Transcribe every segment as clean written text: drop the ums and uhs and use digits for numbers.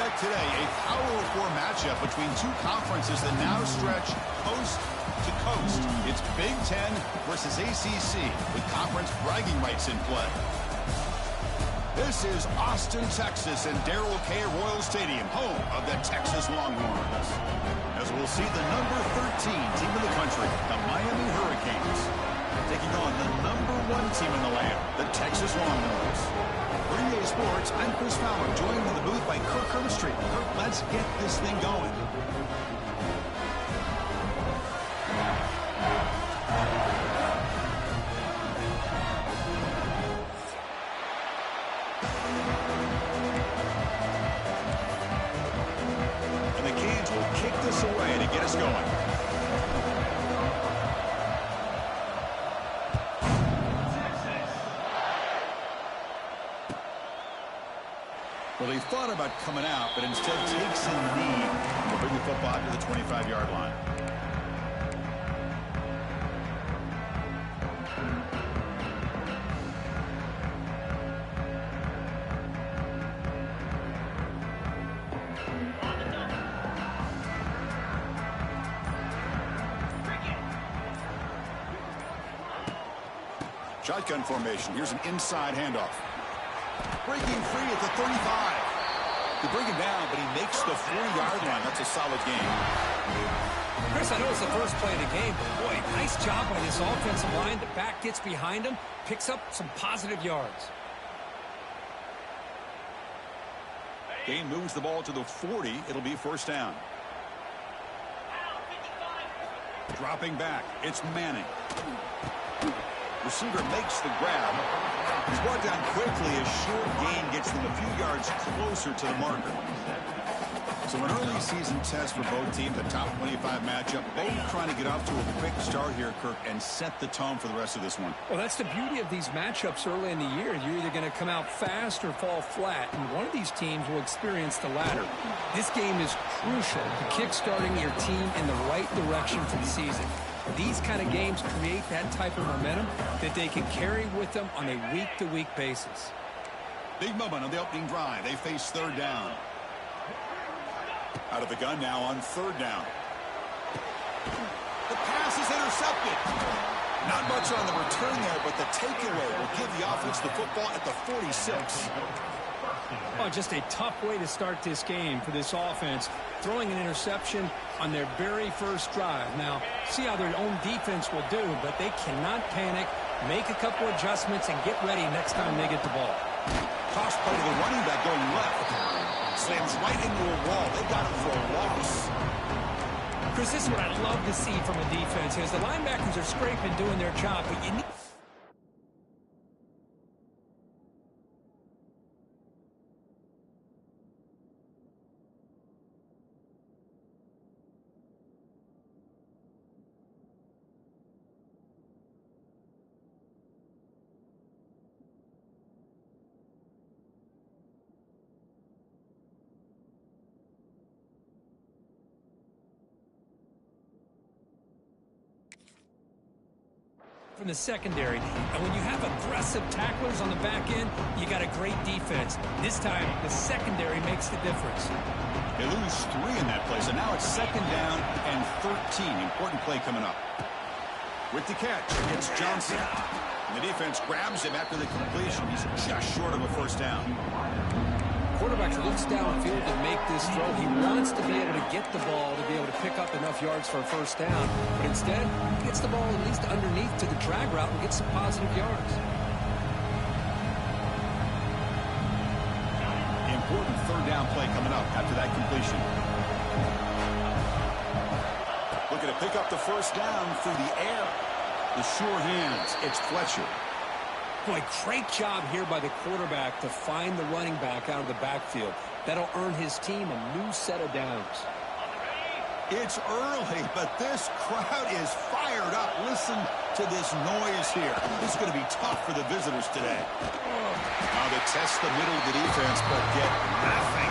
deck today, a Power 4 matchup between two conferences that now stretch coast to coast. It's Big Ten versus ACC with conference bragging rights in play. This is Austin, Texas, and Darrell K. Royal Stadium, home of the Texas Longhorns. As we'll see the number 13 team in the country, the Miami Hurricanes, taking on the number 1 team in the land, the Texas Longhorns. For EA Sports, I'm Chris Fowler, joined in the booth by Kirk Herbstreit. Kirk, let's get this thing going. And the Canes will kick this away to get us going. Well, he thought about coming out, but instead takes a knee to bring the football to the 25-yard line. Shotgun formation. Here's an inside handoff. Breaking free at the 35. They bring him down, but he makes the 40-yard line. That's a solid game. Chris, I know it's the first play of the game, but boy, nice job by this offensive line. The back gets behind him, picks up some positive yards. Gain moves the ball to the 40. It'll be first down. Dropping back. It's Manning. Receiver makes the grab. He's brought down quickly. A short gain gets them a few yards closer to the marker. So an early season test for both teams, a top 25 matchup. Both trying to get off to a quick start here, Kirk, and set the tone for the rest of this one. Well, that's the beauty of these matchups early in the year. You're either going to come out fast or fall flat, and one of these teams will experience the latter. This game is crucial to kick-starting your team in the right direction for the season. These kind of games create that type of momentum that they can carry with them on a week-to-week basis. Big moment on the opening drive. They face third down. Out of the gun now on third down. The pass is intercepted. Not much on the return there, but the takeaway will give the offense the football at the 46. Oh, just a tough way to start this game for this offense, throwing an interception on their very first drive. Now, see how their own defense will do, but they cannot panic, make a couple adjustments, and get ready next time they get the ball. Toss play to the running back going left. Slams right into a wall. They got him for a loss. Chris, this is what I love to see from a defense, is the linebackers are scraping, doing their job, but you need... from the secondary. And when you have aggressive tacklers on the back end, you got a great defense. This time, the secondary makes the difference. They lose 3 in that play, so now it's second down and 13. Important play coming up. With the catch, it's Johnson. And the defense grabs him after the completion. He's just short of a first down. Quarterback looks downfield to make this throw. He wants to be able to get the ball to be able to pick up enough yards for a first down. But instead, he gets the ball at least underneath to the drag route and gets some positive yards. Important third down play coming up after that completion. Looking to pick up the first down through the air. The sure hands. It's Fletcher. Boy, great job here by the quarterback to find the running back out of the backfield. That'll earn his team a new set of downs. It's early, but this crowd is fired up. Listen to this noise here. This is going to be tough for the visitors today. Now they test the middle of the defense, but get nothing.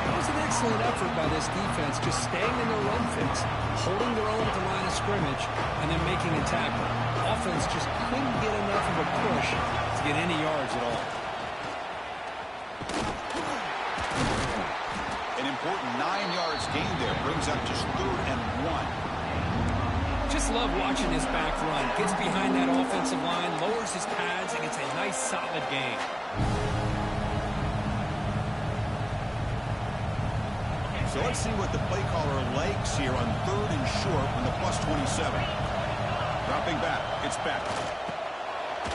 It was an excellent effort by this defense, just staying in their run fix, holding their own at the line of scrimmage, and then making a tackle. Offense just couldn't get enough of a push to get any yards at all. important 9 yards gained there. Brings up just 3rd and 1. Just love watching this back run. Gets behind that offensive line, lowers his pads, and gets a nice, solid gain. So let's see what the play caller likes here on 3rd and short from the +27. Dropping back, it's Beck.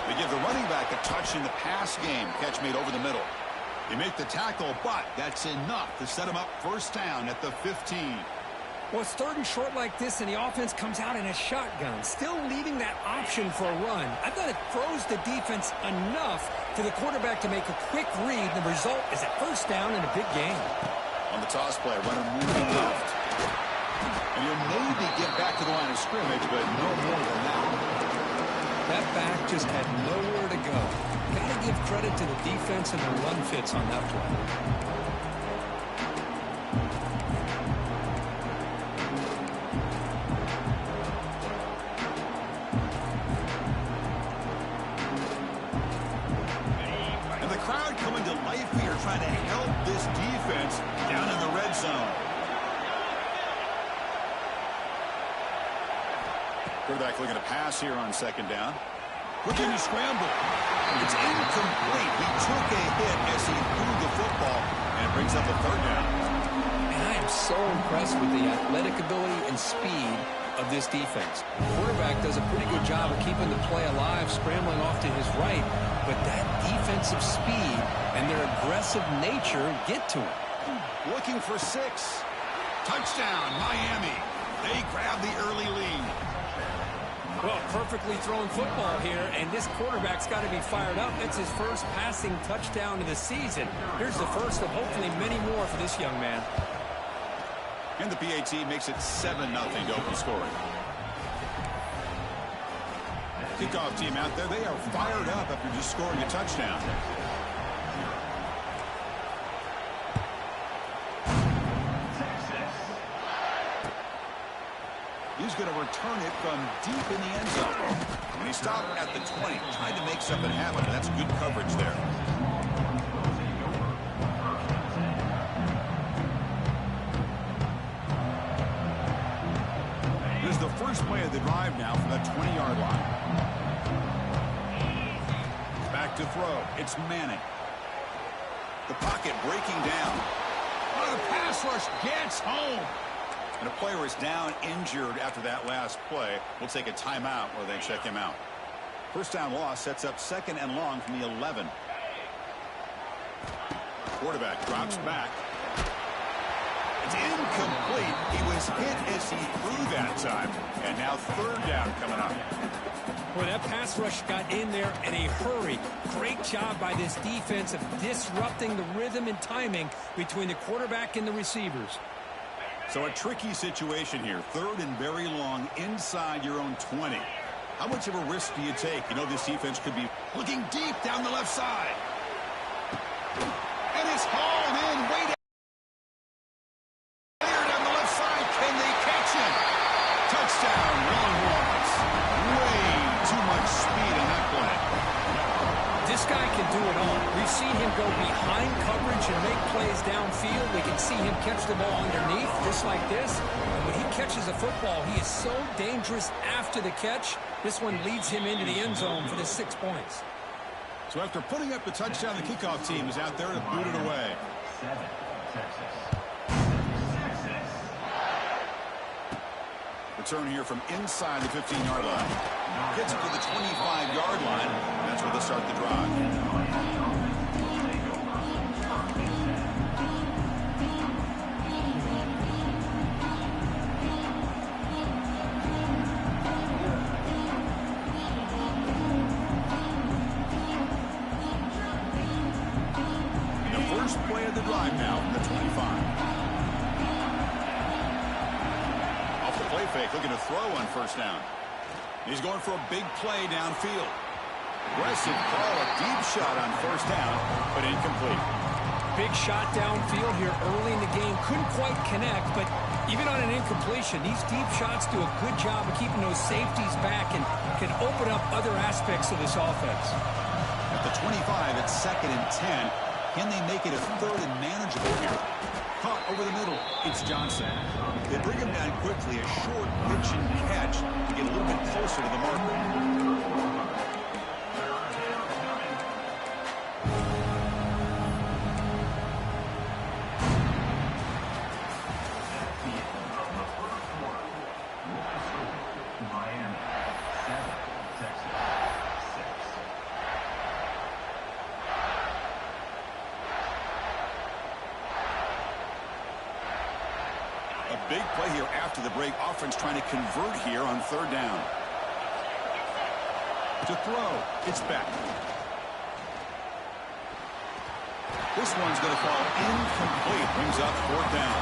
They give the running back a touch in the pass game. Catch made over the middle. They make the tackle, but that's enough to set him up 1st down at the 15. Well, it's 3rd and short like this, and the offense comes out in a shotgun, still leaving that option for a run. I thought it throws the defense enough for the quarterback to make a quick read. The result is a 1st down and a big gain. On the toss play, runner moving left. And he'll maybe get back to the line of scrimmage, but no more than that. That back just had nowhere to go. Got to give credit to the defense and the run fits on that play. Trying to help this defense down in the red zone. Quarterback looking to pass here on 2nd down. Looking to scramble. It's incomplete. He took a hit as he threw the football, and it brings up a 3rd down. And I am so impressed with the athletic ability and speed of this defense. The quarterback does a pretty good job of keeping the play alive, scrambling off to his right, but that defensive speed and their aggressive nature get to him. Looking for 6. Touchdown, Miami. They grab the early lead. Well, perfectly thrown football here, and this quarterback's got to be fired up. It's his 1st passing touchdown of the season. Here's the 1st of hopefully many more for this young man. And the PAT makes it 7-0 to open scoring. Kickoff team out there, they are fired up after just scoring a touchdown. He's going to return it from deep in the end zone. And he stopped at the 20, trying to make something happen, and that's good coverage there. Here's the first play of the drive now from that 20-yard line. Back to throw. It's Manning. The pocket breaking down. Oh, the pass rush gets home. And a player is down injured after that last play. We'll take a timeout where they check him out. 1st down loss sets up 2nd and long from the 11. Quarterback drops back. It's incomplete. He was hit as he threw that time. And now 3rd down coming up. Well, that pass rush got in there in a hurry. Great job by this defense of disrupting the rhythm and timing between the quarterback and the receivers. So a tricky situation here. 3rd and very long inside your own 20. How much of a risk do you take? You know this defense could be looking deep down the left side. And it's hauled in. Way down the left side. Can they catch him? Touchdown, Longhorns. Way too much speed in that play. This guy can do it all. We've seen him go behind coverage and make plays downfield. We can see him catch the ball underneath, just like this. And when he catches a football, he is so dangerous after the catch. This one leads him into the end zone for the 6 points. So after putting up the touchdown, the kickoff team is out there to boot it away. Return here from inside the 15-yard line. Gets it to the 25-yard line. And that's where they start the drive. First play of the drive now from the 25. Off the play fake, looking to throw on 1st down. He's going for a big play downfield. Aggressive call, a deep shot on 1st down, but incomplete. Big shot downfield here early in the game. Couldn't quite connect, but even on an incompletion, these deep shots do a good job of keeping those safeties back and can open up other aspects of this offense. At the 25, it's 2nd and 10. Can they make it a 3rd and manageable here? Caught over the middle. It's Johnson. They bring him down quickly, a short pitch and catch to get a little bit closer to the marker. Big play here after the break. Offense trying to convert here on third down. To throw. It's back. This one's going to fall incomplete. Brings up fourth down.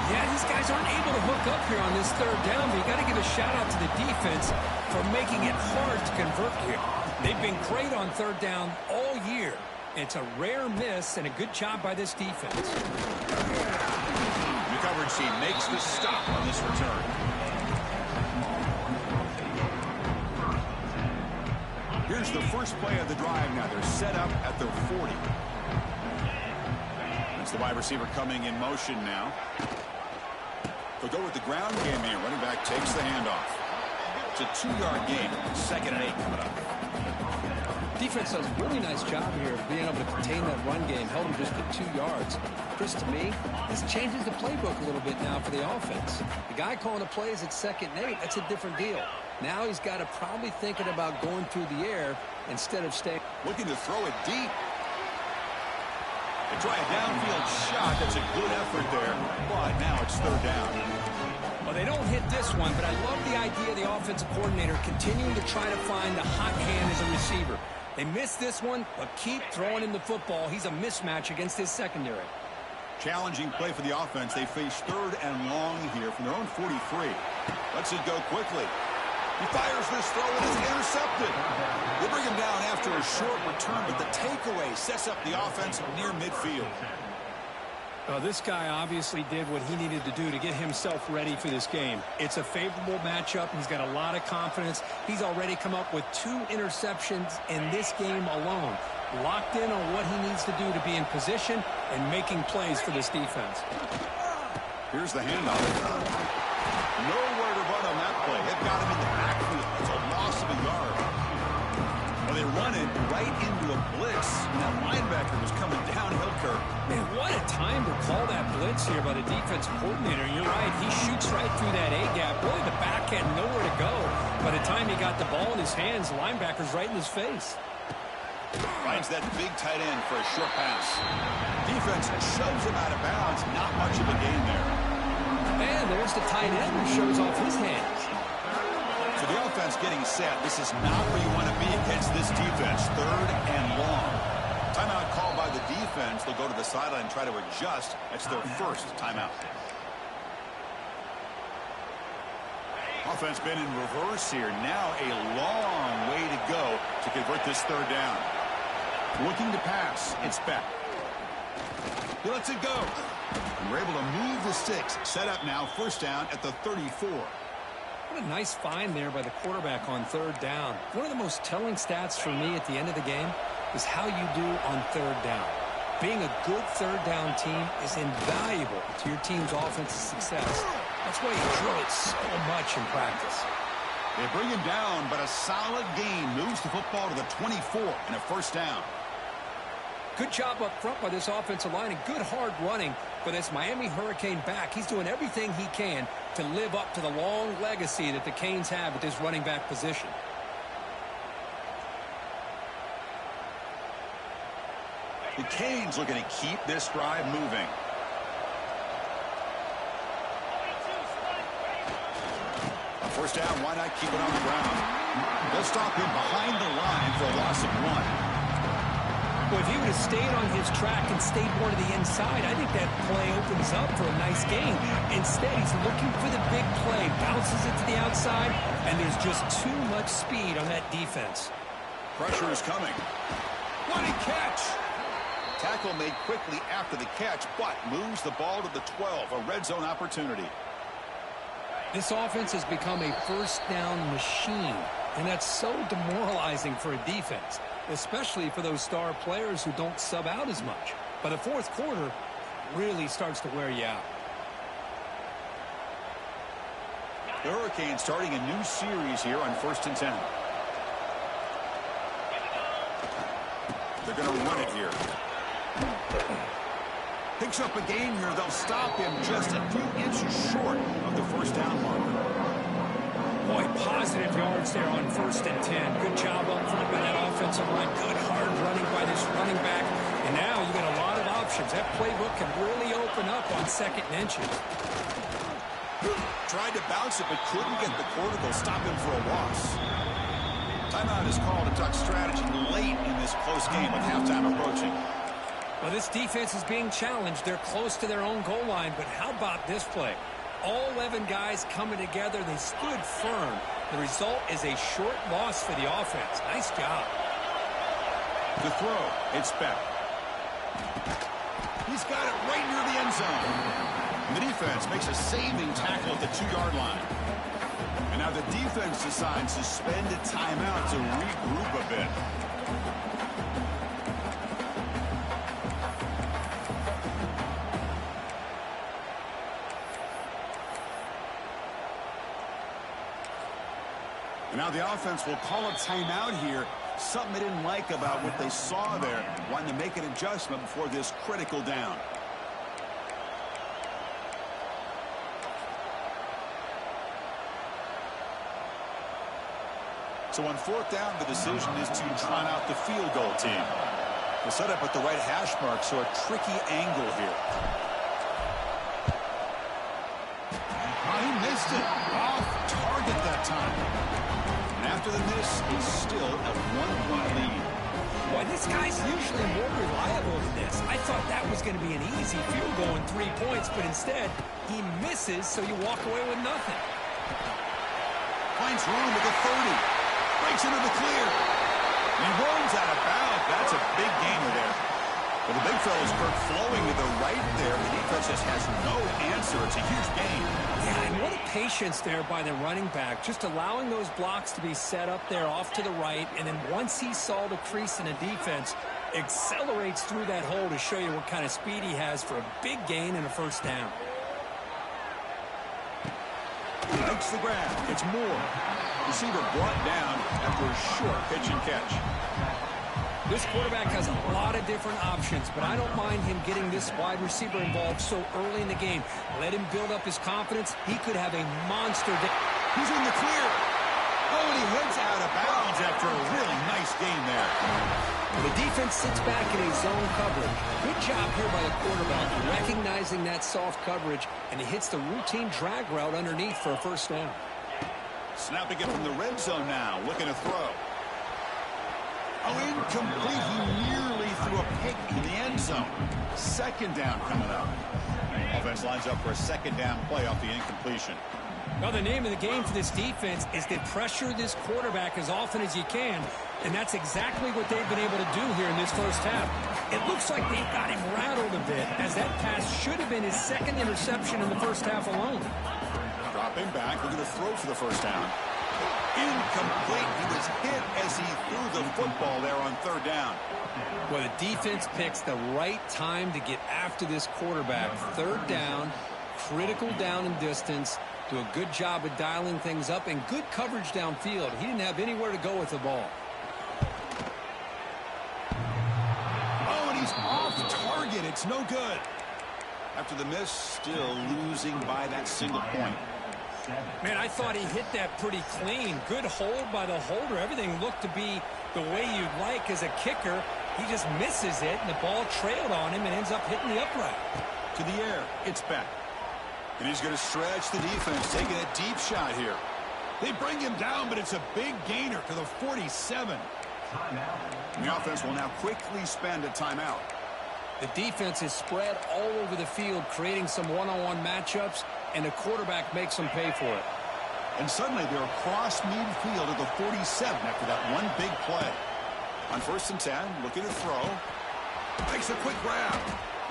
Yeah, these guys aren't able to hook up here on this third down, but you got to give a shout out to the defense for making it hard to convert here. They've been great on third down all year. It's a rare miss and a good job by this defense. Coverage team makes the stop on this return. Here's the first play of the drive now. They're set up at their 40. It's the wide receiver coming in motion now. They'll go with the ground game here. Running back takes the handoff. It's a 2-yard game. 2nd and 8 coming up. Defense does a really nice job here of being able to contain that run game. Held him just to 2 yards. Chris, to me, this changes the playbook a little bit now for the offense. The guy calling the plays at 2nd and 8, that's a different deal. Now he's got to probably thinking about going through the air instead of staying. Looking to throw it deep. They try a downfield shot. That's a good effort there. But now it's third down. Well, they don't hit this one, but I love the idea of the offensive coordinator continuing to try to find the hot hand as a receiver. They missed this one, but keep throwing him the football. He's a mismatch against his secondary. Challenging play for the offense. They face third and long here from their own 43. Lets it go quickly. He fires this throw and it's intercepted. They bring him down after a short return, but the takeaway sets up the offense near midfield. This guy obviously did what he needed to do to get himself ready for this game. It's a favorable matchup. He's got a lot of confidence. He's already come up with 2 interceptions in this game alone. Locked in on what he needs to do to be in position and making plays for this defense. Here's the handoff. Nowhere to run on that play. They've got him in the backfield. It's a loss of a yard. Well, they run it right into a blitz. And that linebacker was coming downhill curve. Man, what a time to call that blitz here by the defensive coordinator. You're right. He shoots right through that A-gap. Really, the back had nowhere to go. By the time he got the ball in his hands, the linebacker's right in his face. Finds that big tight end for a short pass. Defense shoves him out of bounds. Not much of a gain there. And there's the tight end who shows off his hands. So the offense getting set. This is not where you want to be against this defense. Third and long. Timeout called by the defense. They'll go to the sideline and try to adjust. That's their first timeout. Offense been in reverse here. Now a long way to go to convert this third down. Looking to pass. It's back. He lets it go. And we're able to move the sticks. Set up now. First down at the 34. What a nice find there by the quarterback on third down. One of the most telling stats for me at the end of the game is how you do on third down. Being a good third down team is invaluable to your team's offensive success. That's why you drill it so much in practice. They bring him down, but a solid gain moves the football to the 24 and a first down. Good job up front by this offensive line and good hard running for this Miami Hurricane back. He's doing everything he can to live up to the long legacy that the Canes have at this running back position. The Canes looking to keep this drive moving. First down, why not keep it on the ground? They'll stop him behind the line for a loss of 1. Well, if he would have stayed on his track and stayed more to the inside, I think that play opens up for a nice gain. Instead, he's looking for the big play, bounces it to the outside, and there's just too much speed on that defense. Pressure is coming. What a catch! Tackle made quickly after the catch, but moves the ball to the 12, a red zone opportunity. This offense has become a first down machine, and that's so demoralizing for a defense, especially for those star players who don't sub out as much. By the fourth quarter, really starts to wear you out. The Hurricanes starting a new series here on 1st and 10. They're going to run it here. Picks up a gain here. They'll stop him just a few inches short of the first down marker. Boy, positive yards there on 1st and 10. Good job up front by that offensive line. Good hard running by this running back. And now you got a lot of options. That playbook can really open up on 2nd and inches. Tried to bounce it, but couldn't get the quarter to stop him for a loss. Timeout is called to duck strategy late in this close game with halftime approaching. Well, this defense is being challenged. They're close to their own goal line, but how about this play? All 11 guys coming together. They stood firm. The result is a short loss for the offense. Nice job. The throw. It's back. He's got it right near the end zone. And the defense makes a saving tackle at the 2-yard line. And now the defense decides to spend a timeout to regroup a bit. And now the offense will call a timeout here. Something they didn't like about what they saw there. Wanting to make an adjustment before this critical down. So on 4th down, the decision is to try out the field goal team. The setup with the right hash mark, so a tricky angle here. Oh, he missed it. Off target that time. And after the miss, it's still a 1-point lead. Boy, this guy's usually more reliable than this. I thought that was going to be an easy field goal in 3 points, but instead, he misses, so you walk away with nothing. Finds room at the 30. Breaks into the clear. And he runs out of bounds. That's a big gainer there. Well, the big fella's Kirk flowing to the right there. The defense just has no answer. It's a huge gain. Yeah, and what a patience there by the running back. Just allowing those blocks to be set up there off to the right. And then once he saw the crease in the defense, accelerates through that hole to show you what kind of speed he has for a big gain and a 1st down. Makes the grab. It's Moore. Receiver brought down after a short pitch and catch. This quarterback has a lot of different options, but I don't mind him getting this wide receiver involved so early in the game. Let him build up his confidence. He could have a monster day. He's in the clear. Oh, and he heads out of bounds after a really nice gain there. The defense sits back in a zone coverage. Good job here by the quarterback, recognizing that soft coverage, and he hits the routine drag route underneath for a 1st down. Snapping it from the red zone now, looking to throw. Oh, incomplete. He nearly threw a pick in the end zone. 2nd down coming up. Offense lines up for a 2nd down play off the incompletion. Well, the name of the game for this defense is to pressure this quarterback as often as you can, and that's exactly what they've been able to do here in this 1st half. It looks like they've got him rattled a bit, as that pass should have been his 2nd interception in the 1st half alone. Dropping back, looking to throw for the 1st down. Incomplete. He was hit as he threw the football there on 3rd down. Well, the defense picks the right time to get after this quarterback. 3rd down, critical down and distance. Do a good job of dialing things up and good coverage downfield. He didn't have anywhere to go with the ball. Oh, and he's off target. It's no good. After the miss, still losing by that single point. Man, I thought he hit that pretty clean. Good hold by the holder. Everything looked to be the way you'd like as a kicker. He just misses it, and the ball trailed on him and ends up hitting the upright. To the air. It's back. And he's going to stretch the defense, taking a deep shot here. They bring him down, but it's a big gainer to the 47. And the offense will now quickly spend a timeout. The defense is spread all over the field, creating some one-on-one matchups, and the quarterback makes them pay for it. And suddenly they're across midfield at the 47 after that one big play. On 1st and 10, looking to throw. Makes a quick grab.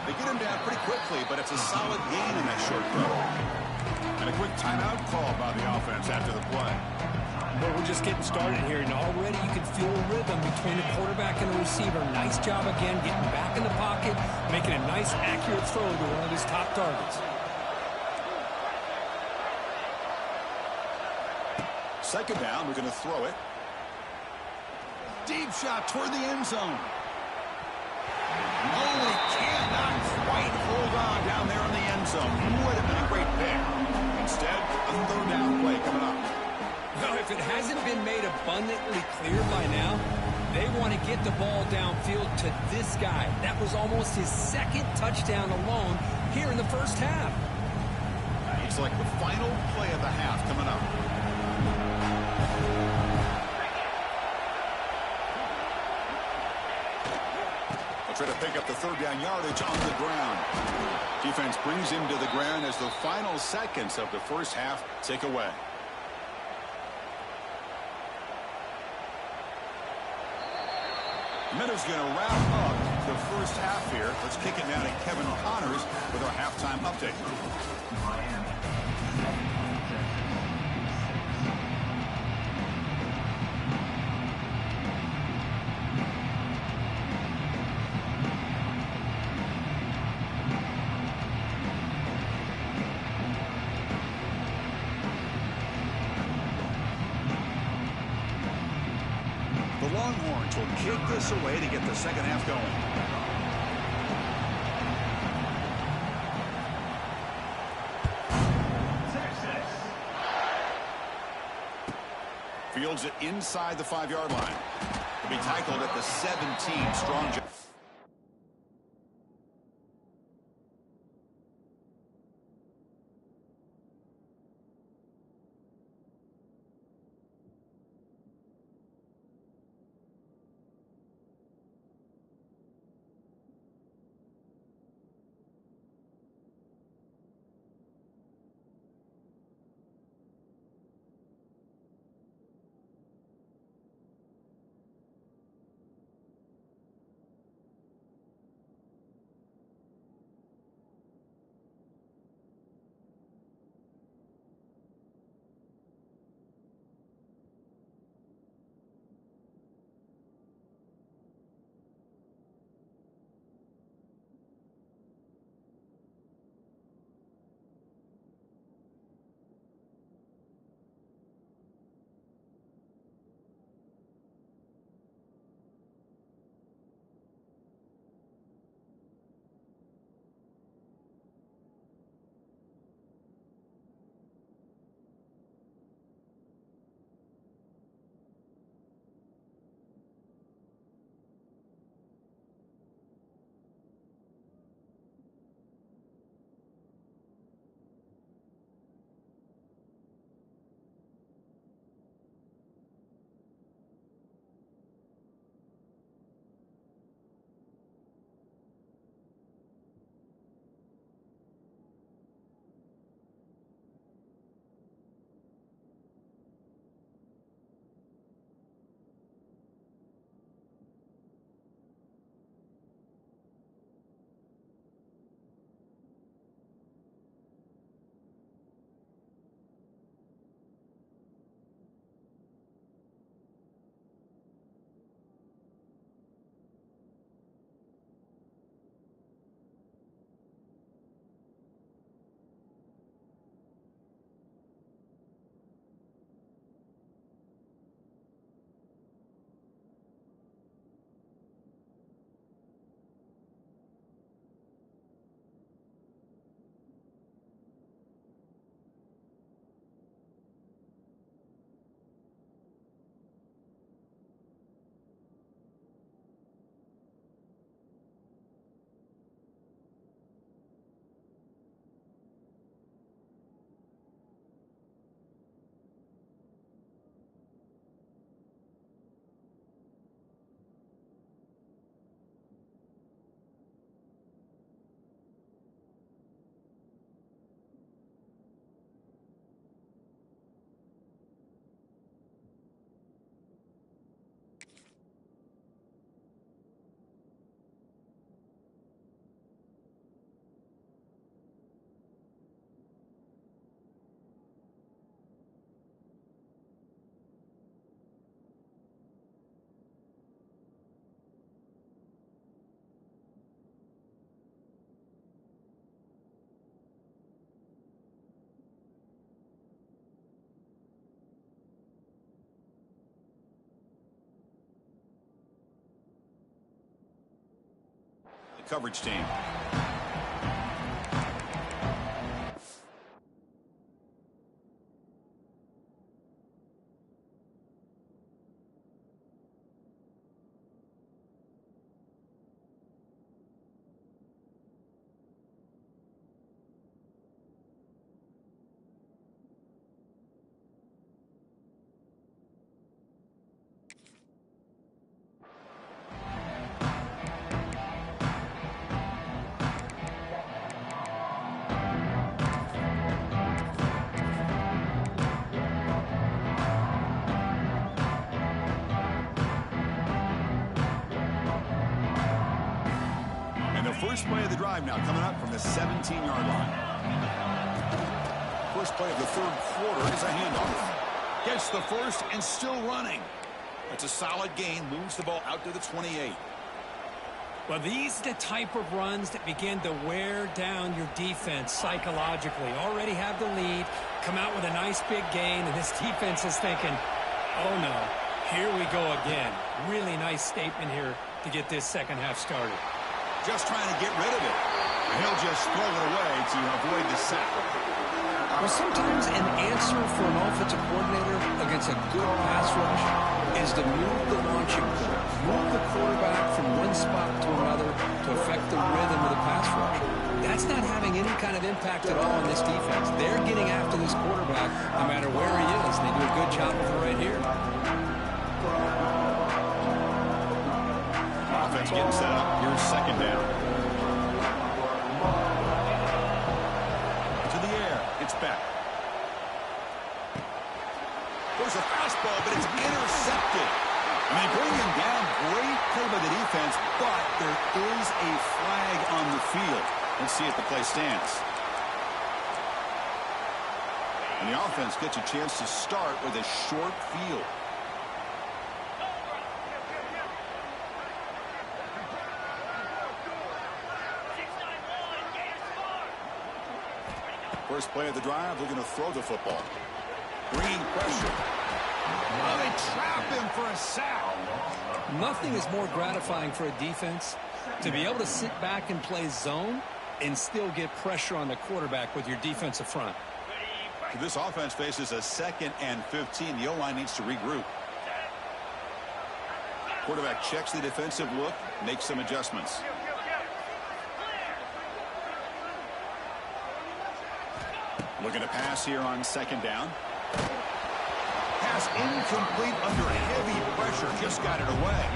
They get him down pretty quickly, but it's a solid gain in that short throw. And a quick timeout call by the offense after the play. Well, we're just getting started here, and already you can feel a rhythm between the quarterback and the receiver. Nice job again getting back in the pocket, making a nice, accurate throw to one of his top targets. Second down, we're going to throw it. Deep shot toward the end zone. Oh, he cannot quite hold on down there in the end zone. Would have been a great pick. Instead, a third down play coming up. Well, if it hasn't been made abundantly clear by now, they want to get the ball downfield to this guy. That was almost his second touchdown alone here in the first half. It's like the final play of the half coming up. They'll try to pick up the third down yardage on the ground. Defense brings him to the ground as the final seconds of the first half tick away. Minutes going to wrap up the first half here. Let's kick it down to Kevin Connors with our halftime update. The Longhorns will kick this away to get the second half going. Fields it inside the 5-yard line. He'll be tackled at the 17. Strong job. coverage team. First play of the drive now coming up from the 17-yard line. First play of the third quarter is a handoff. Gets the first and still running. That's a solid gain. Moves the ball out to the 28. Well, these are the type of runs that begin to wear down your defense psychologically. Already have the lead, come out with a nice big gain, and this defense is thinking, oh no, here we go again. Really nice statement here to get this second half started. Just trying to get rid of it. He'll just throw it away to avoid the sack. Well, sometimes an answer for an offensive coordinator against a good pass rush is to move the launching point, move the quarterback from one spot to another to affect the rhythm of the pass rush. That's not having any kind of impact at all on this defense. They're getting after this quarterback no matter where he is, and they do a good job of it right here. Offense getting set up. Here's second down. To the air. It's back. There's a fastball, but it's intercepted. And they bring him down. Great play by the defense, but there is a flag on the field. Let's see if the play stands. And the offense gets a chance to start with a short field. First play of the drive, they're going to throw the football. Bringing pressure. Oh, they trap him for a sack. Nothing is more gratifying for a defense to be able to sit back and play zone and still get pressure on the quarterback with your defensive front. This offense faces a 2nd and 15. The O-line needs to regroup. Quarterback checks the defensive look, makes some adjustments. Looking to pass here on second down. Pass incomplete under heavy pressure. Just got it away.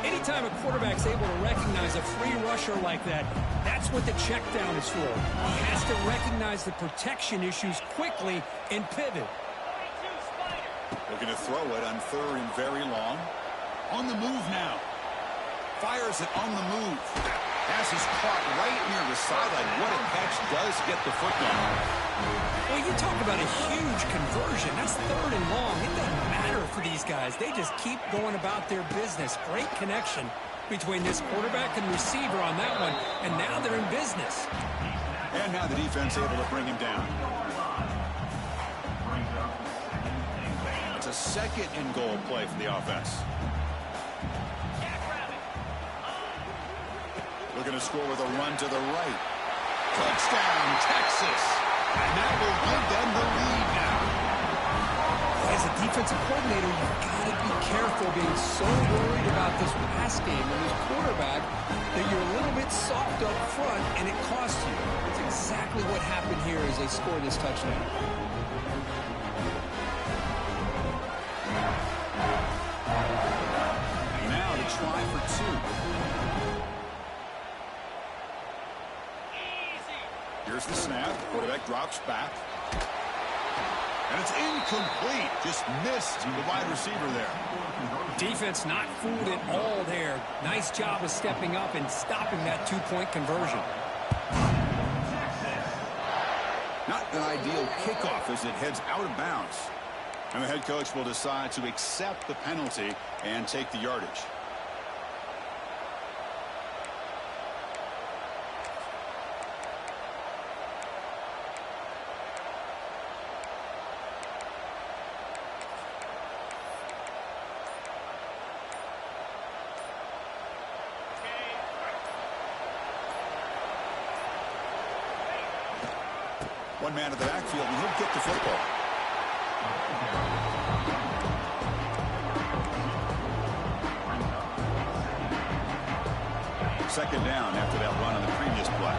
Anytime a quarterback's able to recognize a free rusher like that, that's what the check down is for. He has to recognize the protection issues quickly and pivot. Looking to throw it on third and very long. On the move now. Fires it on the move. Pass is caught right near the sideline. What a catch. Does get the foot down. Well, you talk about a huge conversion. That's third and long. It doesn't matter for these guys. They just keep going about their business. Great connection between this quarterback and receiver on that one. And now they're in business. And now the defense able to bring him down. It's a 2nd and goal play for the offense. Looking to score with a run to the right. Touchdown, Texas. And that will give them the lead now. As a defensive coordinator, you've got to be careful being so worried about this pass game and this quarterback that you're a little bit soft up front and it costs you. It's exactly what happened here as they scored this touchdown. Now to try for 2. Here's the snap. Quarterback drops back. And it's incomplete. Just missed the wide receiver there. Defense not fooled at all there. Nice job of stepping up and stopping that 2-point conversion. Not an ideal kickoff as it heads out of bounds. And the head coach will decide to accept the penalty and take the yardage. One man at the backfield, and he'll get the football. Second down after that run on the previous play.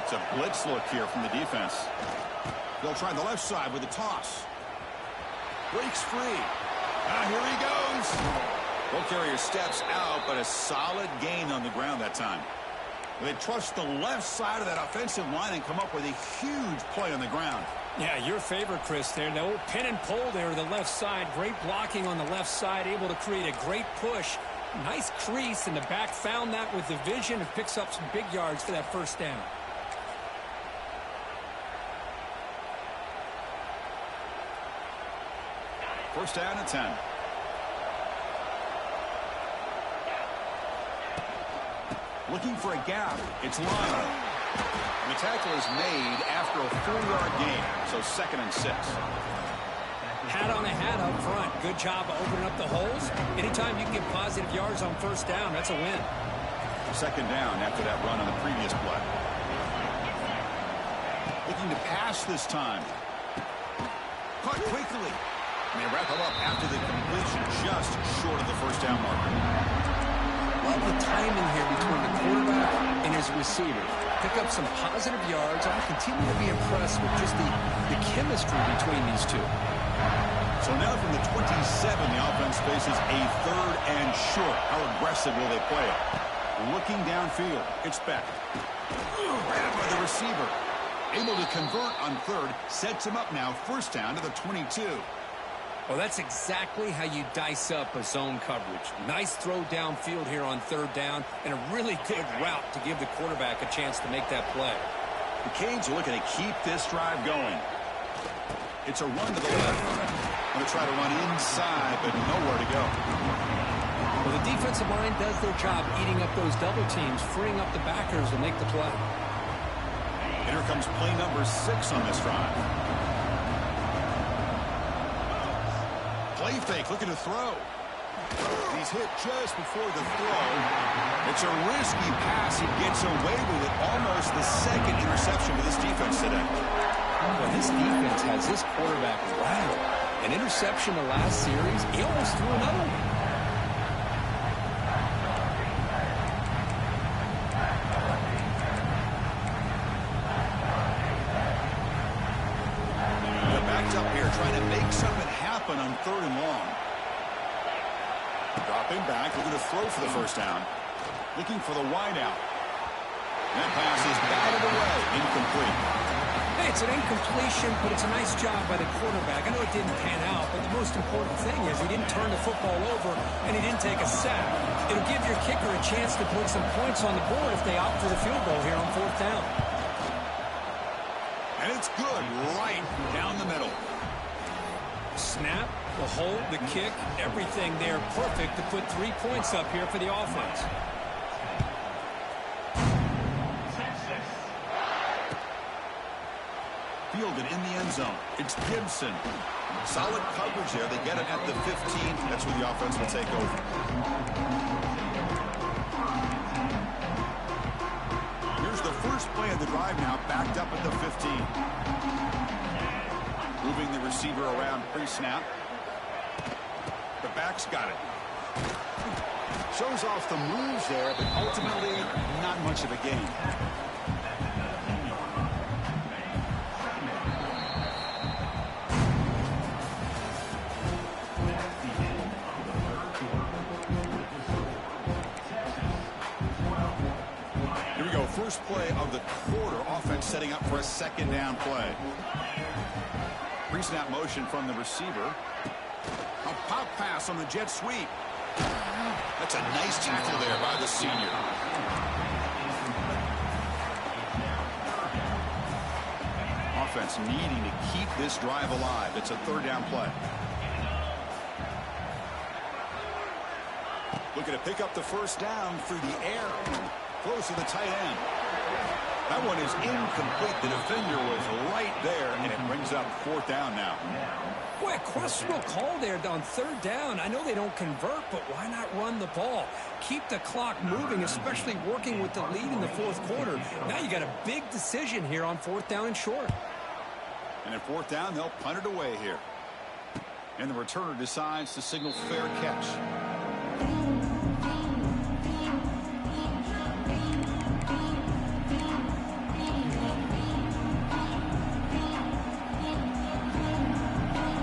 It's a blitz look here from the defense. They'll try the left side with a toss. Breaks free. Here he goes. Ball carrier steps out, but a solid gain on the ground that time. They trust the left side of that offensive line and come up with a huge play on the ground. Yeah, your favorite, Chris, there. The old pin and pull there to the left side. Great blocking on the left side, able to create a great push. Nice crease, and the back found that with the vision and picks up some big yards for that first down. First down and 10. Looking for a gap. It's Lyon. The tackle is made after a 4-yard gain, so 2nd and 6. Hat on a hat up front. Good job of opening up the holes. Anytime you can get positive yards on first down, that's a win. Second down after that run on the previous play. Looking to pass this time. Caught quickly. And they wrap him up after the completion, just short of the first down marker. Love the timing here between the quarterback and his receiver. Pick up some positive yards. I continue to be impressed with just the chemistry between these two. So now from the 27, the offense faces a 3rd and short. How aggressive will they play it? Looking downfield. It's Beck. Right up by the receiver. Able to convert on 3rd. Sets him up now. First down to the 22. Well, that's exactly how you dice up a zone coverage. Nice throw downfield here on 3rd down, and a really good route to give the quarterback a chance to make that play. The Canes are looking to keep this drive going. It's a run to the left. Going to try to run inside, but nowhere to go. Well, the defensive line does their job eating up those double teams, freeing up the backers to make the play. And here comes play number 6 on this drive. Play fake, looking to throw. He's hit just before the throw. It's a risky pass. He gets away with it. Almost the 2nd interception for this defense today. Well, this defense has this quarterback rattled. An interception the last series. He almost threw another one. They're backed up here, trying to make something happen on 3rd and long. Dropping back, looking to throw for the first down. Looking for the wideout. That pass is batted away, incomplete. Hey, it's an incompletion, but it's a nice job by the quarterback. I know it didn't pan out, but the most important thing is he didn't turn the football over and he didn't take a sack. It'll give your kicker a chance to put some points on the board if they opt for the field goal here on 4th down. And it's good, right down the middle. Snap, the hold, the kick, everything there perfect to put 3 points up here for the offense. Fielded in the end zone. It's Gibson. Solid coverage there. They get it at the 15. That's where the offense will take over. Here's the first play of the drive now, backed up at the 15. Moving the receiver around pre-snap. The back's got it. Shows off the moves there, but ultimately not much of a gain. Here we go. First play of the quarter. Offense setting up for a 2nd down play. Pre-snap motion from the receiver. A pop pass on the jet sweep. That's a nice tackle there by the senior. Offense needing to keep this drive alive. It's a 3rd down play. Looking to pick up the first down through the air. Close to the tight end. That one is incomplete. The defender was right there, and it brings up fourth down now. Boy, a questionable call there on third down. I know they don't convert, but why not run the ball? Keep the clock moving, especially working with the lead in the fourth quarter. Now you got a big decision here on fourth down and short. And at fourth down, they'll punt it away here. And the returner decides to signal fair catch.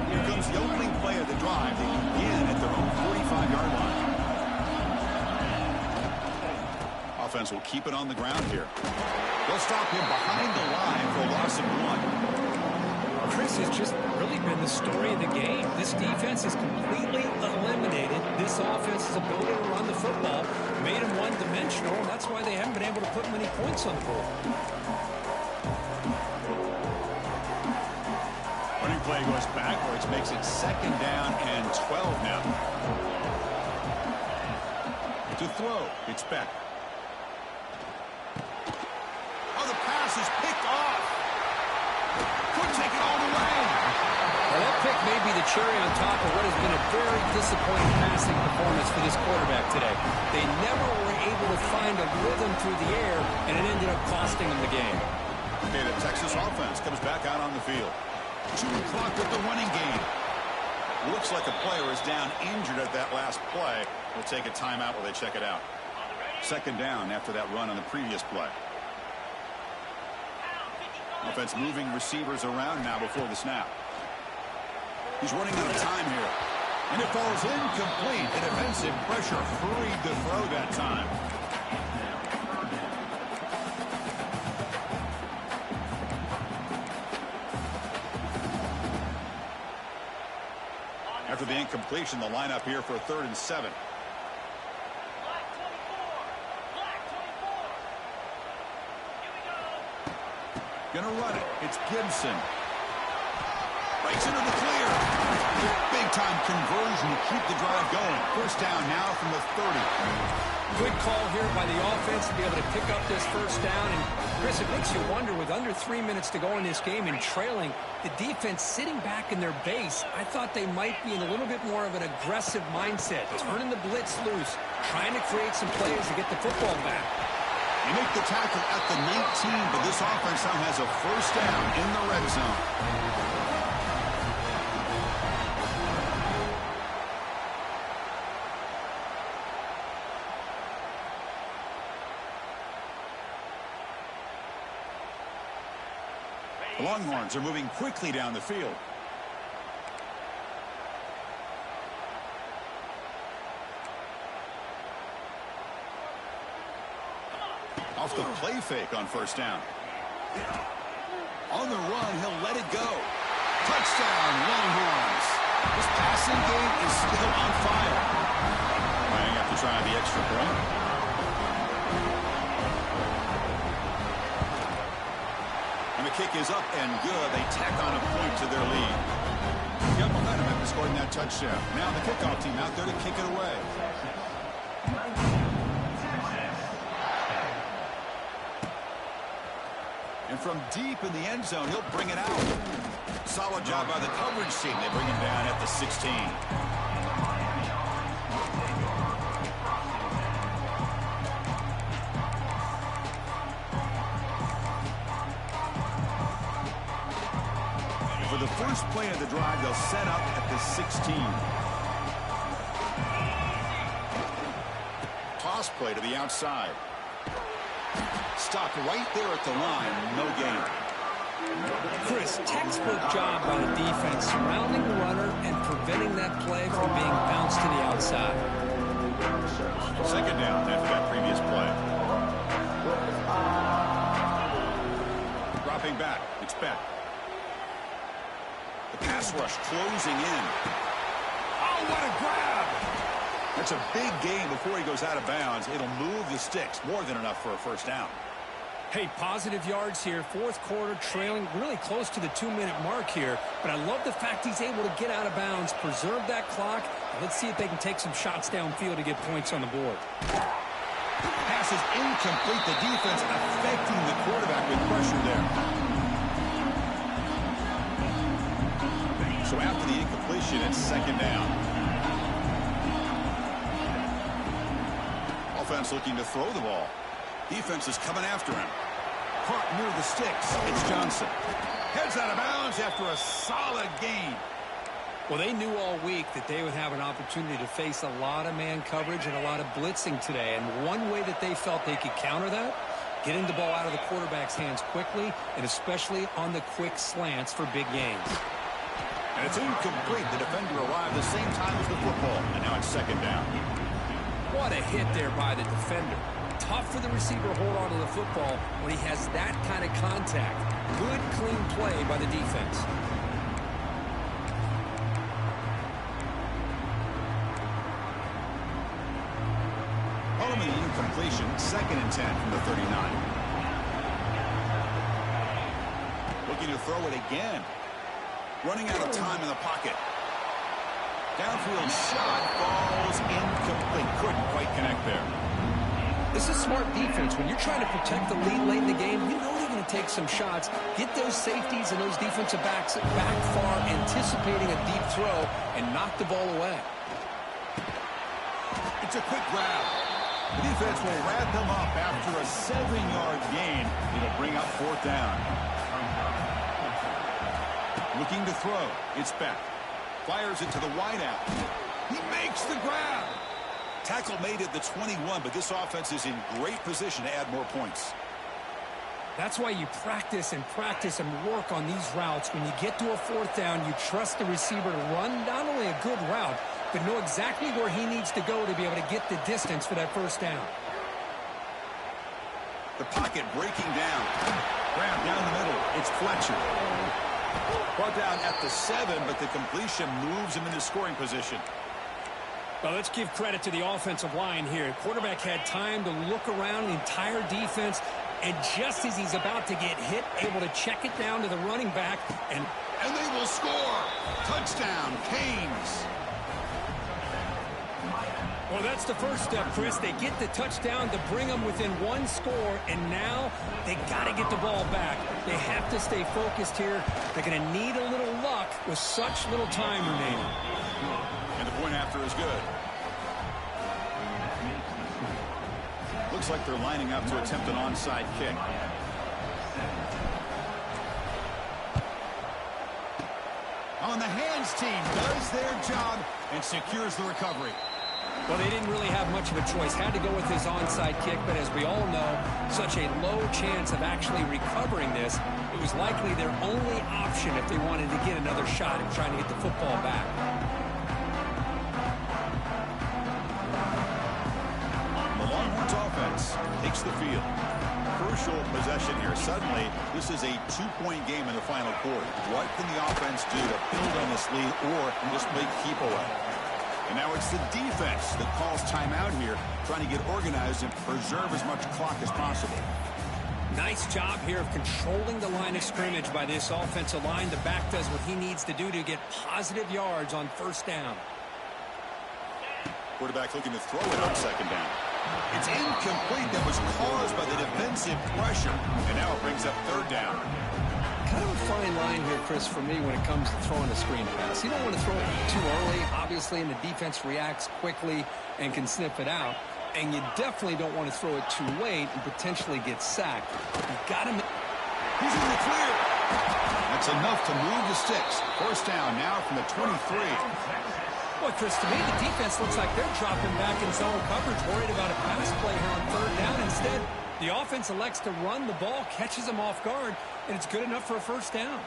Here comes the opening play of the drive. They begin at their own 45-yard line. Offense will keep it on the ground here. They'll stop him behind the line for a loss of 1. Chris has just really been the story of the game. This defense has completely eliminated this offense's ability to run the football, made them one-dimensional, and that's why they haven't been able to put many points on the board. Running play goes backwards, makes it second down and 12 now. To throw, it's Beck. Oh, the pass is picked off. Could take it all the way. Well, that pick may be the cherry on top of what has been a very disappointing passing performance for this quarterback today. They never were able to find a rhythm through the air, and it ended up costing them the game. Okay, the Texas offense comes back out on the field. 2 o'clock with the running game. Looks like a player is down injured at that last play. We'll take a timeout while they check it out. Second down after that run on the previous play. Offense moving receivers around now before the snap. He's running out of time here. And it falls incomplete. The defensive pressure hurried to throw that time. After the incompletion, the lineup here for a 3rd and 7. Gonna run it. It's Gibson. Breaks into the clear. Big-time conversion to keep the drive going. First down now from the 30. Good call here by the offense to be able to pick up this first down. And, Chris, it makes you wonder, with under 3 minutes to go in this game and trailing, the defense sitting back in their base, I thought they might be in a little bit more of an aggressive mindset, turning the blitz loose, trying to create some plays to get the football back. They make the tackle at the 19, but this offense now has a first down in the red zone. The Longhorns are moving quickly down the field. Off the play fake on first down. On the run, he'll let it go. Touchdown, Longhorns. This passing game is still on fire. Might have to try the extra point. And the kick is up and good. They tack on a point to their lead. Got momentum after scoring that touchdown. Now the kickoff team out there to kick it away. And from deep in the end zone, he'll bring it out. Solid job by the coverage team. They bring him down at the 16. For the first play of the drive, they'll set up at the 16. Toss play to the outside. Stopped right there at the line. No gain. Chris, textbook job by the defense, surrounding the runner and preventing that play from being bounced to the outside. Second down after that previous play. Dropping back. It's Beck. The pass rush closing in. Oh, what a grab! That's a big gain before he goes out of bounds. It'll move the sticks. More than enough for a first down. Hey, positive yards here. Fourth quarter, trailing really close to the 2-minute mark here. But I love the fact he's able to get out of bounds, preserve that clock. And let's see if they can take some shots downfield to get points on the board. Pass pass is incomplete. The defense affecting the quarterback with pressure there. So after the incompletion, it's second down. Offense looking to throw the ball. Defense is coming after him. Caught near the sticks. It's Johnson. Heads out of bounds after a solid gain. Well, they knew all week that they would have an opportunity to face a lot of man coverage and a lot of blitzing today. And one way that they felt they could counter that, getting the ball out of the quarterback's hands quickly, and especially on the quick slants for big gains. And it's incomplete. The defender arrived the same time as the football. And now it's second down. What a hit there by the defender. Tough for the receiver to hold on to the football when he has that kind of contact. Good, clean play by the defense. Following the incompletion, 2nd and 10 from the 39. Looking to throw it again. Running out of time in the pocket. Downfield shot falls incomplete. Couldn't quite connect there. This is smart defense. When you're trying to protect the lead late in the game, you know they're going to take some shots. Get those safeties and those defensive backs back far, anticipating a deep throw, and knock the ball away. It's a quick grab. The defense will wrap him up after a 7-yard gain. It'll bring up 4th down. Looking to throw. It's back. Fires it to the wideout. He makes the grab. Tackle made at the 21, but this offense is in great position to add more points. That's why you practice and work on these routes. When you get to a 4th down, you trust the receiver to run not only a good route, but know exactly where he needs to go to be able to get the distance for that 1st down. The pocket breaking down. Grab down the middle. It's Fletcher. Brought down at the 7, but the completion moves him into scoring position. Well, let's give credit to the offensive line here. Quarterback had time to look around the entire defense, and just as he's about to get hit, able to check it down to the running back, and they will score. Touchdown, Canes. Well, that's the first step, Chris. They get the touchdown to bring them within 1 score, and now they got to get the ball back. They have to stay focused here. They're going to need a little luck with such little time remaining. And the point after is good. Looks like they're lining up to attempt an onside kick. On the hands team does their job and secures the recovery. Well, they didn't really have much of a choice. Had to go with his onside kick, but as we all know, such a low chance of actually recovering this. It was likely their only option if they wanted to get another shot at trying to get the football back. The Longhorns offense takes the field. Crucial possession here. Suddenly, this is a 2-point game in the final quarter. What can the offense do to build on this lead or just play keep away? And now it's the defense that calls timeout here, trying to get organized and preserve as much clock as possible. Nice job here of controlling the line of scrimmage by this offensive line. The back does what he needs to do to get positive yards on 1st down. Quarterback looking to throw it on 2nd down. It's incomplete. That was caused by the defensive pressure. And now it brings up 3rd down. Kind of a fine line here, Chris, for me when it comes to throwing a screen pass. You don't want to throw it too early, obviously, and the defense reacts quickly and can sniff it out. And you definitely don't want to throw it too late and potentially get sacked. You've got to... He's in the clear. That's enough to move the sticks. 1st down now from the 23. Well, Chris, to me, the defense looks like they're dropping back in zone coverage, worried about a pass play here on 3rd down. Instead, the offense elects to run the ball, catches them off guard, and it's good enough for a 1st down.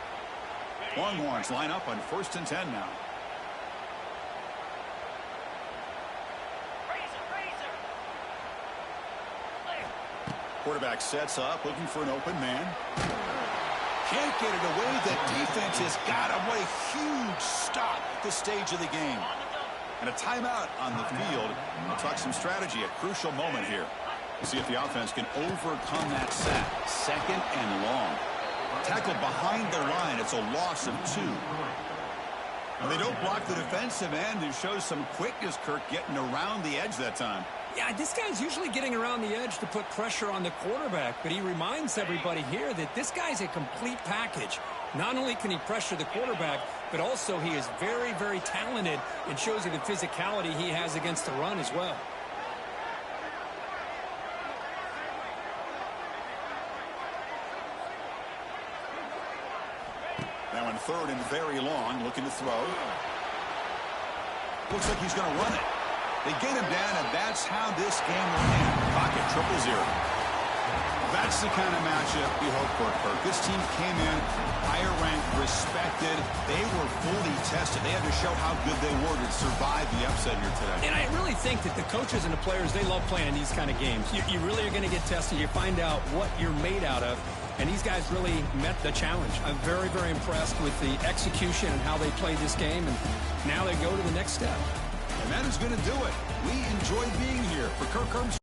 Longhorns line up on 1st and 10 now. Quarterback sets up, looking for an open man. Can't get it away. The defense has got him. What a huge stop at this stage of the game. And a timeout on the field. We'll talk some strategy, a crucial moment here. We'll see if the offense can overcome that sack. 2nd and long. Tackled behind their line. It's a loss of 2. And they don't block the defensive end, who shows some quickness, Kirk, getting around the edge that time. Yeah, this guy's usually getting around the edge to put pressure on the quarterback, but he reminds everybody here that this guy's a complete package. Not only can he pressure the quarterback, but also he is very, very talented and shows you the physicality he has against the run as well. Now in third and very long, looking to throw. Looks like he's going to run it. They get him down, and that's how this game will end. Pocket 0-0. That's the kind of matchup we hope for, Kirk. This team came in higher ranked, respected. They were fully tested. They had to show how good they were to survive the upset here today. And I really think that the coaches and the players, they love playing in these kind of games. You really are going to get tested. You find out what you're made out of. And these guys really met the challenge. I'm very, very impressed with the execution and how they played this game. And now they go to the next step. And that is going to do it. We enjoy being here. For Kirk Herbstreit.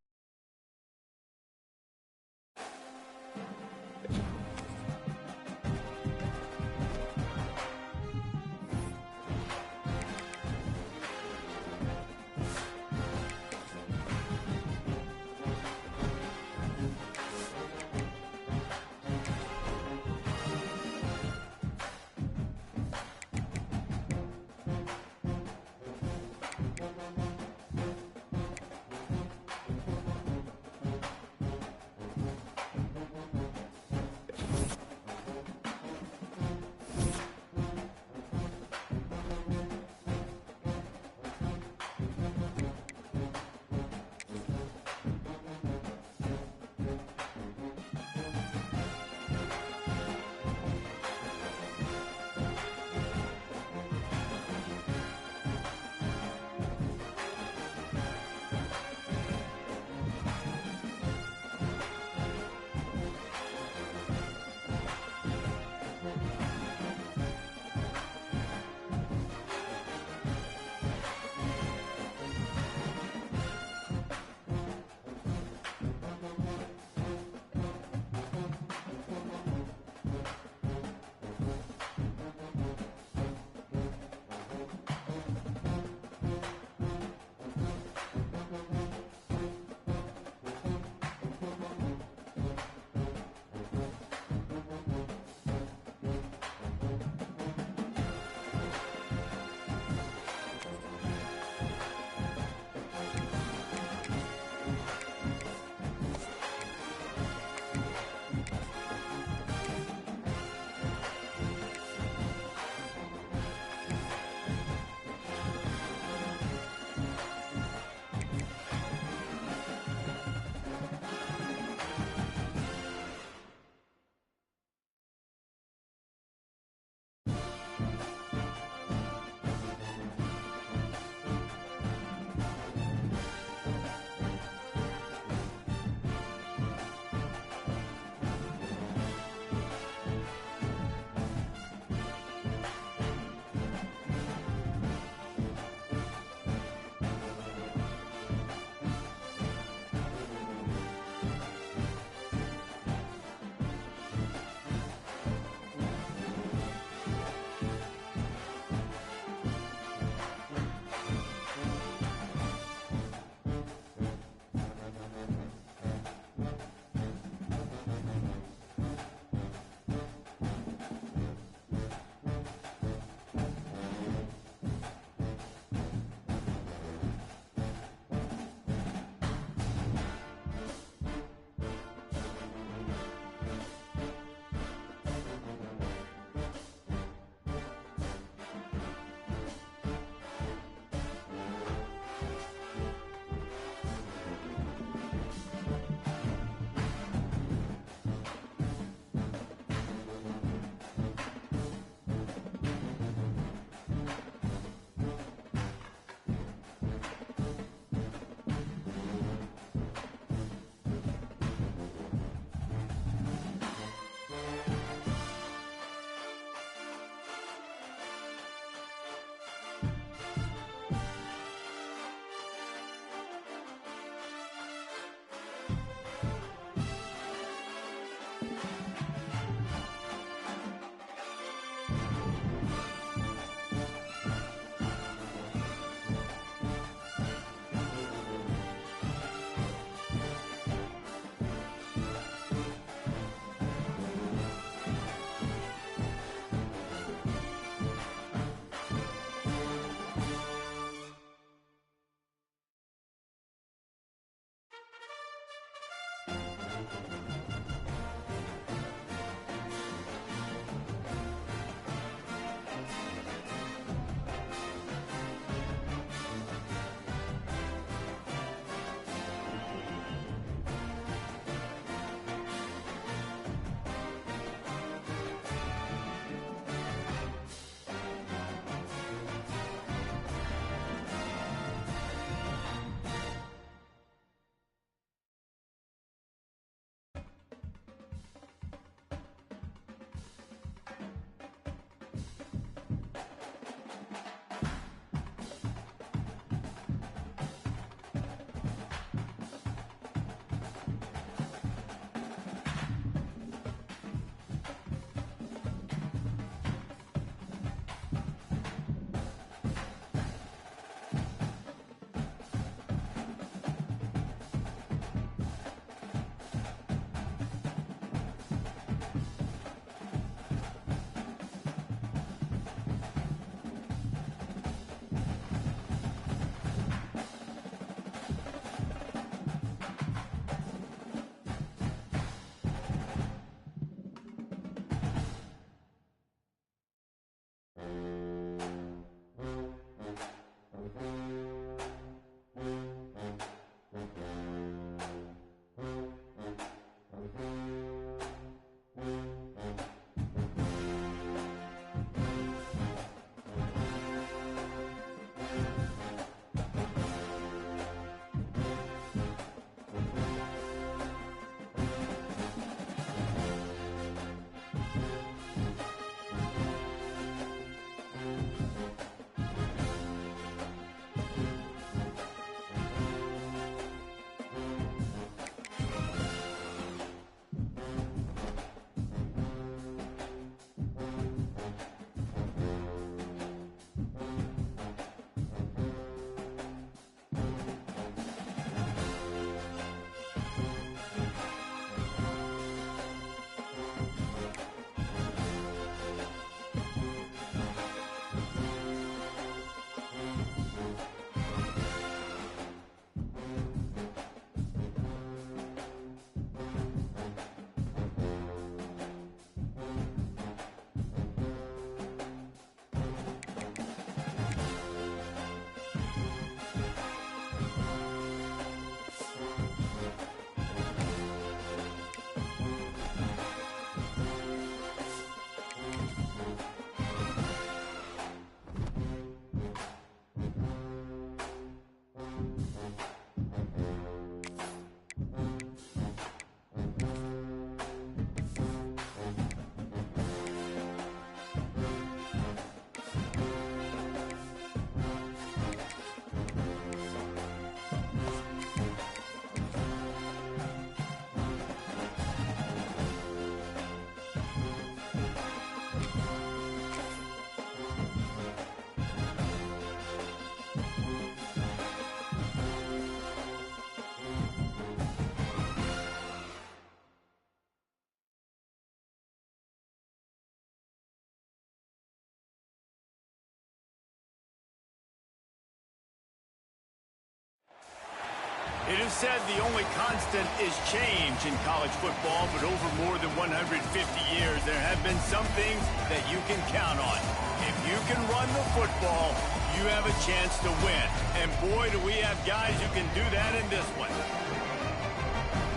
It is said the only constant is change in college football, but over more than 150 years, there have been some things that you can count on. If you can run the football, you have a chance to win. And boy, do we have guys who can do that in this one.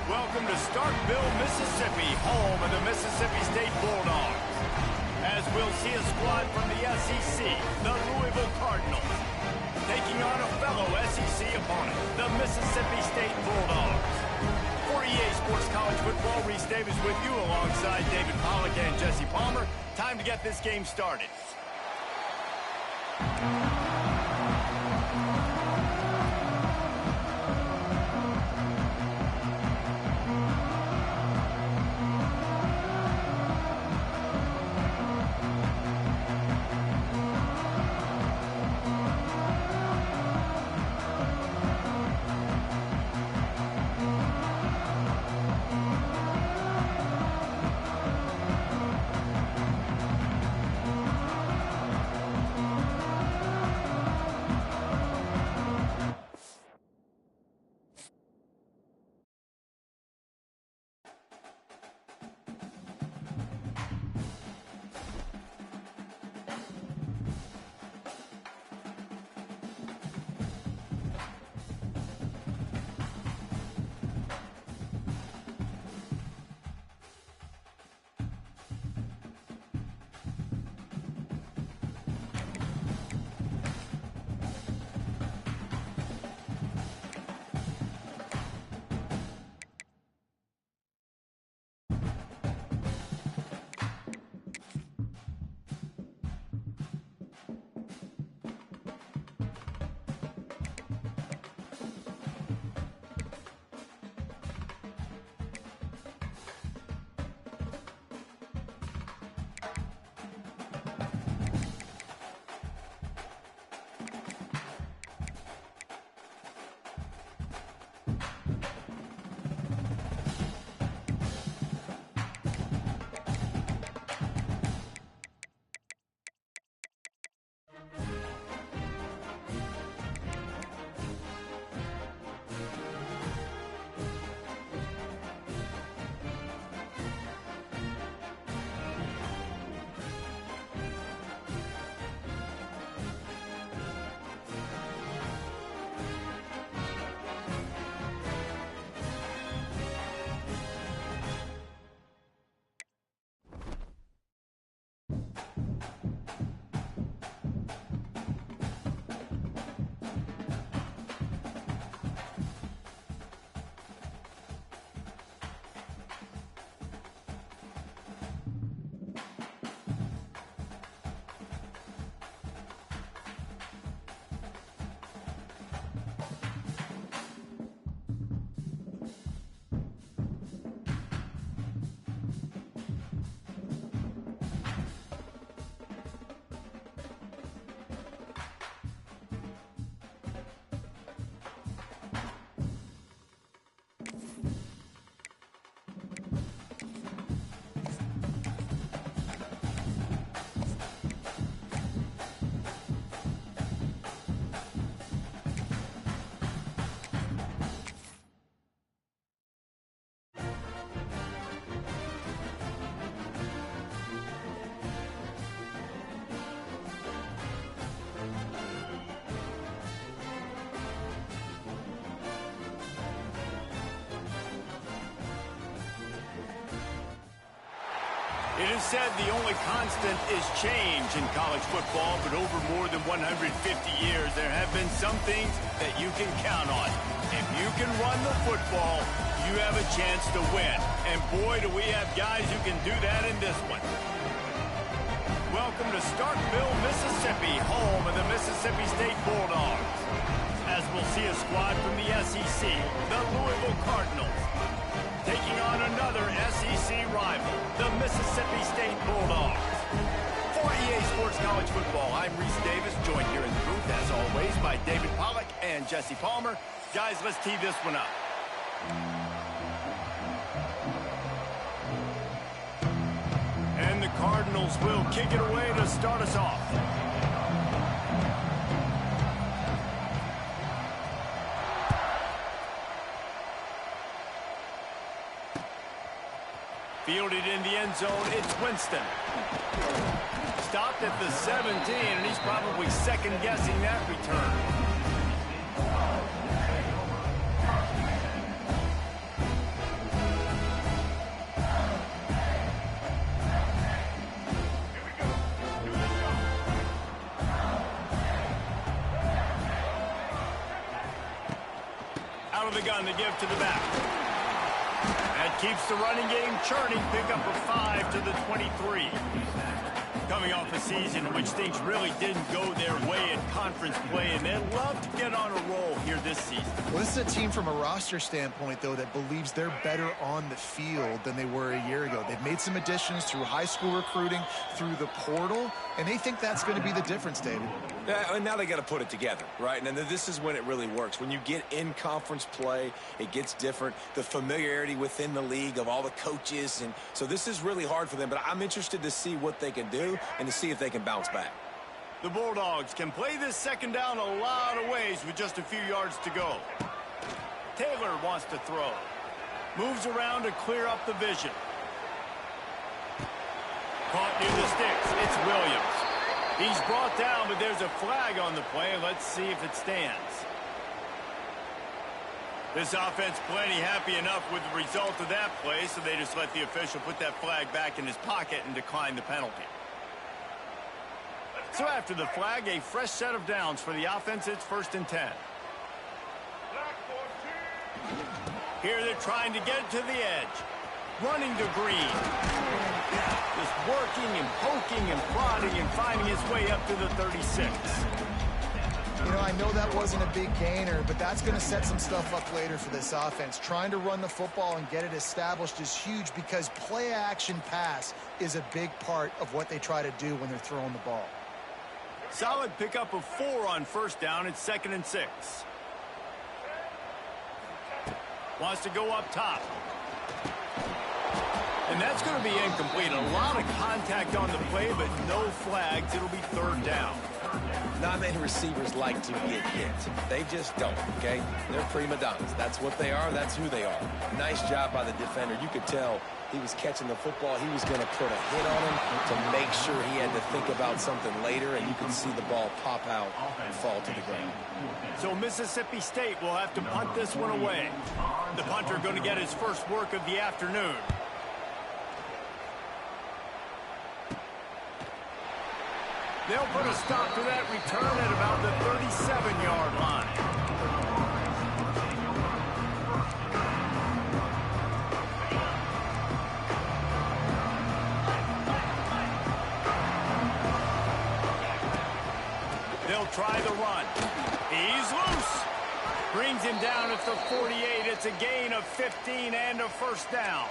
Welcome to Starkville, Mississippi, home of the Mississippi State Bulldogs. As we'll see a squad from the SEC, the Louisville Cardinals, taking on a fellow SEC opponent, the Mississippi State Bulldogs. For EA Sports College Football, Reese Davis with you alongside David Pollack and Jesse Palmer. Time to get this game started. It is said the only constant is change in college football, but over more than 150 years, there have been some things that you can count on. If you can run the football, you have a chance to win. And boy, do we have guys who can do that in this one. Welcome to Starkville, Mississippi, home of the Mississippi State Bulldogs. As we'll see a squad from the SEC, the Louisville Cardinals, taking on another SEC rival, the Mississippi State Bulldogs. For EA Sports College Football, I'm Reese Davis, joined here in the booth, as always, by David Pollack and Jesse Palmer. Guys, let's tee this one up. And the Cardinals will kick it away to start us off. Fielded in the end zone, it's Winston. Stopped at the 17, and he's probably second-guessing that return. Out of the gun to give to the back. That keeps the running game churning. Pick up a 5 to the 23. Coming off a season in which things really didn't go their way in conference play, and they'd love to get on a roll here this season. Well, this is a team from a roster standpoint, though, that believes they're better on the field than they were a year ago. They've made some additions through high school recruiting, through the portal, and they think that's going to be the difference, David. Yeah, and now they got to put it together, right? And then this is when it really works. When you get in conference play, it gets different. The familiarity within the league of all the coaches, and so this is really hard for them. But I'm interested to see what they can do and to see if they can bounce back. The Bulldogs can play this second down a lot of ways with just a few yards to go. Taylor wants to throw. Moves around to clear up the vision. Caught near the sticks. It's Williams. He's brought down, but there's a flag on the play. Let's see if it stands. This offense plenty happy enough with the result of that play, so they just let the official put that flag back in his pocket and decline the penalty. So after the flag, a fresh set of downs for the offense. It's 1st and 10. Here they're trying to get it to the edge. Running to Green. Just working and poking and prodding and finding his way up to the 36. You know, I know that wasn't a big gainer, but that's going to set some stuff up later for this offense. Trying to run the football and get it established is huge because play-action pass is a big part of what they try to do when they're throwing the ball. Solid pickup of 4 on 1st down. It's 2nd and 6. Wants to go up top. And that's going to be incomplete. A lot of contact on the play, but no flags. It'll be 3rd down. Not many receivers like to get hit. They just don't, okay? They're prima donnas. That's what they are. That's who they are. Nice job by the defender. You could tell he was catching the football. He was going to put a hit on him to make sure he had to think about something later, and you could see the ball pop out and fall to the ground. So Mississippi State will have to punt this one away. The punter going to get his first work of the afternoon. They'll put a stop to that return at about the 37-yard line. They'll try the run. He's loose. Brings him down at the 48. It's a gain of 15 and a 1st down.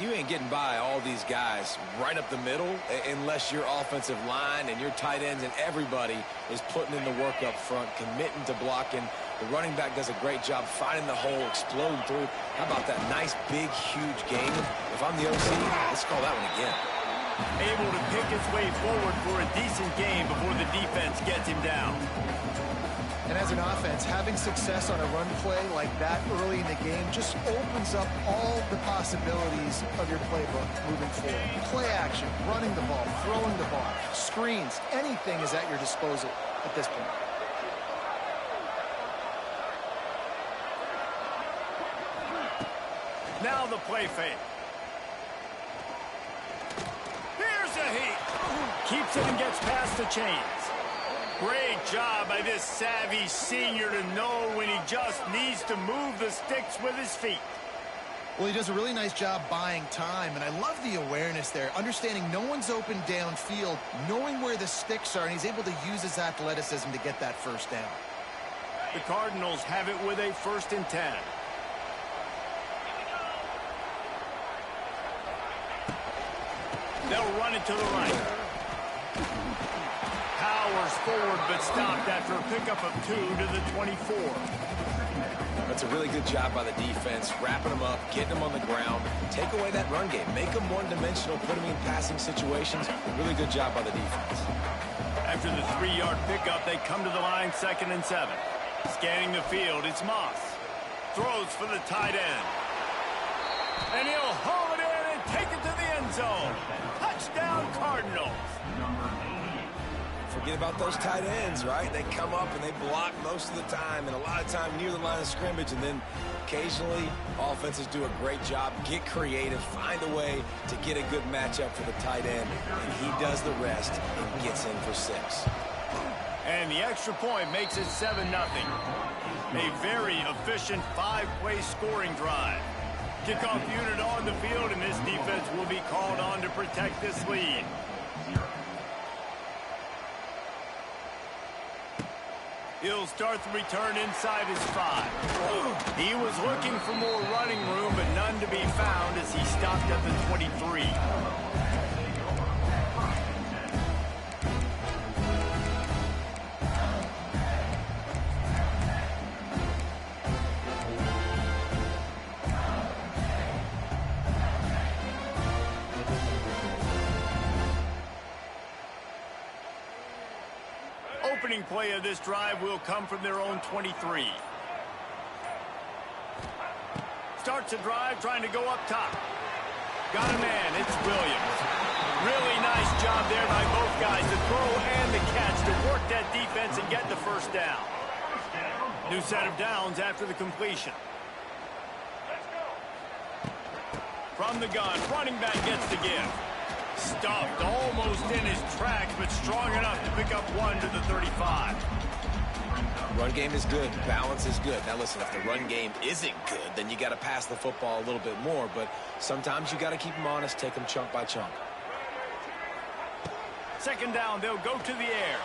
You ain't getting by all these guys right up the middle unless your offensive line and your tight ends and everybody is putting in the work up front, committing to blocking. The running back does a great job finding the hole, exploding through. How about that nice, big, huge gain? If I'm the OC, let's call that one again. Able to pick his way forward for a decent game before the defense gets him down. And as an offense, having success on a run play like that early in the game just opens up all the possibilities of your playbook moving forward. Play action, running the ball, throwing the ball, screens, anything is at your disposal at this point. Now the play fake. Keeps it and gets past the chains. Great job by this savvy senior to know when he just needs to move the sticks with his feet. Well, he does a really nice job buying time, and I love the awareness there, understanding no one's open downfield, knowing where the sticks are, and he's able to use his athleticism to get that first down. The Cardinals have it with a 1st and 10. They'll run it to the right. Powers forward, but stopped after a pickup of 2 to the 24. That's a really good job by the defense, wrapping them up, getting them on the ground, take away that run game, make them one-dimensional, put them in passing situations. Really good job by the defense. After the 3-yard pickup, they come to the line 2nd and 7. Scanning the field, it's Moss. Throws for the tight end. And he'll haul it in and take it to the end zone. Touchdown, Cardinals. Forget about those tight ends, right? They come up and they block most of the time, and a lot of time near the line of scrimmage, and then occasionally offenses do a great job, get creative, find a way to get a good matchup for the tight end, and he does the rest and gets in for 6. And the extra point makes it 7-0. A very efficient 5-play scoring drive. Kickoff unit on the field, and this defense will be called on to protect this lead. He'll start the return inside his 5. He was looking for more running room, but none to be found as he stopped at the 23. Opening play of this drive will come from their own 23. Starts a drive trying to go up top. Got a man, it's Williams. Really nice job there by both guys, the throw and the catch to work that defense and get the first down. New set of downs after the completion. From the gun, running back gets the give. Stuffed almost in his tracks, but strong enough to pick up 1 to the 35. Run game is good. Balance is good. Now, listen, if the run game isn't good, then you got to pass the football a little bit more. But sometimes you got to keep them honest, take them chunk by chunk. 2nd down, they'll go to the air.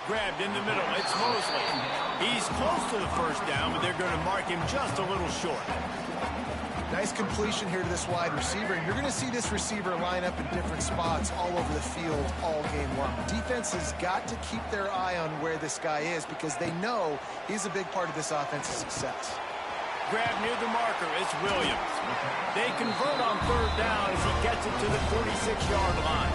Grabbed in the middle. It's Mosley. He's close to the first down, but they're going to mark him just a little short. Nice completion here to this wide receiver, and you're going to see this receiver line up in different spots all over the field all game long. Defense has got to keep their eye on where this guy is because they know he's a big part of this offense's success. Grab near the marker, it's Williams. They convert on 3rd down as he gets it to the 46-yard line.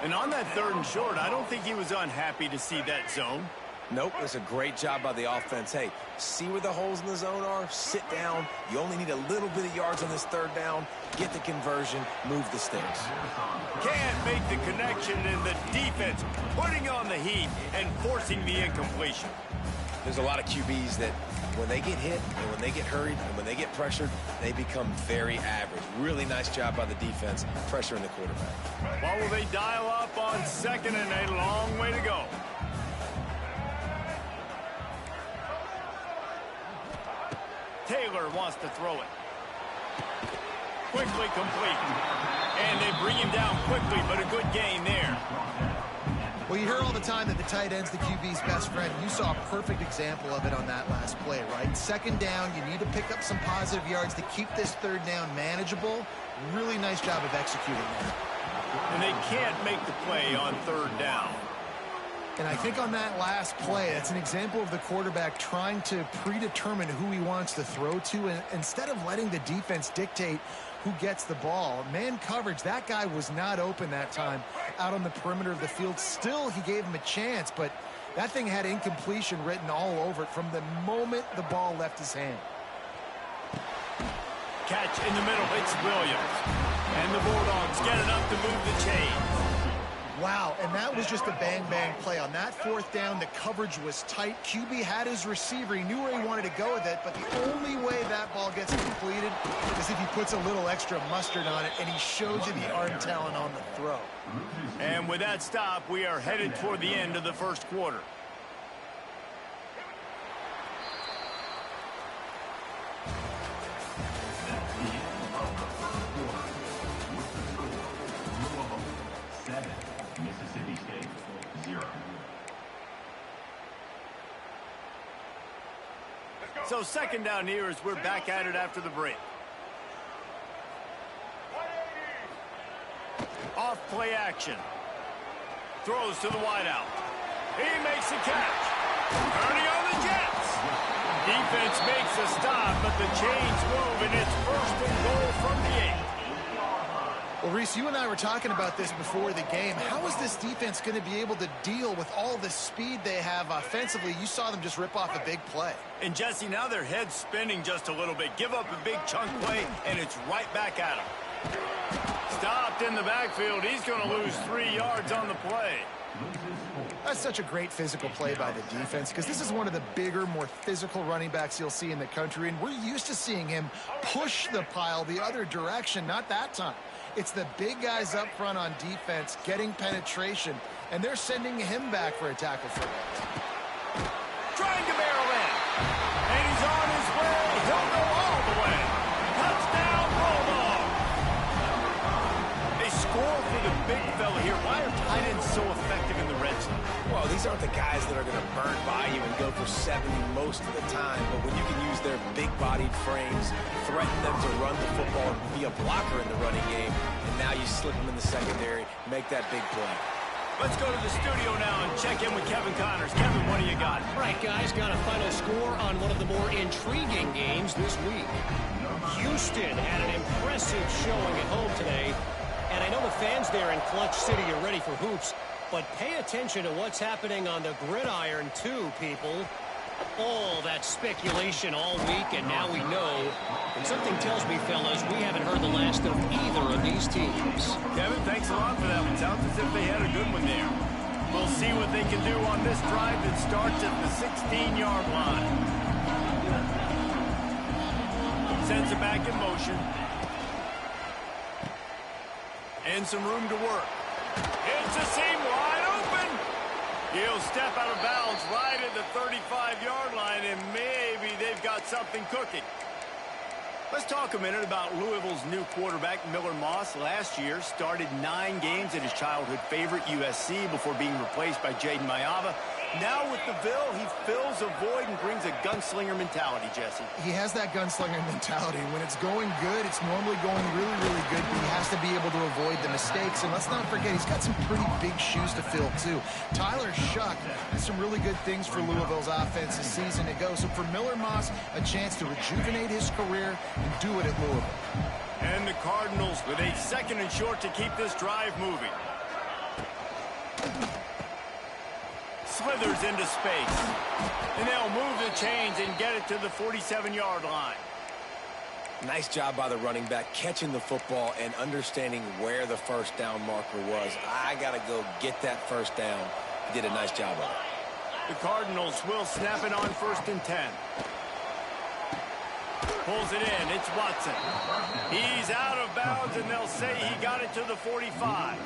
And on that 3rd and short, I don't think he was unhappy to see that zone. Nope, it's a great job by the offense. Hey, see where the holes in the zone are, sit down. You only need a little bit of yards on this 3rd down. Get the conversion, move the sticks. Can't make the connection, and the defense putting on the heat and forcing the incompletion. There's a lot of QBs that when they get hit and when they get hurried and when they get pressured, they become very average. Really nice job by the defense, pressuring the quarterback. Well, will they dial up on 2nd and a long way to go? Taylor wants to throw it. Quickly complete. And they bring him down quickly, but a good gain there. Well, you hear all the time that the tight end's the QB's best friend. You saw a perfect example of it on that last play, right? 2nd down, you need to pick up some positive yards to keep this 3rd down manageable. Really nice job of executing that. And they can't make the play on 3rd down. And I think on that last play, that's an example of the quarterback trying to predetermine who he wants to throw to, and instead of letting the defense dictate who gets the ball. Man coverage, that guy was not open that time out on the perimeter of the field. Still, he gave him a chance, but that thing had incompletion written all over it from the moment the ball left his hand. Catch in the middle, it's Williams. And the Bulldogs get enough to move the chains. Wow, and that was just a bang-bang play. On that fourth down, the coverage was tight. QB had his receiver. He knew where he wanted to go with it, but the only way that ball gets completed is if he puts a little extra mustard on it, and he shows you the arm talent on the throw. And with that stop, we are headed toward the end of the first quarter. So second down here as we're back at it after the break. Off play action. Throws to the wideout. He makes the catch. Turning on the Jets. Defense makes a stop, but the chains move, and it's first and goal from the 8. Well, Reese, you and I were talking about this before the game. How is this defense going to be able to deal with all the speed they have offensively? You saw them just rip off a big play. And, Jesse, now their head's spinning just a little bit. Give up a big chunk play, and it's right back at him. Stopped in the backfield. He's going to lose 3 yards on the play. That's such a great physical play by the defense because this is one of the bigger, more physical running backs you'll see in the country, and we're used to seeing him push the pile the other direction. Not that time. It's the big guys up front on defense getting penetration, and they're sending him back for a tackle for it. Trying to barrel in. And he's on his way. He'll go all the way. Touchdown, Bulldog. They score for the big fella here. Why are tight ends so effective in the red zone? Well, these aren't the guys that are going to burn by you and go for 70 most of the time, but when you can use their big-bodied frames, threaten them to run the football and be a blocker in the running game, and now you slip them in the secondary, make that big play. Let's go to the studio now and check in with Kevin Connors. Kevin, what do you got? All right, guys, got a final score on one of the more intriguing games this week. Houston had an impressive showing at home today, and I know the fans there in Clutch City are ready for hoops, but pay attention to what's happening on the gridiron too, people. All that speculation all week, and now we know. And something tells me, fellas, we haven't heard the last of either of these teams. Kevin, thanks a lot for that one. Sounds as if they had a good one there. We'll see what they can do on this drive that starts at the 16-yard line. Sends it back in motion. And some room to work. It's a seam wide open. He'll step out of bounds right at the 35-yard line, and maybe they've got something cooking. Let's talk a minute about Louisville's new quarterback, Miller Moss. Last year, started 9 games at his childhood favorite, USC, before being replaced by Jaden Mayava. Now with the Ville, he fills a void and brings a gunslinger mentality, Jesse. He has that gunslinger mentality. When it's going good, it's normally going really, really good, but he has to be able to avoid the mistakes. And let's not forget, he's got some pretty big shoes to fill, too. Tyler Shuck did some really good things for Louisville's offense this season ago. So for Miller Moss, a chance to rejuvenate his career and do it at Louisville. And the Cardinals with a 2nd and short to keep this drive moving. Slithers into space. And they'll move the chains and get it to the 47-yard line. Nice job by the running back, catching the football and understanding where the first down marker was. I got to go get that first down. He did a nice job of it. The Cardinals will snap it on 1st and 10. Pulls it in. It's Watson. He's out of bounds, and they'll say he got it to the 45.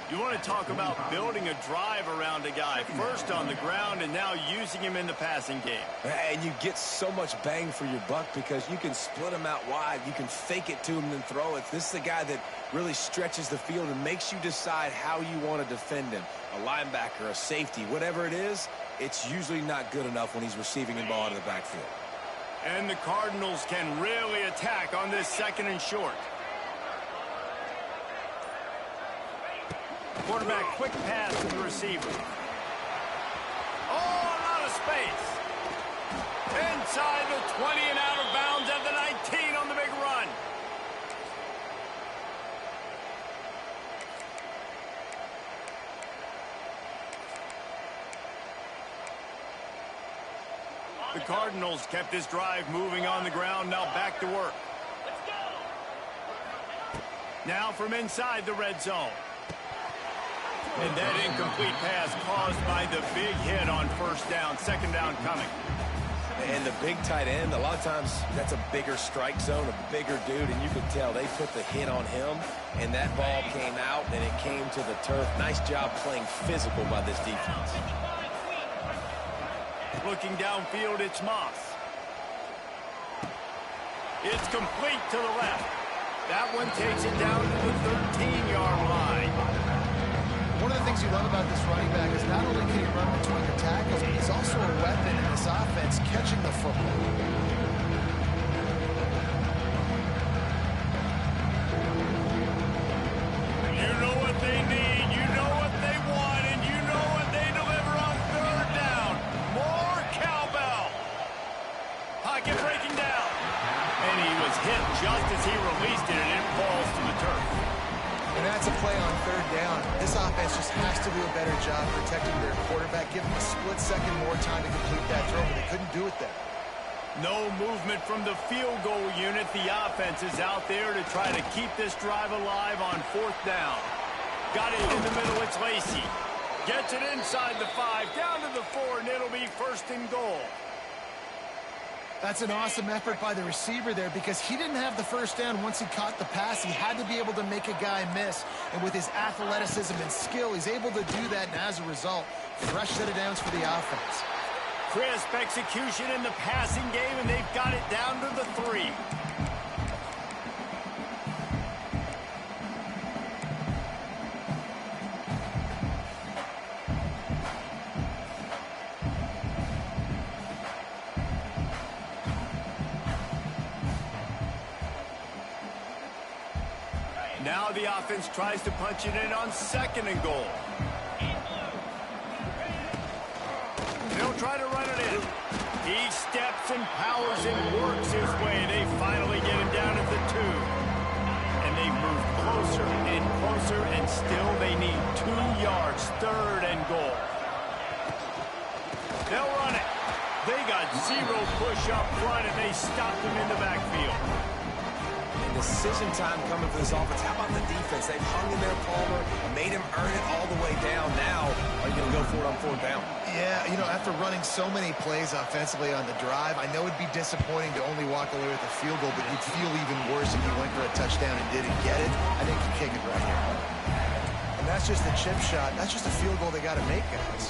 You want to talk about building a drive around a guy. First on the ground and now using him in the passing game. And you get so much bang for your buck because you can split him out wide. You can fake it to him and throw it. This is the guy that really stretches the field and makes you decide how you want to defend him. A linebacker, a safety, whatever it is, it's usually not good enough when he's receiving the ball out of the backfield. And the Cardinals can really attack on this 2nd and short. Quarterback, quick pass to the receiver. Oh, out of space. Inside the 20 and out of bounds at the 19 on the big run. The Cardinals kept this drive moving on the ground. Now back to work. Now from inside the red zone. And that incomplete pass caused by the big hit on first down, second down coming. And the big tight end, a lot of times that's a bigger strike zone, a bigger dude, and you could tell they put the hit on him, and that ball came out, and it came to the turf. Nice job playing physical by this defense. Looking downfield, it's Moss. It's complete to the left. That one takes it down to the 13-yard line. One of the things you love about this running back is not only can he run between the tackles, but he's also a weapon in this offense catching the football. You know what they need, you know what they want, and you know what they deliver on third down. More cowbell. Pocket breaking down. And he was hit just as he released it, and it falls to the turf. And that's a play on third down. This offense just has to do a better job protecting their quarterback, give him a split second more time to complete that throw, but they couldn't do it there. No movement from the field goal unit. The offense is out there to try to keep this drive alive on fourth down. Got it in the middle, it's Lacy. Gets it inside the 5, down to the 4, and it'll be first and goal. That's an awesome effort by the receiver there because he didn't have the first down once he caught the pass. He had to be able to make a guy miss. And with his athleticism and skill, he's able to do that. And as a result, fresh set of downs for the offense. Crisp execution in the passing game, and they've got it down to the 3. Now the offense tries to punch it in on second and goal. They'll try to run it in. He steps and powers and works his way. They finally get him down at the 2. And they move closer and closer, and still they need 2 yards, third and goal. They'll run it. They got 0 push up front, and they stopped him in the backfield. Decision time coming for this offense. How about the defense? They've hung in there, Palmer, made him earn it all the way down. Now, are you going to go for it on fourth down? Yeah, you know, after running so many plays offensively on the drive, I know it'd be disappointing to only walk away with a field goal, but you'd feel even worse if you went for a touchdown and didn't get it. I think you kick it right here. And that's just a chip shot. That's just a field goal they got to make, guys.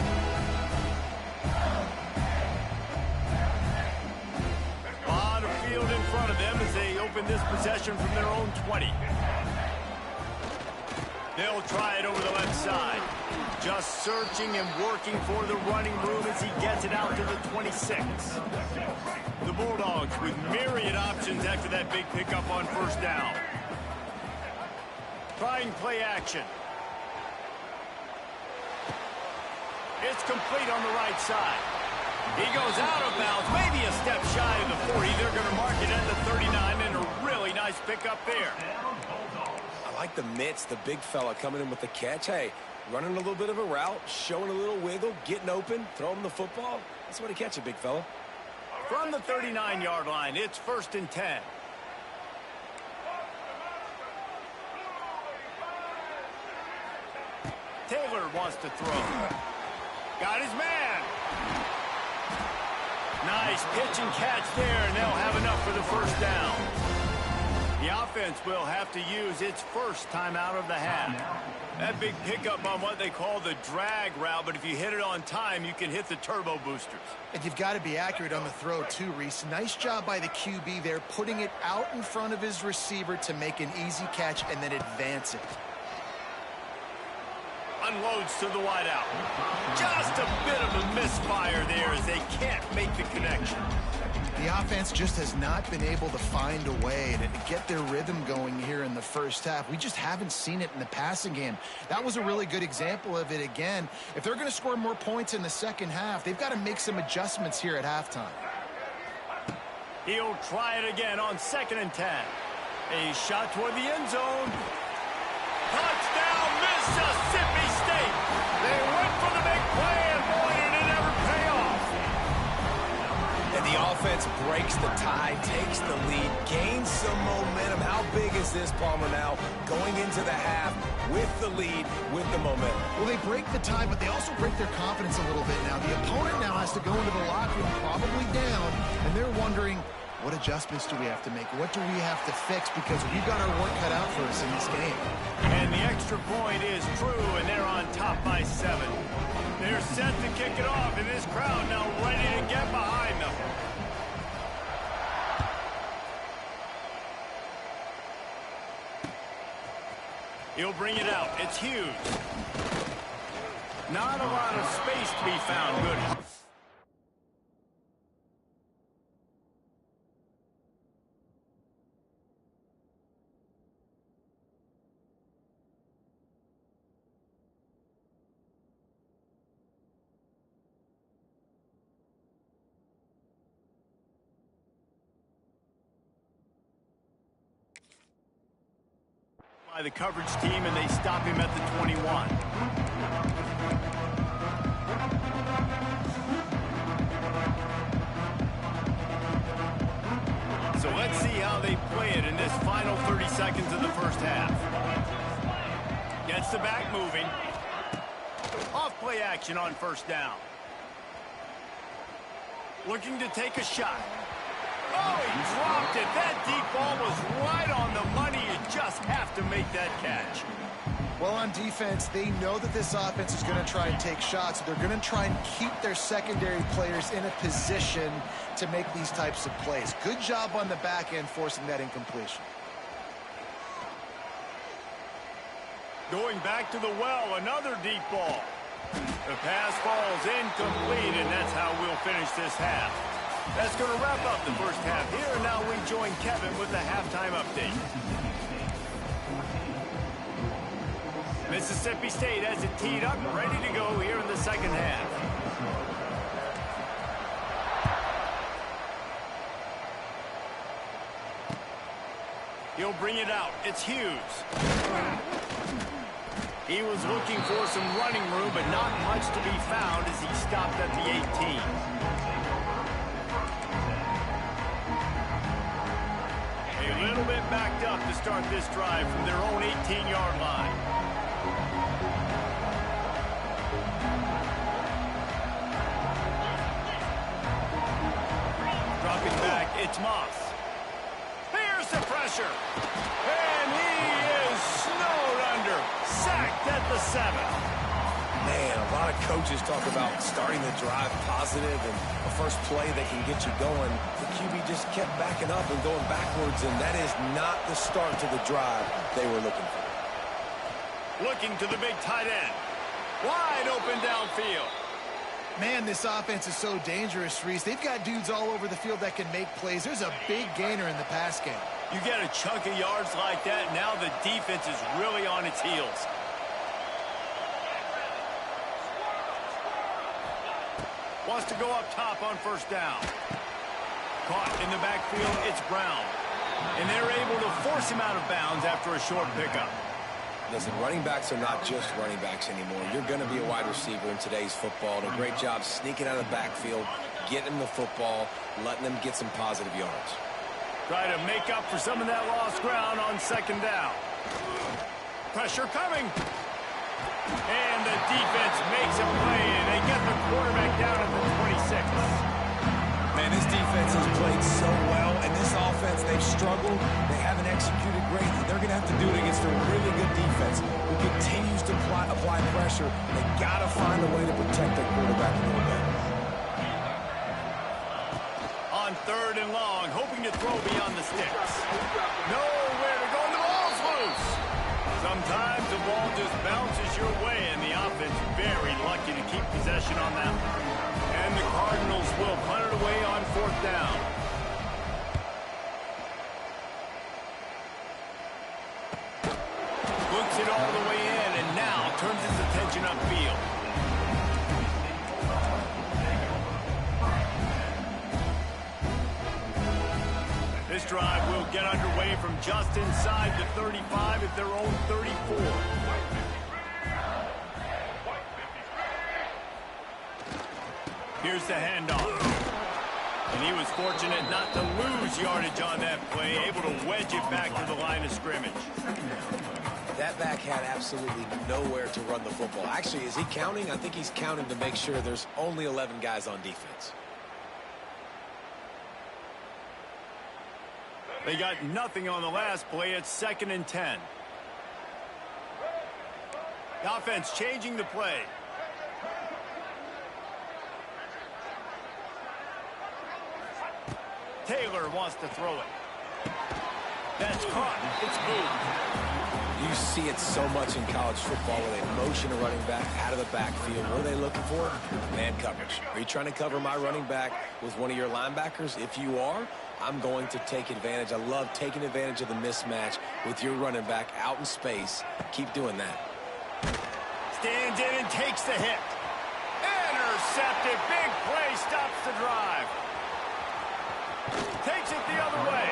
In front of them as they open this possession from their own 20. They'll try it over the left side. Just searching and working for the running room as he gets it out to the 26. The Bulldogs with myriad options after that big pickup on first down. Trying play action. It's complete on the right side. He goes out of bounds, maybe a step shy of the 40. They're going to mark it at the 39, and a really nice pickup there. I like the mitts, the big fella coming in with the catch. Hey, running a little bit of a route, showing a little wiggle, getting open, throwing the football. That's what he catch it, big fella. From the 39-yard line, it's first and 10. Taylor wants to throw. Got his man. Nice pitch and catch there, and they'll have enough for the first down. The offense will have to use its first timeout of the half. That big pickup on what they call the drag route, but if you hit it on time, you can hit the turbo boosters. And you've got to be accurate on the throw, too, Reese. Nice job by the QB there, putting it out in front of his receiver to make an easy catch and then advance it. Unloads to the wideout. Just a bit of a misfire there as they can't make the connection. The offense just has not been able to find a way to get their rhythm going here in the first half. We just haven't seen it in the passing game. That was a really good example of it again. If they're going to score more points in the second half, they've got to make some adjustments here at halftime. He'll try it again on second and 10. A shot toward the end zone. Touchdown, Mississippi State. They went for the big play, and boy, did it ever pay off. And the offense breaks the tie, takes the lead, gains some momentum. How big is this, Palmer, now, going into the half with the lead, with the momentum? Well, they break the tie, but they also break their confidence a little bit now. The opponent now has to go into the locker room probably down, and they're wondering, what adjustments do we have to make? What do we have to fix? Because we've got our work cut out for us in this game. And the extra point is true, and they're on top by 7. They're set to kick it off, and this crowd now ready to get behind them. He'll bring it out. It's Hughes. Not a lot of space to be found. Good. By the coverage team, and they stop him at the 21. So let's see how they play it in this final 30 seconds of the first half. Gets the back moving. Off play action on first down. Looking to take a shot. Oh, he dropped it. That deep ball was right on the money. You just have to make that catch. Well, on defense, they know that this offense is going to try and take shots. They're going to try and keep their secondary players in a position to make these types of plays. Good job on the back end forcing that incompletion. Going back to the well, another deep ball. The pass falls incomplete, and that's how we'll finish this half. That's going to wrap up the first half here. And now we join Kevin with the halftime update. Mississippi State has it teed up, ready to go here in the second half. He'll bring it out. It's Hughes. He was looking for some running room, but not much to be found as he stopped at the 18. A little bit backed up to start this drive from their own 18-yard line. Dropping back, it's Moss. Here's the pressure. And he is snowed under. Sacked at the 7. Man, a lot of coaches talk about starting the drive positive and a first play that can get you going. The QB just kept backing up and going backwards, and that is not the start to the drive they were looking for. Looking to the big tight end. Wide open downfield. Man, this offense is so dangerous, Reese. They've got dudes all over the field that can make plays. There's a big gainer in the pass game. You get a chunk of yards like that, now the defense is really on its heels. Wants to go up top on first down. Caught in the backfield, it's Brown. And they're able to force him out of bounds after a short pickup. Listen, running backs are not just running backs anymore. You're going to be a wide receiver in today's football. And a great job sneaking out of the backfield, getting them the football, letting them get some positive yards. Try to make up for some of that lost ground on second down. Pressure coming. And the defense makes a play, and they get the quarterback down at the 26. Man, this defense has played so well, and this offense, they've struggled. They haven't executed great. They're going to have to do it against a really good defense who continues to apply pressure. They got to find a way to protect their quarterback a little bit. On third and long, hoping to throw beyond the sticks. Nowhere to go, and the ball's loose. Sometimes the ball just bounces your way, and the offense very lucky to keep possession on that one. And the Cardinals will punt it away on fourth down. Looks it all the way in, and now turns his attention upfield. This drive will get underway from just inside the 35 at their own 34. Here's the handoff. And he was fortunate not to lose yardage on that play, able to wedge it back to the line of scrimmage. That back had absolutely nowhere to run the football. Actually, is he counting? I think he's counting to make sure there's only 11 guys on defense. They got nothing on the last play. It's 2nd and 10. The offense changing the play. Taylor wants to throw it. That's caught. It's moved. You see it so much in college football where they motion a running back out of the backfield. What are they looking for? Man coverage. Are you trying to cover my running back with one of your linebackers? If you are, I'm going to take advantage. I love taking advantage of the mismatch with your running back out in space. Keep doing that. Stands in and takes the hit. Intercepted. Big play. Stops the drive. Takes it the other way.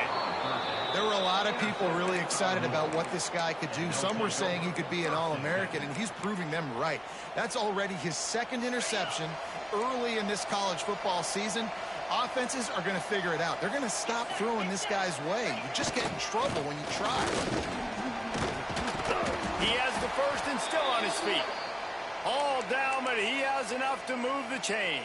There were a lot of people really excited about what this guy could do. Some were saying he could be an All-American, and he's proving them right. That's already his 2nd interception early in this college football season. Offenses are going to figure it out. They're going to stop throwing this guy's way. You just get in trouble when you try. He has the first and still on his feet. All down, but he has enough to move the chains.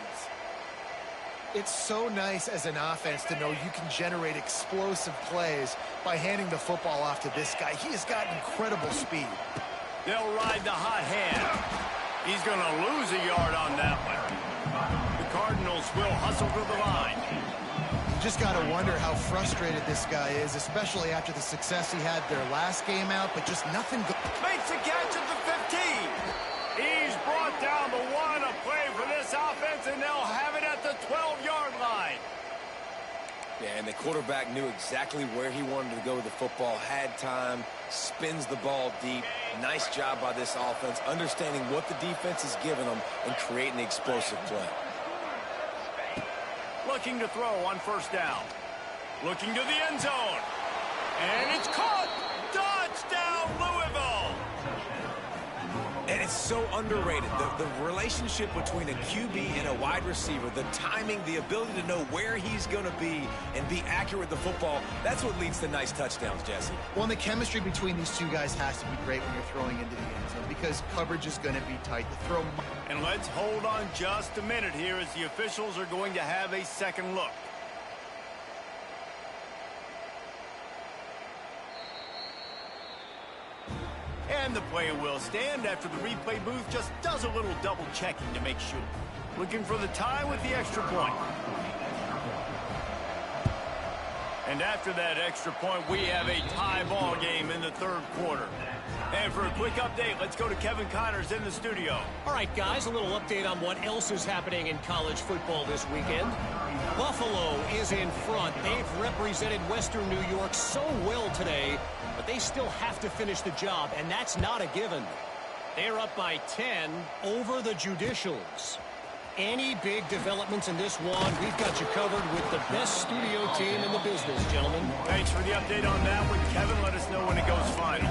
It's so nice as an offense to know you can generate explosive plays by handing the football off to this guy. He has got incredible speed. They'll ride the hot hand. He's going to lose a yard on that one. The Cardinals will hustle to the line. You just got to wonder how frustrated this guy is, especially after the success he had their last game out, but just nothing. Makes a catch at the 15. He's brought down the 1, a play for this offense, and they'll have it at the 12-yard line. Yeah, and the quarterback knew exactly where he wanted to go with the football, had time, spins the ball deep. Nice job by this offense, understanding what the defense is giving them and creating the explosive play. Looking to throw on 1st down. Looking to the end zone. And it's caught. Touchdown, Louisville. And it's so underrated. The relationship between a QB and a wide receiver, the timing, the ability to know where he's going to be and be accurate with the football, that's what leads to nice touchdowns, Jesse. Well, and the chemistry between these two guys has to be great when you're throwing into the end zone because coverage is going to be tight. The throw. And let's hold on just a minute here as the officials are going to have a second look. And the play will stand after the replay booth just does a little double checking to make sure. Looking for the tie with the extra point. And after that extra point, we have a tie ball game in the 3rd quarter. And for a quick update, let's go to Kevin Connors in the studio. All right, guys, a little update on what else is happening in college football this weekend. Buffalo is in front. They've represented Western New York so well today, but they still have to finish the job, and that's not a given. They're up by 10 over the Judicials. Any big developments in this one, we've got you covered with the best studio team in the business, gentlemen. Thanks for the update on that one, Kevin. Let us know when it goes final.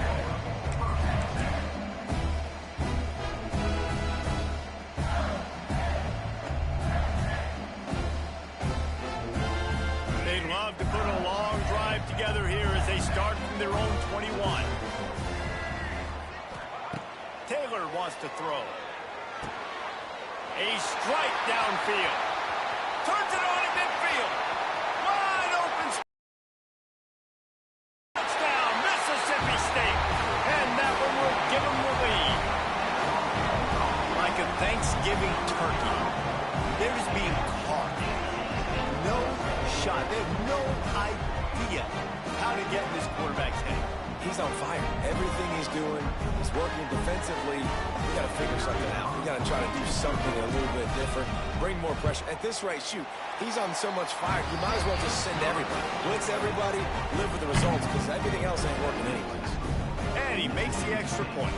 They'd love to put a long drive together here as they start from their own 21. Taylor wants to throw. A strike downfield. Turns it on in midfield. Wide open. Touchdown, Mississippi State. And that one will give them the lead. Like a Thanksgiving turkey. They're just being caught. No shot. They have no idea how to get in this quarterback's head. He's on fire. Everything he's doing, he's working defensively. We got to figure something out. We got to try to do something a little bit different, bring more pressure. At this rate, shoot, he's on so much fire, you might as well just send everybody. Blitz everybody, live with the results, because everything else ain't working anyways. And he makes the extra point.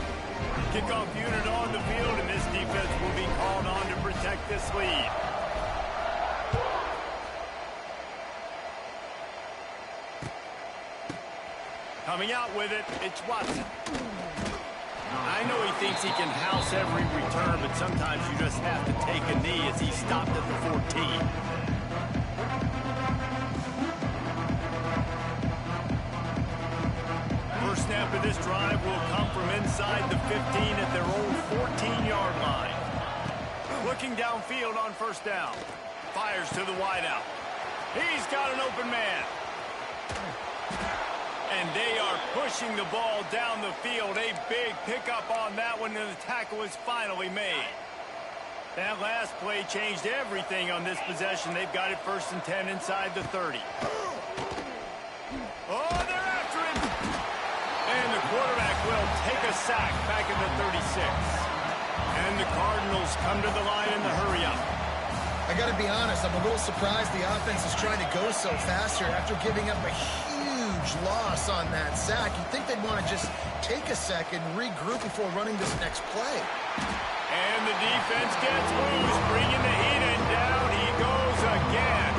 Kickoff unit on the field, and this defense will be called on to protect this lead. Coming out with it, it's Watson. I know he thinks he can house every return, but sometimes you just have to take a knee as he stopped at the 14. this drive will come from inside the 15 at their own 14-yard line. Looking downfield on first down. Fires to the wideout. He's got an open man. And they are pushing the ball down the field. A big pickup on that one, and the tackle is finally made. That last play changed everything on this possession. They've got it 1st and 10 inside the 30. Oh, they're after him. And the quarterback will take a sack back in the 36. And the Cardinals come to the line in the hurry-up. I got to be honest, I'm a little surprised the offense is trying to go so fast here after giving up a huge loss on that sack. You'd think they'd want to just take a second, regroup before running this next play. And the defense gets loose, bringing the heat, and down he goes again.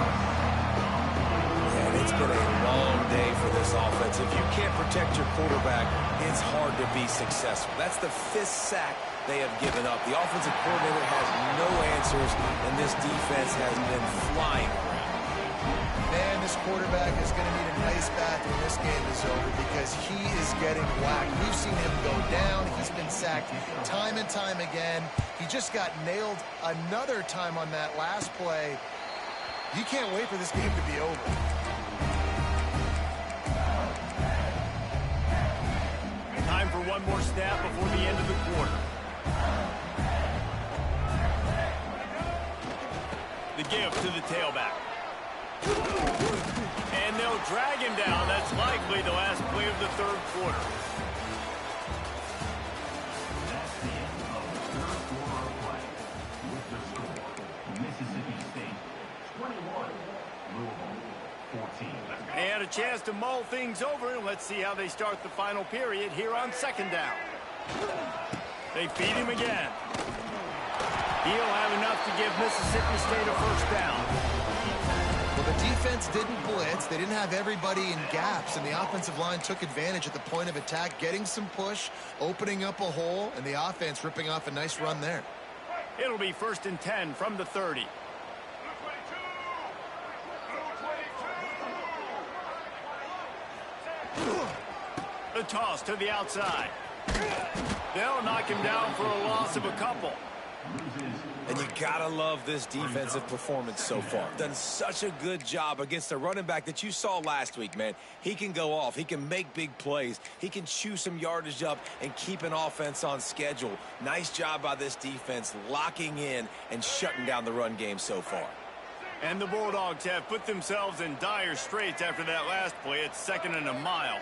And it's been a long day for this offense. If you can't protect your quarterback, it's hard to be successful. That's the 5th sack they have given up. The offensive coordinator has no answers, and this defense has been flying around. Man, this quarterback is going to need a nice bath when this game is over because he is getting whacked. We've seen him go down. He's been sacked time and time again. He just got nailed another time on that last play. You can't wait for this game to be over. Time for one more snap before the end of the quarter. The give to the tailback. And they'll drag him down. That's likely the last play of the 3rd quarter. That's the end of the 3rd quarter of play. With the score, Mississippi State 21, Louisville 14. They had a chance to mull things over. Let's see how they start the final period here on 2nd down. They feed him again. He'll have enough to give Mississippi State a 1st down. Well, the defense didn't blitz. They didn't have everybody in gaps, and the offensive line took advantage at the point of attack, getting some push, opening up a hole, and the offense ripping off a nice run there. It'll be 1st and 10 from the 30. The toss to the outside. They'll knock him down for a loss of a couple. And you gotta love this defensive performance so far. Done such a good job against the running back that you saw last week, man. He can go off. He can make big plays. He can chew some yardage up and keep an offense on schedule. Nice job by this defense locking in and shutting down the run game so far. And the Bulldogs have put themselves in dire straits after that last play. It's 2nd and a mile.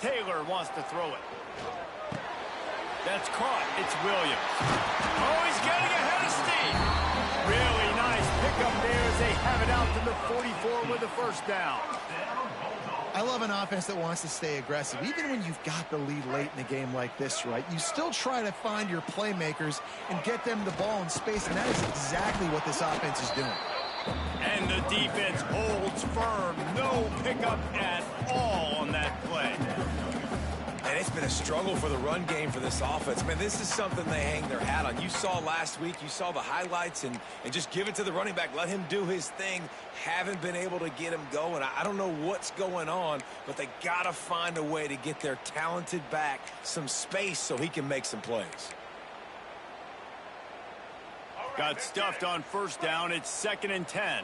Taylor wants to throw it. That's caught. It's Williams. Oh, he's getting ahead of steam. Really nice pickup there as they have it out to the 44 with a 1st down. I love an offense that wants to stay aggressive. Even when you've got the lead late in the game like this, right, you still try to find your playmakers and get them the ball in space, and that is exactly what this offense is doing. And the defense holds firm. No pickup at all on that play. And it's been a struggle for the run game for this offense. Man, this is something they hang their hat on. You saw last week, you saw the highlights, and just give it to the running back. Let him do his thing. Haven't been able to get him going. I don't know what's going on, but they got to find a way to get their talented back some space so he can make some plays. Got stuffed on 1st down. It's 2nd and 10.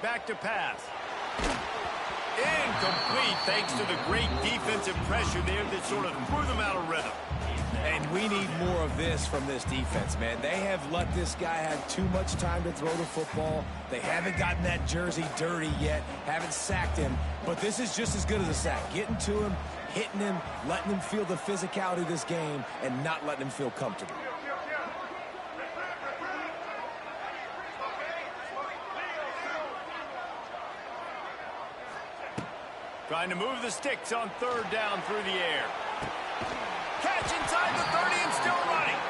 Back to pass. Incomplete thanks to the great defensive pressure there that sort of threw them out of rhythm. And we need more of this from this defense, man. They have let this guy have too much time to throw the football. They haven't gotten that jersey dirty yet, haven't sacked him. But this is just as good as a sack. Getting to him, hitting him, letting him feel the physicality of this game, and not letting him feel comfortable. Trying to move the sticks on 3rd down through the air. Catch inside the 30 and still running.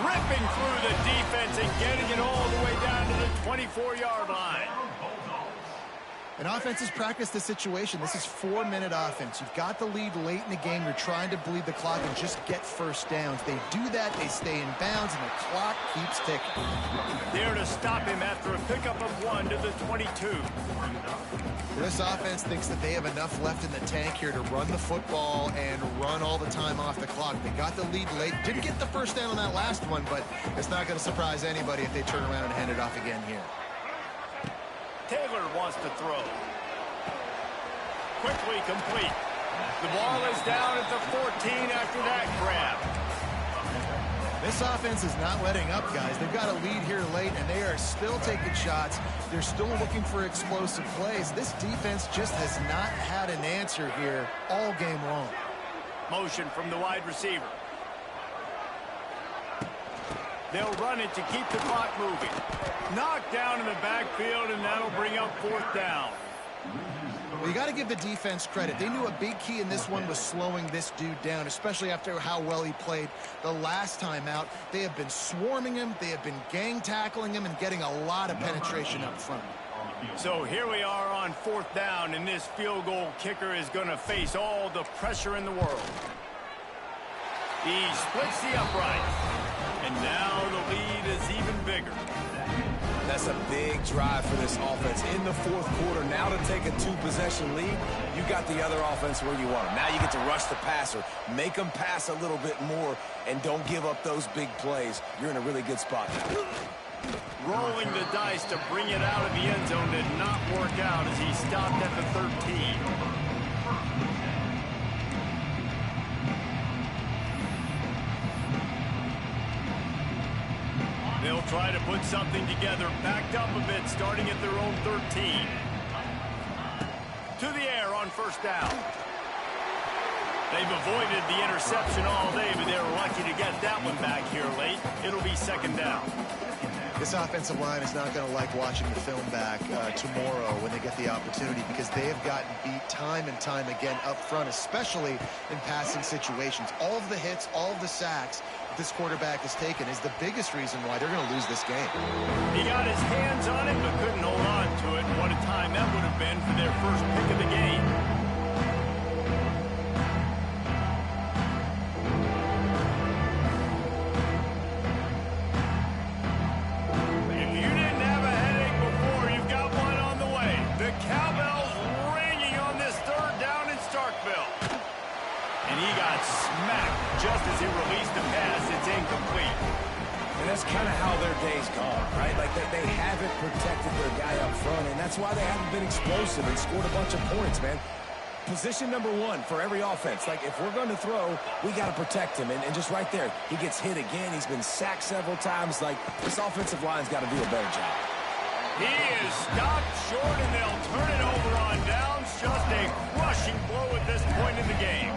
Ripping through the defense and getting it all the way down to the 24-yard line. And offenses practice the situation. This is 4-minute offense. You've got the lead late in the game. You're trying to bleed the clock and just get 1st downs. They do that. They stay in bounds, and the clock keeps ticking. There to stop him after a pickup of 1 to the 22. This offense thinks that they have enough left in the tank here to run the football and run all the time off the clock. They got the lead late. Didn't get the first down on that last one, but it's not going to surprise anybody if they turn around and hand it off again here. Taylor wants to throw. Quickly complete. The ball is down at the 14 after that grab. This offense is not letting up, guys. They've got a lead here late, and they are still taking shots. They're still looking for explosive plays. This defense just has not had an answer here all game long. Motion from the wide receiver. They'll run it to keep the clock moving. Knocked down in the backfield, and that'll bring up 4th down. Well, you got to give the defense credit. They knew a big key in this one was slowing this dude down, especially after how well he played the last time out. They have been swarming him. They have been gang tackling him and getting a lot of penetration up front. So here we are on 4th down, and this field goal kicker is going to face all the pressure in the world. He splits the upright, and now the lead is even bigger. That's a big drive for this offense in the 4th quarter. Now to take a 2-possession lead, you got the other offense where you want them. Now you get to rush the passer, make them pass a little bit more, and don't give up those big plays. You're in a really good spot now. Rolling the dice to bring it out of the end zone did not work out as he stopped at the 13. They'll try to put something together, backed up a bit, starting at their own 13. To the air on 1st down. They've avoided the interception all day, but they're lucky to get that one back here late. It'll be 2nd down. This offensive line is not going to like watching the film back tomorrow when they get the opportunity, because they have gotten beat time and time again up front, especially in passing situations. All of the hits, all of the sacks this quarterback has taken is the biggest reason why they're going to lose this game. He got his hands on it but couldn't hold on to it. What a time that would have been for their first pick of the game. If you didn't have a headache before, you've got one on the way. The cowbell's ringing on this 3rd down in Starkville. And he got smacked just as he released the pass. It's incomplete. And that's kind of how their day's gone, right? Like they haven't protected their guy up front, and that's why they haven't been explosive and scored a bunch of points, man. Position number 1 for every offense. Like, if we're going to throw, we got to protect him. And just right there, he gets hit again. He's been sacked several times. Like, this offensive line's got to do a better job. He is stopped short, and they'll turn it over on downs. Just a crushing blow at this point in the game.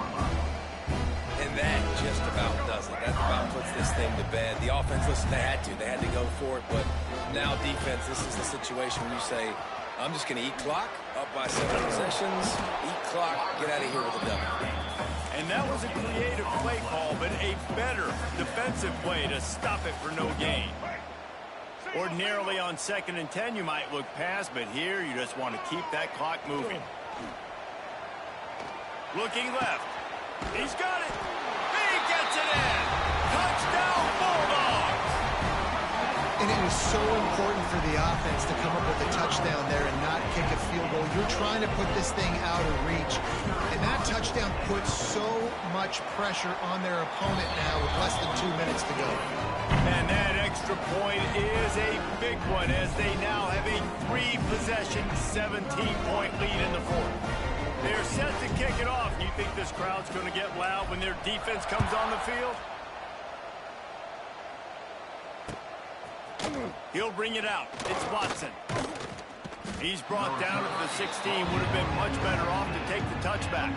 And that just about does it. That about puts this thing to bed. The offense, listen, they had to go for it. But now defense, this is the situation where you say, I'm just going to eat clock, up by 7 possessions, eat clock, get out of here with a W. And that was a creative play call, but a better defensive play to stop it for no gain. Ordinarily on 2nd and 10, you might look past, but here you just want to keep that clock moving. Looking left. He's got it. He gets it in. Touchdown, Bulldogs. And it is so important for the offense to come up with a touchdown there and not kick a field goal. You're trying to put this thing out of reach. And that touchdown puts so much pressure on their opponent now with less than 2 minutes to go. And that extra point is a big one as they now have a 3-possession, 17-point lead in the 4th. They're set to kick it off. You think this crowd's going to get loud when their defense comes on the field? He'll bring it out. It's Watson. He's brought down at the 16. Would have been much better off to take the touchback.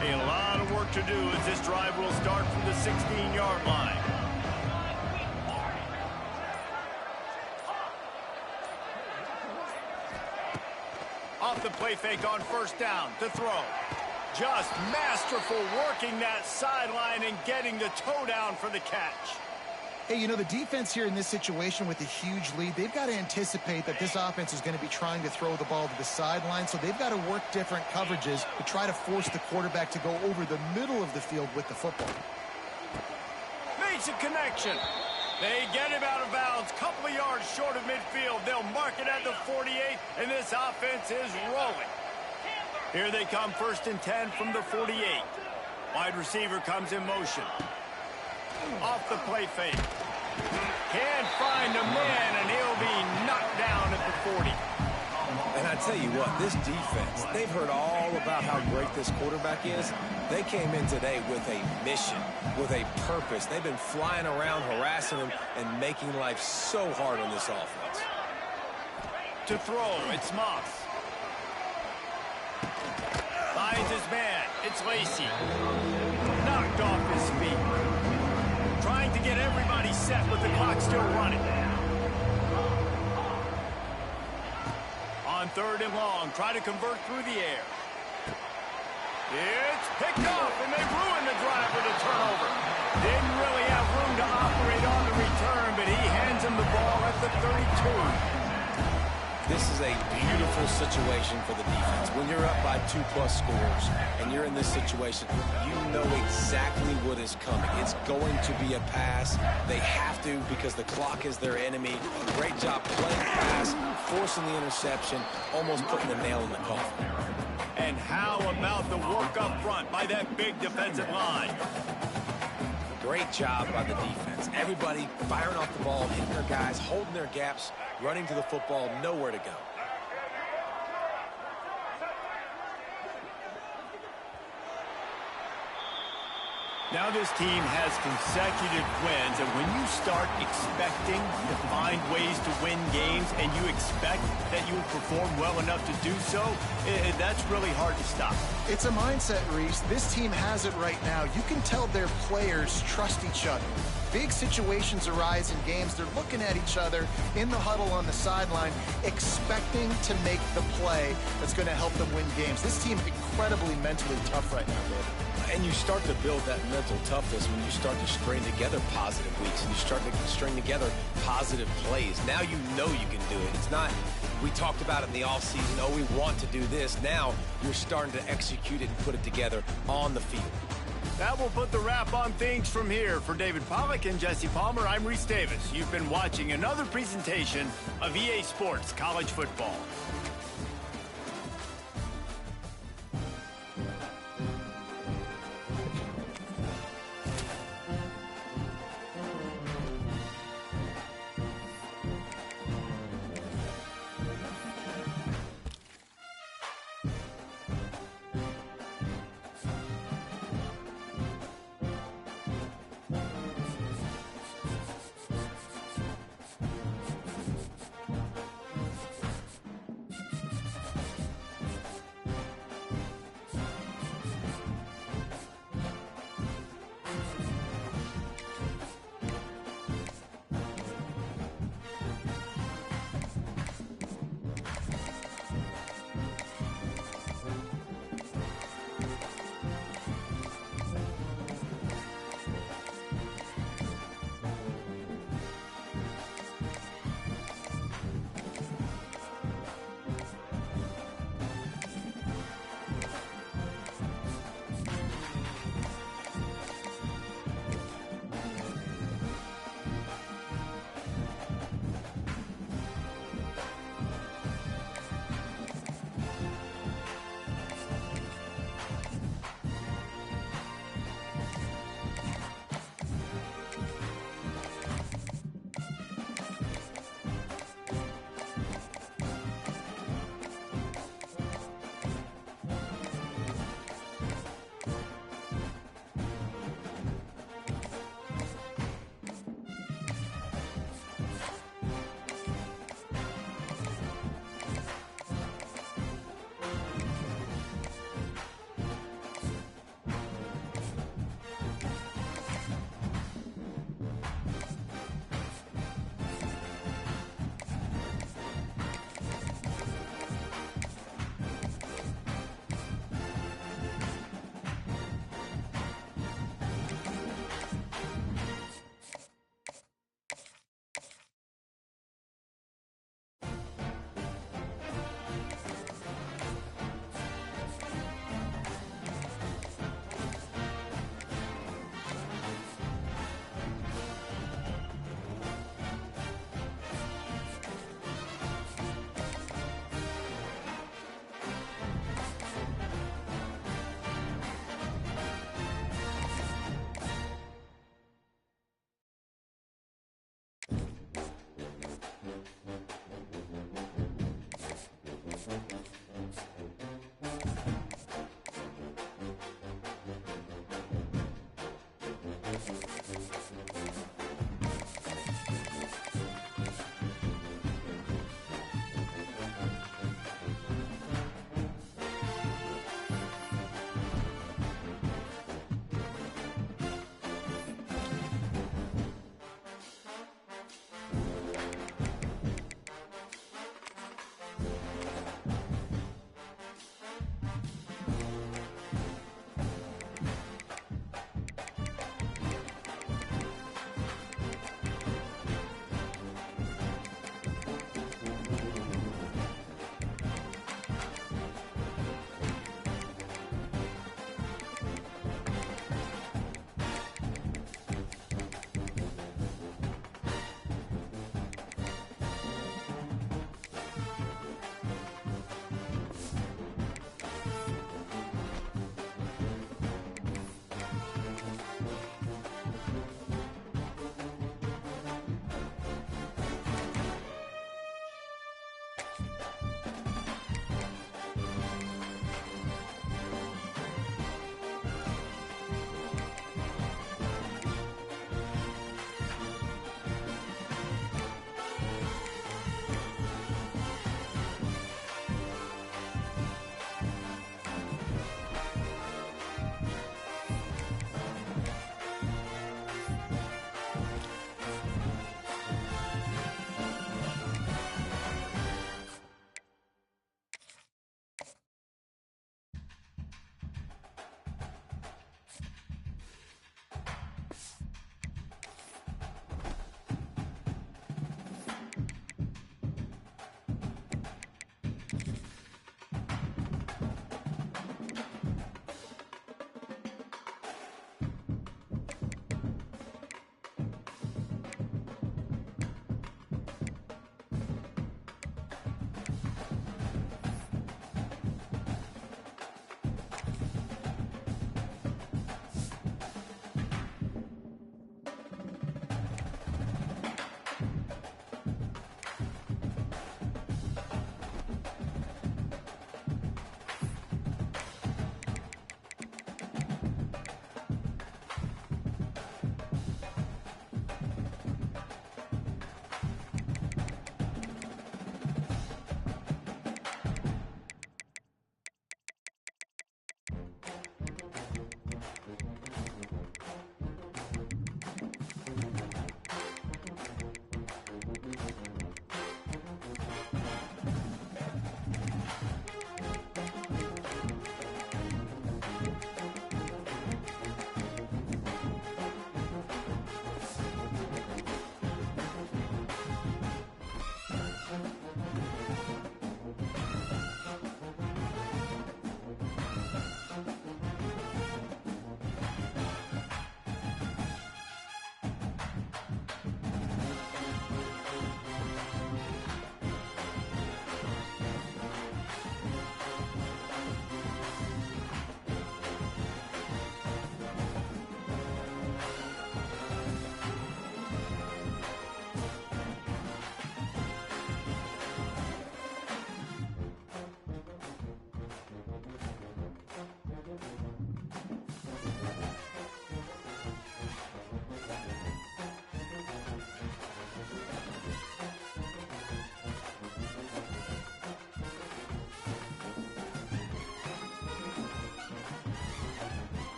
A lot of work to do as this drive will start from the 16-yard line. Off the play fake on 1st down to throw. Just masterful working that sideline and getting the toe down for the catch. Hey, the defense here in this situation with a huge lead, they've got to anticipate that this offense is going to be trying to throw the ball to the sideline, so they've got to work different coverages to try to force the quarterback to go over the middle of the field with the football. Makes a connection. They get him out of bounds, couple of yards short of midfield. They'll mark it at the 48, and this offense is rolling. Here they come, 1st and 10 from the 48. Wide receiver comes in motion. Off the play fake. Can't find a man, and he'll be knocked down at the 40. And I tell you what, this defense, they've heard all about how great this quarterback is. They came in today with a mission, with a purpose. They've been flying around, harassing him, and making life so hard on this offense. To throw, it's Moss. Finds his man. It's Lacy. Knocked off his feet. Trying to get everybody set with the clock still running. On 3rd and long, try to convert through the air. It's picked off, and they ruined the drive with a turnover. Didn't really have room to operate on the return, but he hands him the ball at the 32. This is a beautiful situation for the defense. When you're up by 2+ scores and you're in this situation, you know exactly what is coming. It's going to be a pass. They have to because the clock is their enemy. Great job playing the pass, forcing the interception, almost putting the nail in the coffin. And how about the work up front by that big defensive line? Great job by the defense. Everybody firing off the ball, hitting their guys, holding their gaps, running to the football, nowhere to go. Now this team has consecutive wins, and when you start expecting to find ways to win games and you expect that you will perform well enough to do so, that's really hard to stop. It's a mindset, Reese. This team has it right now. You can tell their players trust each other. Big situations arise in games. They're looking at each other in the huddle on the sideline, expecting to make the play that's going to help them win games. This team incredibly mentally tough right now, David. And you start to build that mental toughness when you start to string together positive weeks and you start to string together positive plays. Now you know you can do it. It's not, we talked about it in the offseason, oh, we want to do this. Now you're starting to execute it and put it together on the field. That will put the wrap on things from here. For David Pollack and Jesse Palmer, I'm Reese Davis. You've been watching another presentation of EA Sports College Football.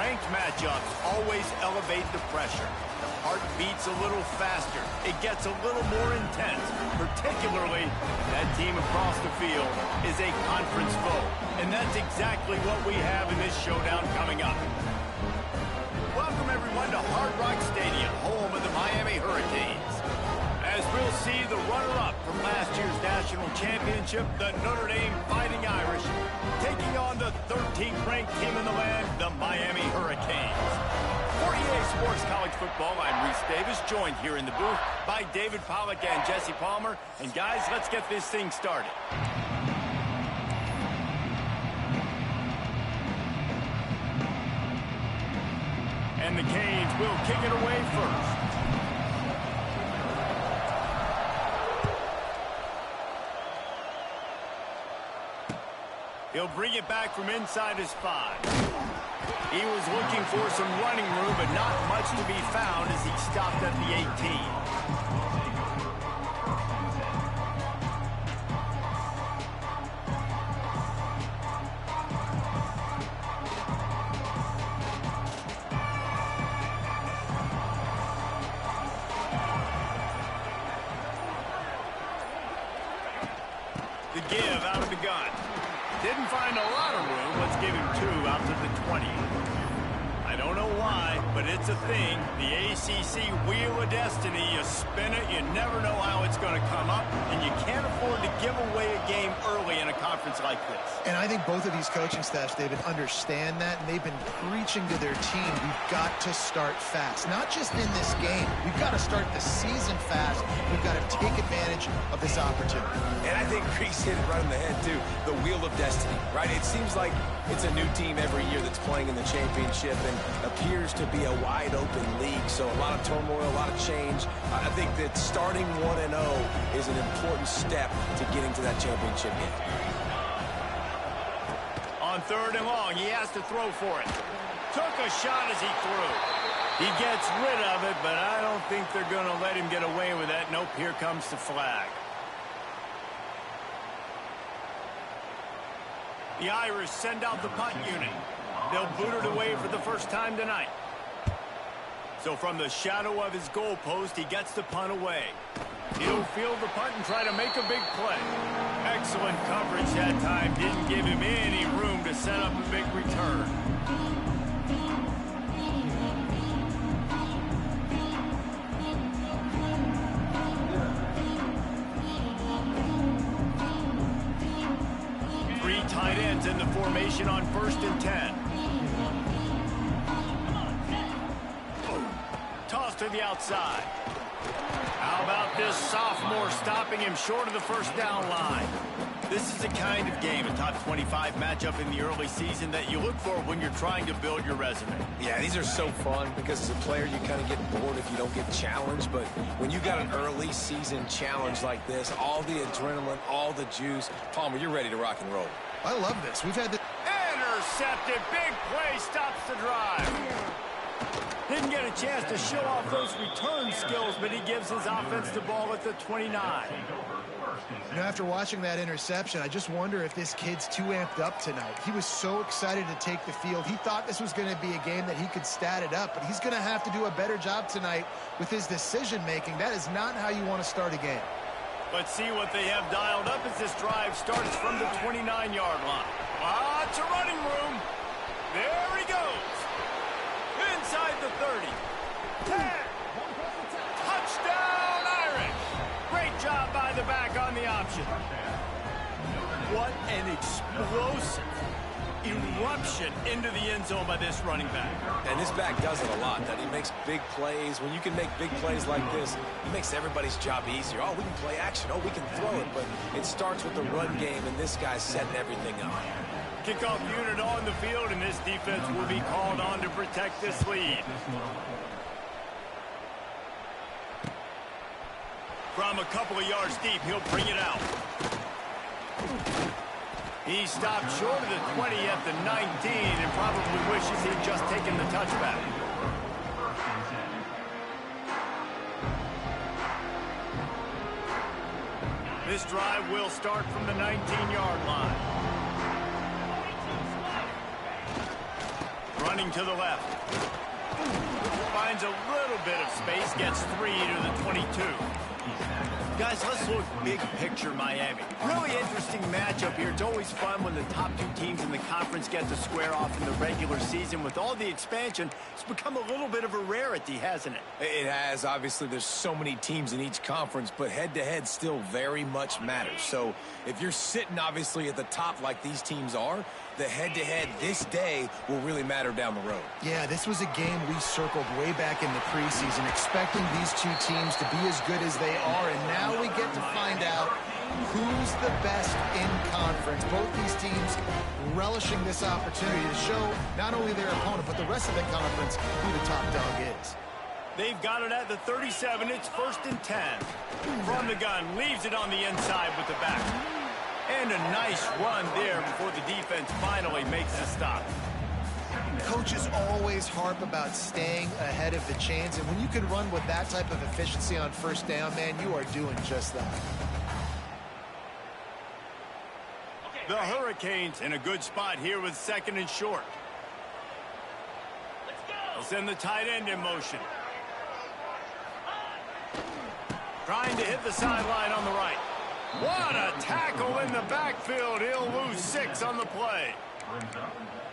Ranked matchups always elevate the pressure. The heart beats a little faster. It gets a little more intense, particularly if that team across the field is a conference foe. And that's exactly what we have in this showdown coming up. Welcome, everyone, to Hard Rock Stadium, home of the Miami Hurricanes. As we'll see the runner-up from last year's national championship, the Notre Dame Fighting Irish, taking on the 13th ranked team in the land, the Miami Hurricanes. For EA Sports College Football, I'm Reese Davis, joined here in the booth by David Pollack and Jesse Palmer. And guys, let's get this thing started. And the Canes will kick it away first. He'll bring it back from inside his 5. He was looking for some running room, but not much to be found as he stopped at the 18. The give out of the gun. Didn't find a lot of room. Let's give him 2 out to the 20. I don't know why, but it's a thing. The ACC Wheel of Destiny, you spin it, you never know how it's going to come up, and you can't afford to give away a game early in a conference like this. And I think both of these coaching staffs, David, understand that, and they've been preaching to their team, we've got to start fast. Not just in this game. We've got to start the season fast. We've got to take advantage of this opportunity. And I think Reese hit it right on the head, too. The Wheel of Destiny, right? It seems like it's a new team every year that's playing in the championship and appears to be a wide-open league. So a lot of turmoil, a lot of change. I think that starting 1-0 is an important step to getting to that championship game. On 3rd and long, he has to throw for it. Took a shot as he threw. He gets rid of it, but I don't think they're going to let him get away with that. Nope, here comes the flag. The Irish send out the punt unit. They'll boot it away for the first time tonight. So from the shadow of his goalpost, he gets the punt away. He'll field the punt and try to make a big play. Excellent coverage that time. Didn't give him any room to set up a big return. Tight ends in the formation on 1st and 10. Toss to the outside. How about this sophomore stopping him short of the first down line? This is the kind of game, a top 25 matchup in the early season, that you look for when you're trying to build your resume. Yeah, these are so fun because as a player, you kind of get bored if you don't get challenged. But when you got an early season challenge like this, all the adrenaline, all the juice, Palmer, you're ready to rock and roll. I love this. We've had the... Intercepted. Big play stops the drive. Didn't get a chance to show off those return skills, but he gives his offense the ball at the 29. You know, after watching that interception, I just wonder if this kid's too amped up tonight. He was so excited to take the field. He thought this was going to be a game that he could stat it up, but he's going to have to do a better job tonight with his decision-making. That is not how you want to start a game. Let's see what they have dialed up as this drive starts from the 29-yard line. Lots of running room. There he goes. Inside the 30. 10. Touchdown, Irish. Great job by the back on the option. What an explosive eruption into the end zone by this running back. And this back does it a lot. That he makes big plays. When you can make big plays like this, it makes everybody's job easier. Oh, we can play action. Oh, we can throw it. But it starts with the run game, and this guy's setting everything up. Kickoff unit on the field, and this defense will be called on to protect this lead. From a couple of yards deep, he'll bring it out. He stopped short of the 20 at the 19 and probably wishes he'd just taken the touchback. This drive will start from the 19-yard line. Running to the left. Finds a little bit of space, gets 3 to the 22. Guys, let's look big picture Miami. Really interesting matchup here. It's always fun when the top two teams in the conference get to square off in the regular season. With all the expansion, it's become a little bit of a rarity, hasn't it? It has. Obviously, there's so many teams in each conference, but head-to-head still very much matters. So if you're sitting, obviously, at the top like these teams are, the head-to-head this day will really matter down the road. Yeah, this was a game we circled way back in the preseason, expecting these two teams to be as good as they are, and now we get to find out who's the best in conference. Both these teams relishing this opportunity to show not only their opponent, but the rest of the conference who the top dog is. They've got it at the 37. It's 1st and 10. From the gun, leaves it on the inside with the back. And a nice run there before the defense finally makes the stop. Coaches always harp about staying ahead of the chains, and when you can run with that type of efficiency on first down, man, you are doing just that. The Hurricanes in a good spot here with 2nd and short. They'll send the tight end in motion. Trying to hit the sideline on the right. What a tackle in the backfield. He'll lose 6 on the play.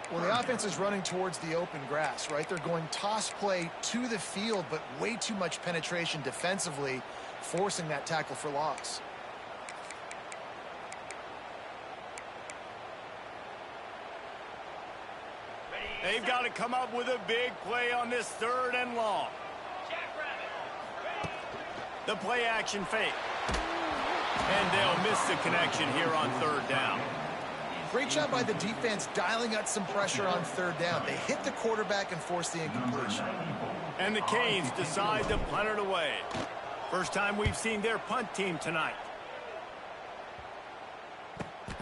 Well, the offense is running towards the open grass, right? They're going toss play to the field, but way too much penetration defensively, forcing that tackle for loss. They've got to come up with a big play on this 3rd and long. The play action fake. And they'll miss the connection here on 3rd down. Great job by the defense dialing up some pressure on 3rd down. They hit the quarterback and forced the incompletion. And the Canes decide to punt it away. First time we've seen their punt team tonight.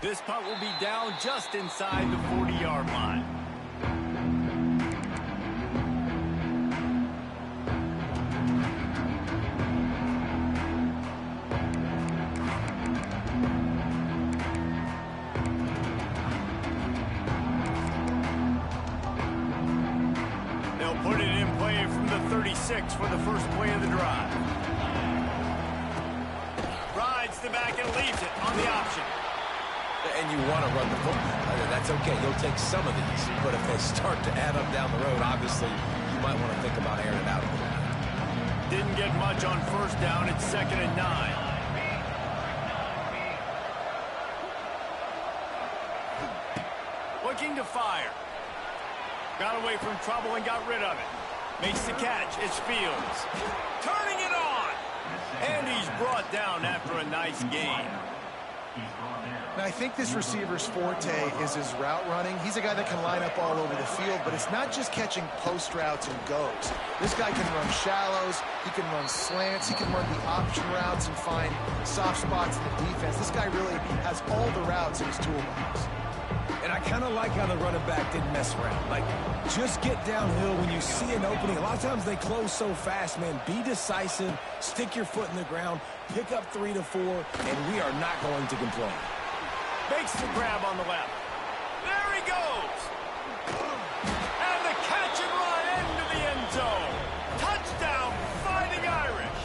This punt will be down just inside the 40-yard line. For the first play of the drive. Rides the back and leaves it on the option. And you want to run the football. That's okay. You'll take some of these. But if they start to add up down the road, obviously, you might want to think about airing it out a little bit. Didn't get much on 1st down. It's 2nd and 9. Looking to fire. Got away from trouble and got rid of it. Makes the catch. It's Fields. Turning it on. And he's brought down after a nice gain. Now, I think this receiver's forte is his route running. He's a guy that can line up all over the field, but it's not just catching post routes and goes. This guy can run shallows. He can run slants. He can run the option routes and find soft spots in the defense. This guy really has all the routes in his toolbox. And I kind of like how the running back didn't mess around. Like, just get downhill when you see an opening. A lot of times they close so fast, man. Be decisive, stick your foot in the ground, pick up 3 to 4, and we are not going to complain. Makes the grab on the left. There he goes. And the catch and run into the end zone. Touchdown, Fighting Irish.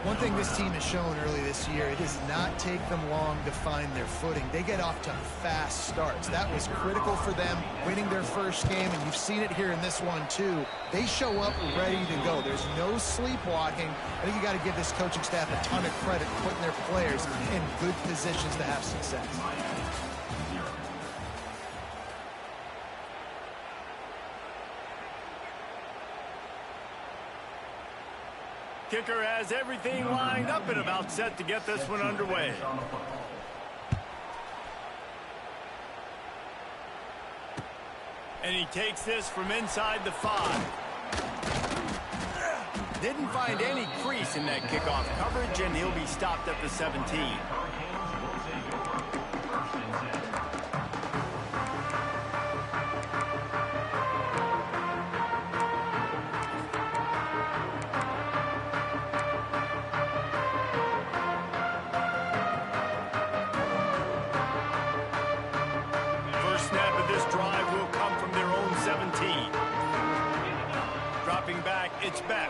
One thing this team has shown early this year, it does not take them long to find their footing. They get off to fast starts. That was critical for them, winning their first game, and you've seen it here in this one too. They show up ready to go. There's no sleepwalking. I think you got to give this coaching staff a ton of credit for putting their players in good positions to have success. Kicker has everything lined up and about set to get this one underway. And he takes this from inside the 5. Didn't find any crease in that kickoff coverage, and he'll be stopped at the 17. First snap of this drive will come from their it's back.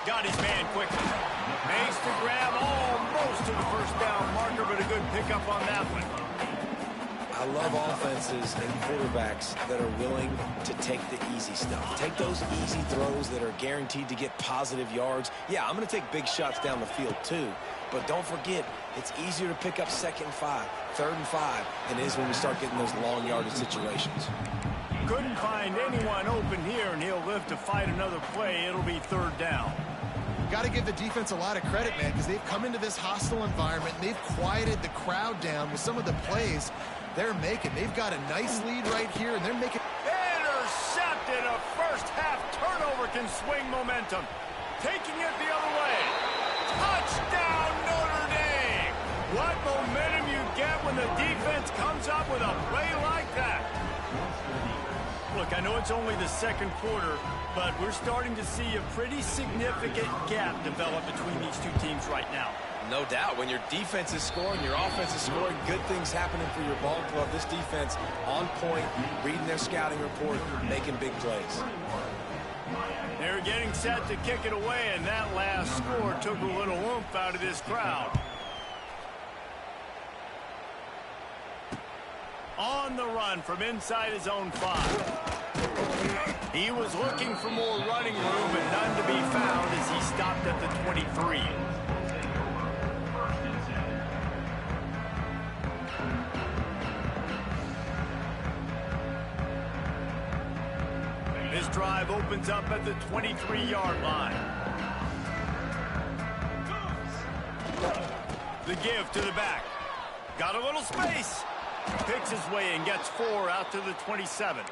Got his man quickly. Makes the grab almost to the first down marker, but a good pickup on that one. I love offenses and quarterbacks that are willing to take the easy stuff. Take those easy throws that are guaranteed to get positive yards. Yeah, I'm going to take big shots down the field too, but don't forget, it's easier to pick up 2nd and 5, 3rd and 5 than it is when we start getting those long yardage situations. Couldn't find anyone open here, and he'll live to fight another play. It'll be 3rd down. Got to give the defense a lot of credit, man, because they've come into this hostile environment and they've quieted the crowd down with some of the plays they're making. They've got a nice lead right here, and they're making... Intercepted. A first-half turnover can swing momentum. Taking it the other way. Touchdown, Notre Dame. What momentum you get when the defense comes up with a play like that. Look, I know it's only the 2nd quarter, but we're starting to see a pretty significant gap develop between these two teams right now. No doubt. When your defense is scoring, your offense is scoring, good things happening for your ball club. This defense on point, reading their scouting report, making big plays. They're getting set to kick it away, and that last score took a little oomph out of this crowd. On the run from inside his own 5. He was looking for more running room, but none to be found as he stopped at the 23. This drive opens up at the 23-yard line. The give to the back. Got a little space. Picks his way and gets 4 out to the 27.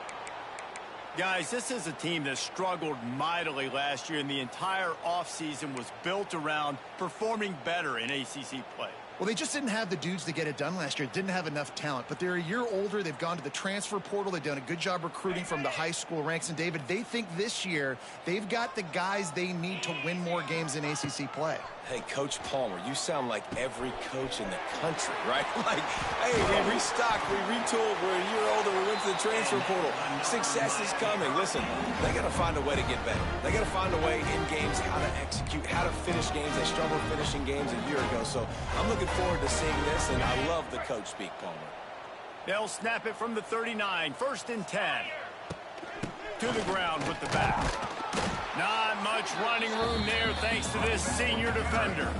Guys, this is a team that struggled mightily last year, and the entire offseason was built around performing better in ACC play. Well, they just didn't have the dudes to get it done last year. Didn't have enough talent. But they're a year older. They've gone to the transfer portal. They've done a good job recruiting from the high school ranks. And, David, they think this year they've got the guys they need to win more games in ACC play. Hey, Coach Palmer, you sound like every coach in the country, right? Like, hey, we restocked, we retooled, we're a year older, we went to the transfer portal. Success is coming. Listen, they got to find a way to get better. They got to find a way in games how to execute, how to finish games. They struggled finishing games a year ago. So I'm looking forward to seeing this, and I love the coach speak, Palmer. They'll snap it from the 39, 1st and 10. To the ground with the back. Not much running room there thanks to this senior defender.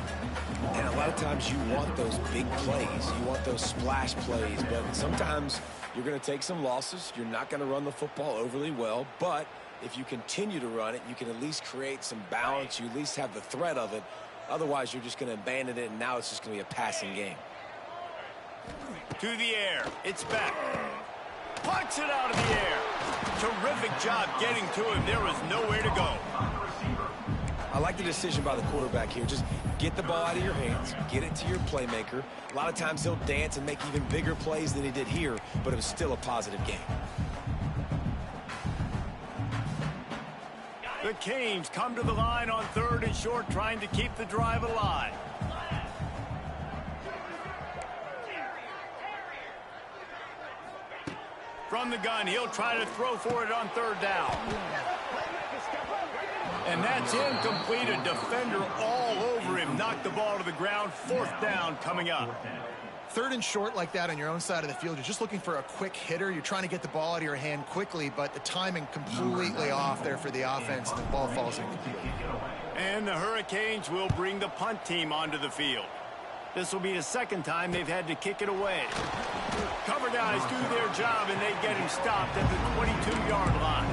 And a lot of times you want those big plays. You want those splash plays. But sometimes you're going to take some losses. You're not going to run the football overly well. But if you continue to run it, you can at least create some balance. You at least have the threat of it. Otherwise, you're just going to abandon it, and now it's just going to be a passing game. To the air. It's back. Punts it out of the air. Terrific job getting to him. There was nowhere to go. I like the decision by the quarterback here. Just get the ball out of your hands. Get it to your playmaker. A lot of times he'll dance and make even bigger plays than he did here, but it was still a positive game. The Canes come to the line on 3rd and short, trying to keep the drive alive. From the gun, he'll try to throw for it on 3rd down. And that's incomplete. A defender all over him. Knocked the ball to the ground. 4th down coming up. 3rd and short like that on your own side of the field. You're just looking for a quick hitter. You're trying to get the ball out of your hand quickly, but the timing completely off there for the offense. The ball falls incomplete. And the Hurricanes will bring the punt team onto the field. This will be the 2nd time they've had to kick it away. Cover guys do their job, and they get him stopped at the 22-yard line.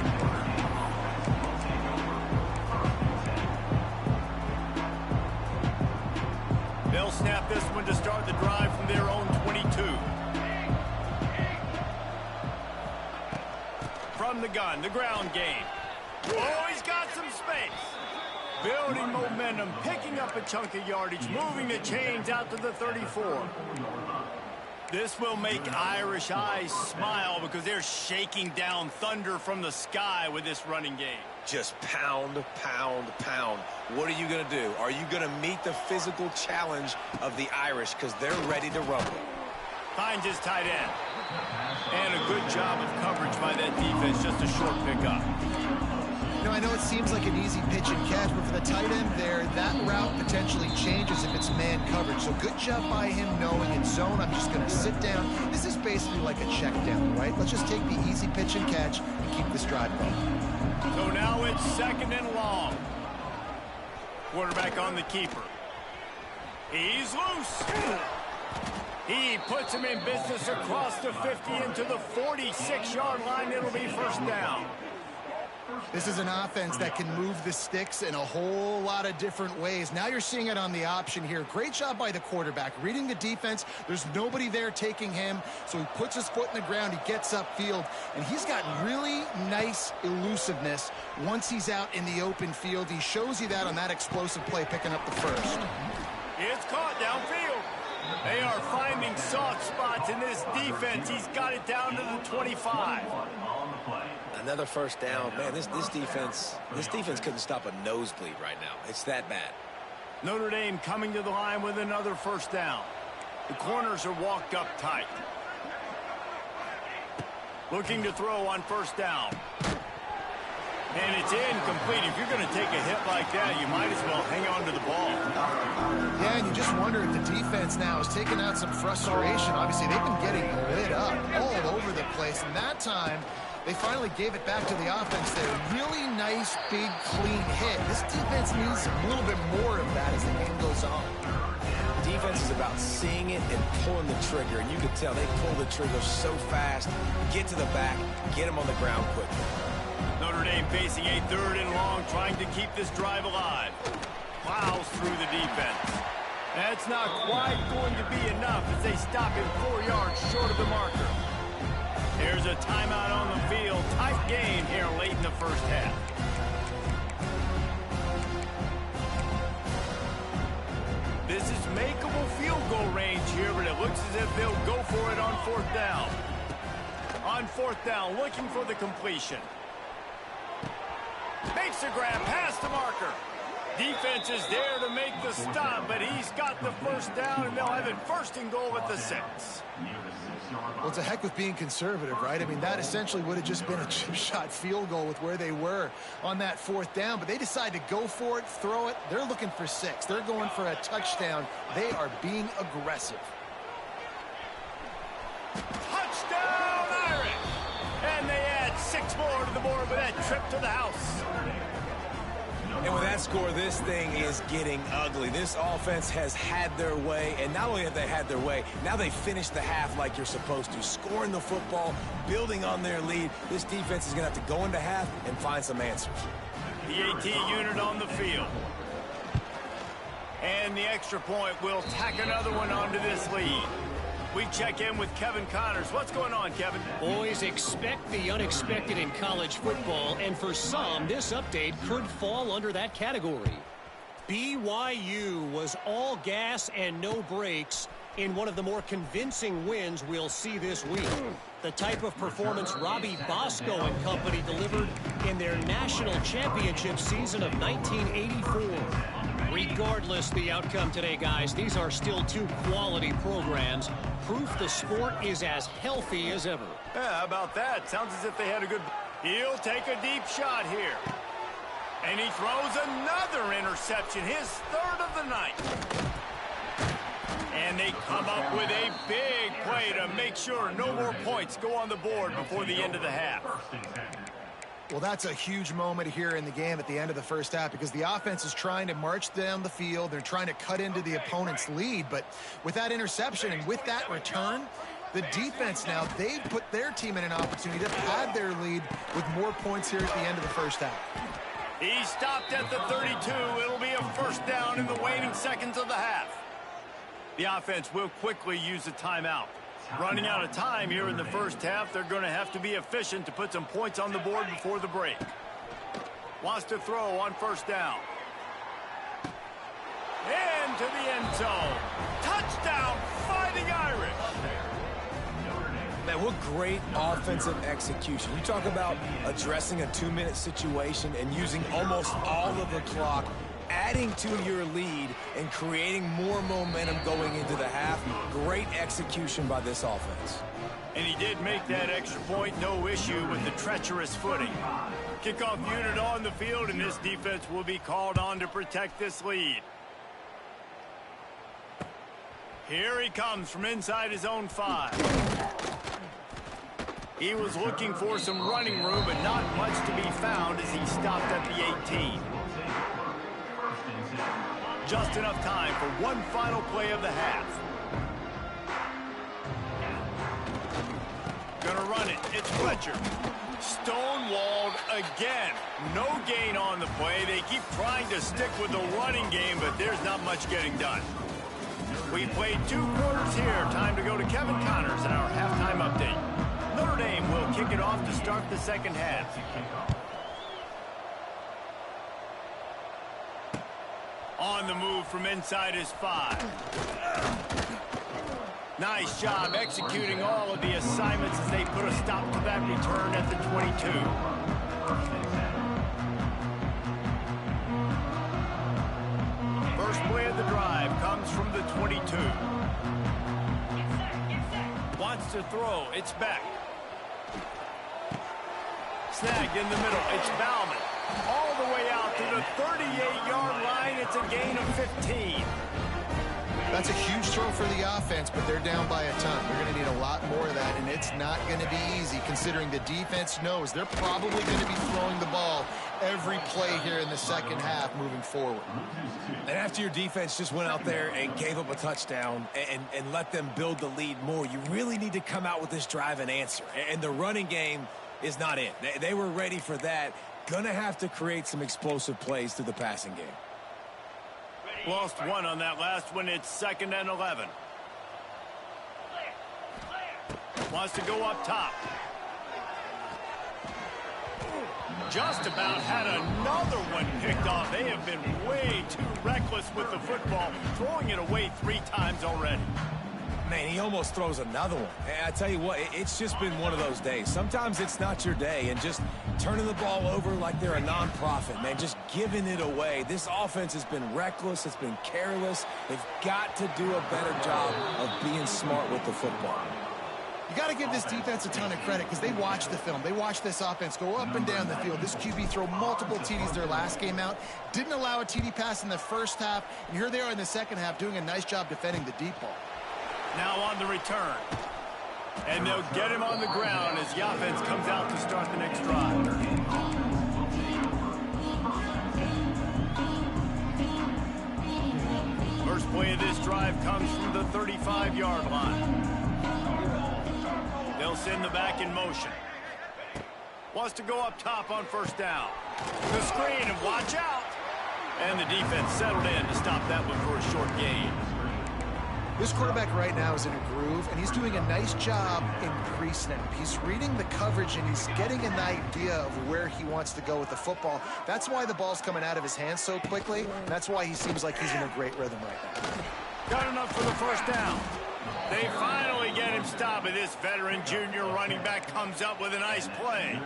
They'll snap this one to start the drive from their own 22. From the gun, the ground game. Oh, he's got some space. Building momentum, picking up a chunk of yardage, moving the chains out to the 34. This will make Irish eyes smile because they're shaking down thunder from the sky with this running game. Just pound, pound, pound. What are you going to do? Are you going to meet the physical challenge of the Irish because they're ready to rumble? Finds his tight end. And a good job of coverage by that defense. Just a short pickup. I know it seems like an easy pitch and catch, but for the tight end there, that route potentially changes if it's man coverage. So good job by him knowing in zone, I'm just going to sit down. This is basically like a check down, right? Let's just take the easy pitch and catch and keep this drive going. So now it's 2nd and long. Quarterback on the keeper. He's loose. He puts him in business across the 50 into the 46-yard line. It'll be 1st down. This is an offense that can move the sticks in a whole lot of different ways. Now you're seeing it on the option here. Great job by the quarterback. Reading the defense, there's nobody there taking him, so he puts his foot in the ground, he gets upfield, and he's got really nice elusiveness once he's out in the open field. He shows you that on that explosive play, picking up the first. It's caught downfield. They are finding soft spots in this defense. He's got it down to the 25. Another 1st down. Man, this defense couldn't stop a nosebleed right now. It's that bad. Notre Dame coming to the line with another 1st down. The corners are walked up tight. Looking to throw on 1st down. And it's incomplete. If you're going to take a hit like that, you might as well hang on to the ball. Yeah, and you just wonder if the defense now is taking out some frustration. Obviously, they've been getting lit up all over the place. And that time, they finally gave it back to the offense there. Really nice, big, clean hit. This defense needs a little bit more of that as the game goes on. Defense is about seeing it and pulling the trigger. And you can tell they pull the trigger so fast, get to the back, get them on the ground quickly. Notre Dame facing a 3rd and long, trying to keep this drive alive. Plows through the defense. That's not quite going to be enough as they stop him 4 yards short of the marker. There's a timeout on the field. Tight game here late in the 1st half. This is makeable field goal range here, but it looks as if they'll go for it on 4th down. On 4th down, looking for the completion. Makes a grab past the marker. Defense is there to make the stop, but he's got the 1st down, and they'll have it 1st and goal at the 6. Well, it's a heck with being conservative, right? I mean, that essentially would have just been a chip shot field goal with where they were on that 4th down, but they decide to go for it, throw it. They're looking for 6. They're going for a touchdown. They are being aggressive. Touchdown, Irish! And they add 6 more to the board with that trip to the house. And with that score, this thing is getting ugly. This offense has had their way, and not only have they had their way, now they finish the half like you're supposed to, scoring the football, building on their lead. This defense is going to have to go into half and find some answers. The AT unit on the field. And the extra point will tack another one onto this lead. We check in with Kevin Connors. What's going on, Kevin? Boys, expect the unexpected in college football, and for some, this update could fall under that category. BYU was all gas and no brakes in one of the more convincing wins we'll see this week. The type of performance Robbie Bosco and company delivered in their national championship season of 1984. Regardless the outcome today, guys, these are still 2 quality programs. Proof the sport is as healthy as ever. Yeah, how about that? Sounds as if they had a good... He'll take a deep shot here. And he throws another interception, his 3rd of the night. And they come up with a big play to make sure no more points go on the board before the end of the half. Well, that's a huge moment here in the game at the end of the 1st half because the offense is trying to march down the field. They're trying to cut into the opponent's lead. But with that interception and with that return, the defense now, they've put their team in an opportunity to pad their lead with more points here at the end of the 1st half. He stopped at the 32. It'll be a 1st down in the waning seconds of the half. The offense will quickly use a timeout. Running out of time here in the 1st half, they're going to have to be efficient to put some points on the board before the break. Wants to throw on 1st down. Into the end zone. Touchdown, Fighting Irish. Man, what great offensive execution. You talk about addressing a 2-minute situation and using almost all of the clock, adding to your lead and creating more momentum going into the half. Great execution by this offense. And he did make that extra point, no issue with the treacherous footing. Kickoff unit on the field, and this defense will be called on to protect this lead. Here he comes from inside his own 5. He was looking for some running room, but not much to be found as he stopped at the 18. Just enough time for one final play of the half. Gonna run it. It's Fletcher. Stonewalled again. No gain on the play. They keep trying to stick with the running game, but there's not much getting done. We played 2 quarters here. Time to go to Kevin Connors in our halftime update. Notre Dame will kick it off to start the second half. On the move from inside his 5. Nice job executing all of the assignments as they put a stop to that return at the 22. First play of the drive comes from the 22. Wants to throw. It's back. Snagged in the middle. It's Bauman. All the way out to the 38-yard line. It's a gain of 15. That's a huge throw for the offense, but they're down by a ton. They're going to need a lot more of that, and it's not going to be easy considering the defense knows they're probably going to be throwing the ball every play here in the second half moving forward. And after your defense just went out there and gave up a touchdown and let them build the lead more, you really need to come out with this drive and answer. And the running game is not it. They were ready for that. Going to have to create some explosive plays through the passing game. Lost one on that last one. It's 2nd and 11. Wants to go up top. Just about had another one picked off. They have been way too reckless with the football, throwing it away 3 times already. Man, he almost throws another one. And I tell you what, it's just been one of those days. Sometimes it's not your day, and just turning the ball over like they're a nonprofit, man, just giving it away. This offense has been reckless. It's been careless. They've got to do a better job of being smart with the football. You got to give this defense a ton of credit because they watch the film. They watch this offense go up and down the field. This QB throw multiple TDs their last game out. Didn't allow a TD pass in the first half. And here they are in the second half doing a nice job defending the deep ball. Now on the return. And they'll get him on the ground as the offense comes out to start the next drive. First play of this drive comes from the 35-yard line. They'll send the back in motion. Wants to go up top on first down. The screen, and watch out. And the defense settled in to stop that one for a short gain. This quarterback right now is in a groove, and he's doing a nice job in pre-snap. He's reading the coverage, and he's getting an idea of where he wants to go with the football. That's why the ball's coming out of his hands so quickly, and that's why he seems like he's in a great rhythm right now. Got enough for the first down. They finally get him stopped, and this veteran junior running back comes up with a nice play.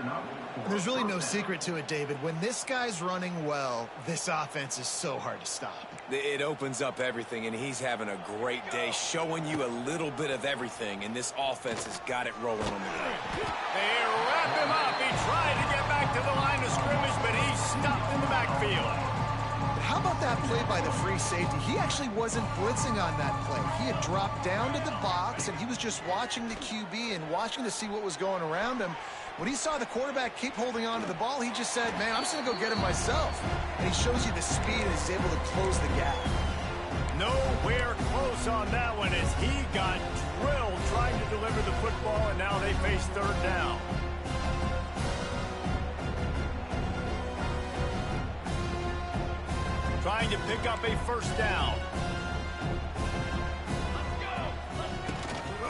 There's really no secret to it, David. When this guy's running well, this offense is so hard to stop. It opens up everything, and he's having a great day, showing you a little bit of everything, and this offense has got it rolling on the ground. They wrap him up. He tried to get back to the line of scrimmage, but he's stopped in the backfield. How about that play by the free safety? He actually wasn't blitzing on that play. He had dropped down to the box, and he was just watching the QB and watching to see what was going around him. When he saw the quarterback keep holding on to the ball, he just said, man, I'm just going to go get him myself. And he shows you the speed and is able to close the gap. Nowhere close on that one as he got drilled trying to deliver the football, and now they face third down. Trying to pick up a first down.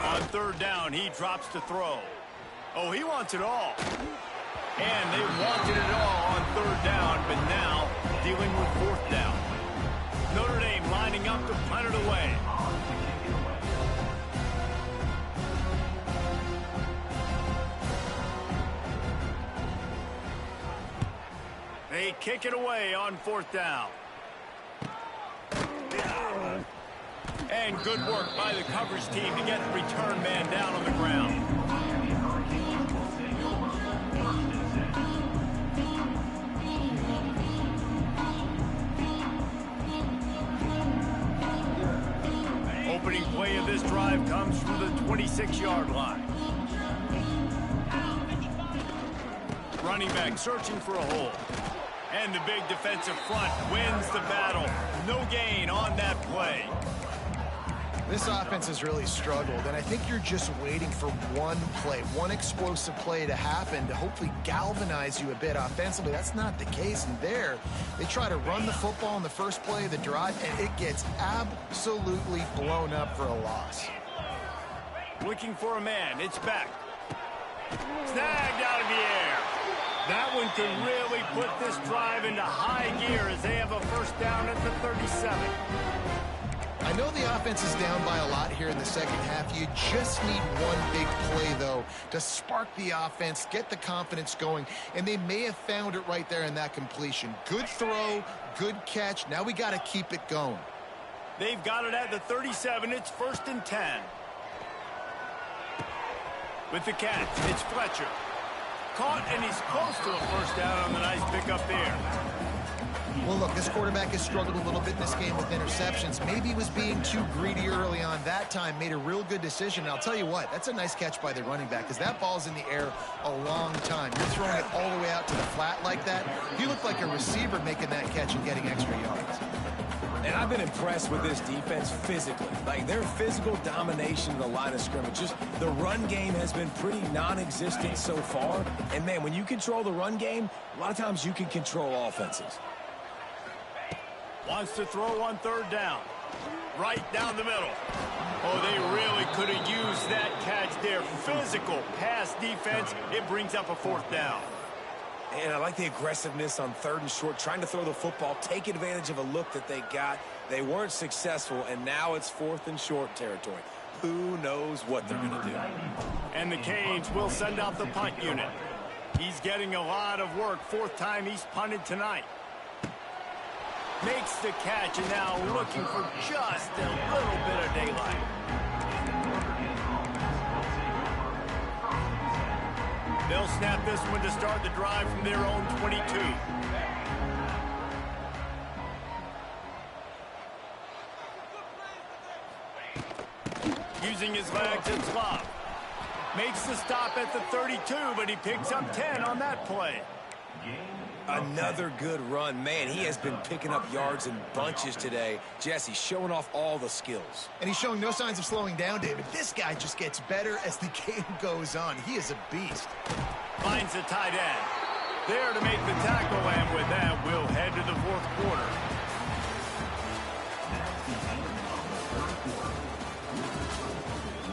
On third down, he drops to throw. Oh, he wants it all. And they wanted it all on third down, but now dealing with fourth down. Notre Dame lining up to punt it away. They kick it away on fourth down. And good work by the coverage team to get the return man down on the ground. comes from the 26-yard line. Running back searching for a hole. And the big defensive front wins the battle. No gain on that play. This offense has really struggled, and I think you're just waiting for one play, one explosive play to happen to hopefully galvanize you a bit offensively. That's not the case, and there, they try to run the football in the first play of the drive, and it gets absolutely blown up for a loss. Looking for a man. It's back. Snagged out of the air. That one could really put this drive into high gear as they have a first down at the 37. I know the offense is down by a lot here in the second half. You just need one big play, though, to spark the offense, get the confidence going, and they may have found it right there in that completion. Good throw, good catch. Now we got to keep it going. They've got it at the 37. It's 1st and 10. With the catch, it's Fletcher. Caught, and he's close to a first down on the nice pickup there. Well, look, this quarterback has struggled a little bit in this game with interceptions. Maybe he was being too greedy early on. That time made a real good decision. And I'll tell you what, that's a nice catch by the running back because that ball's in the air a long time. You're throwing it all the way out to the flat like that. He looked like a receiver making that catch and getting extra yards. And I've been impressed with this defense physically. Like, their physical domination of the line of scrimmage. Just the run game has been pretty non-existent so far. And, man, when you control the run game, a lot of times you can control offenses. Wants to throw on 3rd down. Right down the middle. Oh, they really could have used that catch there. Physical pass defense. It brings up a 4th down. And I like the aggressiveness on 3rd and short, trying to throw the football, take advantage of a look that they got. They weren't successful, and now it's 4th and short territory. Who knows what they're going to do? And the Canes will send out the punt unit. He's getting a lot of work. 4th time he's punted tonight. Makes the catch, and now looking for just a little bit of daylight. They'll snap this one to start the drive from their own 22. Using his legs, it's Love. Makes the stop at the 32, but he picks up 10 on that play. Another good run. Man, he has been picking up yards in bunches today. Jesse showing off all the skills. And he's showing no signs of slowing down, David. This guy just gets better as the game goes on. He is a beast. Finds the tight end. There to make the tackle, and with that, we'll head to the 4th quarter.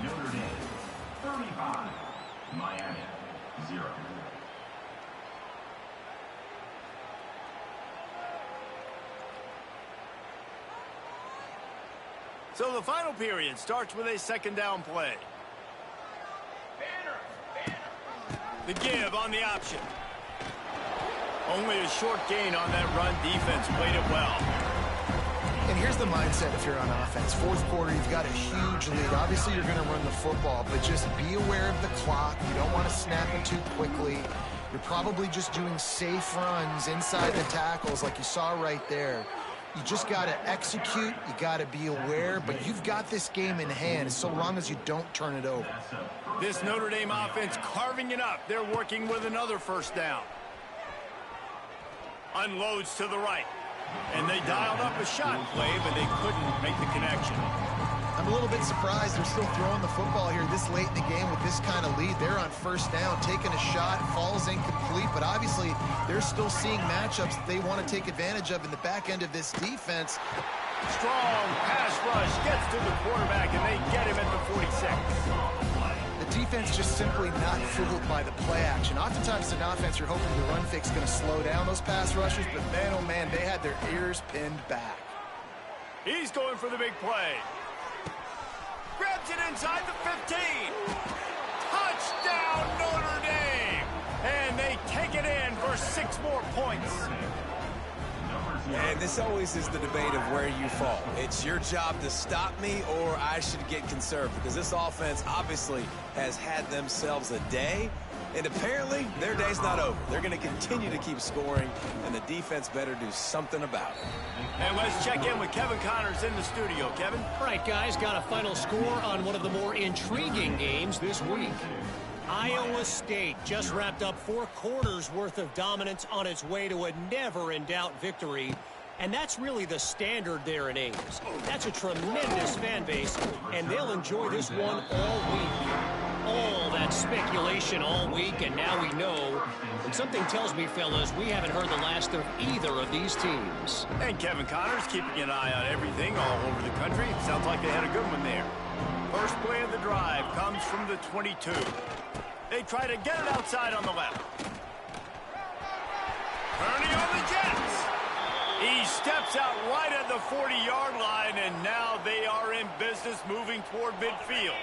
Notre Dame 35, Miami 0. So the final period starts with a 2nd down play. The give on the option. Only a short gain on that run. Defense played it well. And here's the mindset if you're on offense. 4th quarter, you've got a huge lead. Obviously, you're going to run the football, but just be aware of the clock. You don't want to snap it too quickly. You're probably just doing safe runs inside the tackles like you saw right there. You just got to execute. You got to be aware, but you've got this game in hand so long as you don't turn it over. This Notre Dame offense carving it up. They're working with another 1st down. Unloads to the right. And they dialed up a shot play, but they couldn't make the connection. I'm a little bit surprised they're still throwing the football here this late in the game with this kind of lead. They're on 1st down, taking a shot, falls incomplete, but obviously they're still seeing matchups that they want to take advantage of in the back end of this defense. Strong pass rush gets to the quarterback, and they get him at the 46. The defense just simply not fooled by the play action. Oftentimes in offense, you're hoping the run fix is going to slow down those pass rushers, but man, oh man, they had their ears pinned back. He's going for the big play. Grabs it inside the 15. Touchdown, Notre Dame. And they take it in for 6 more points. And this always is the debate of where you fall. It's your job to stop me, or I should get conservative, because this offense obviously has had themselves a day. And apparently, their day's not over. They're going to continue to keep scoring, and the defense better do something about it. And let's check in with Kevin Connors in the studio. Kevin? All right, guys, got a final score on one of the more intriguing games this week. Iowa State just wrapped up 4 quarters worth of dominance on its way to a never-in-doubt victory. And that's really the standard there in Ames. That's a tremendous fan base, and they'll enjoy this one all week. All that speculation all week, and now we know. Something tells me, fellas, we haven't heard the last of either of these teams. And Kevin Connors keeping an eye on everything all over the country. Sounds like they had a good one there. First play of the drive comes from the 22. They try to get it outside on the left. Kearney on the Jets. He steps out right at the 40-yard line, and now they are in business moving toward midfield.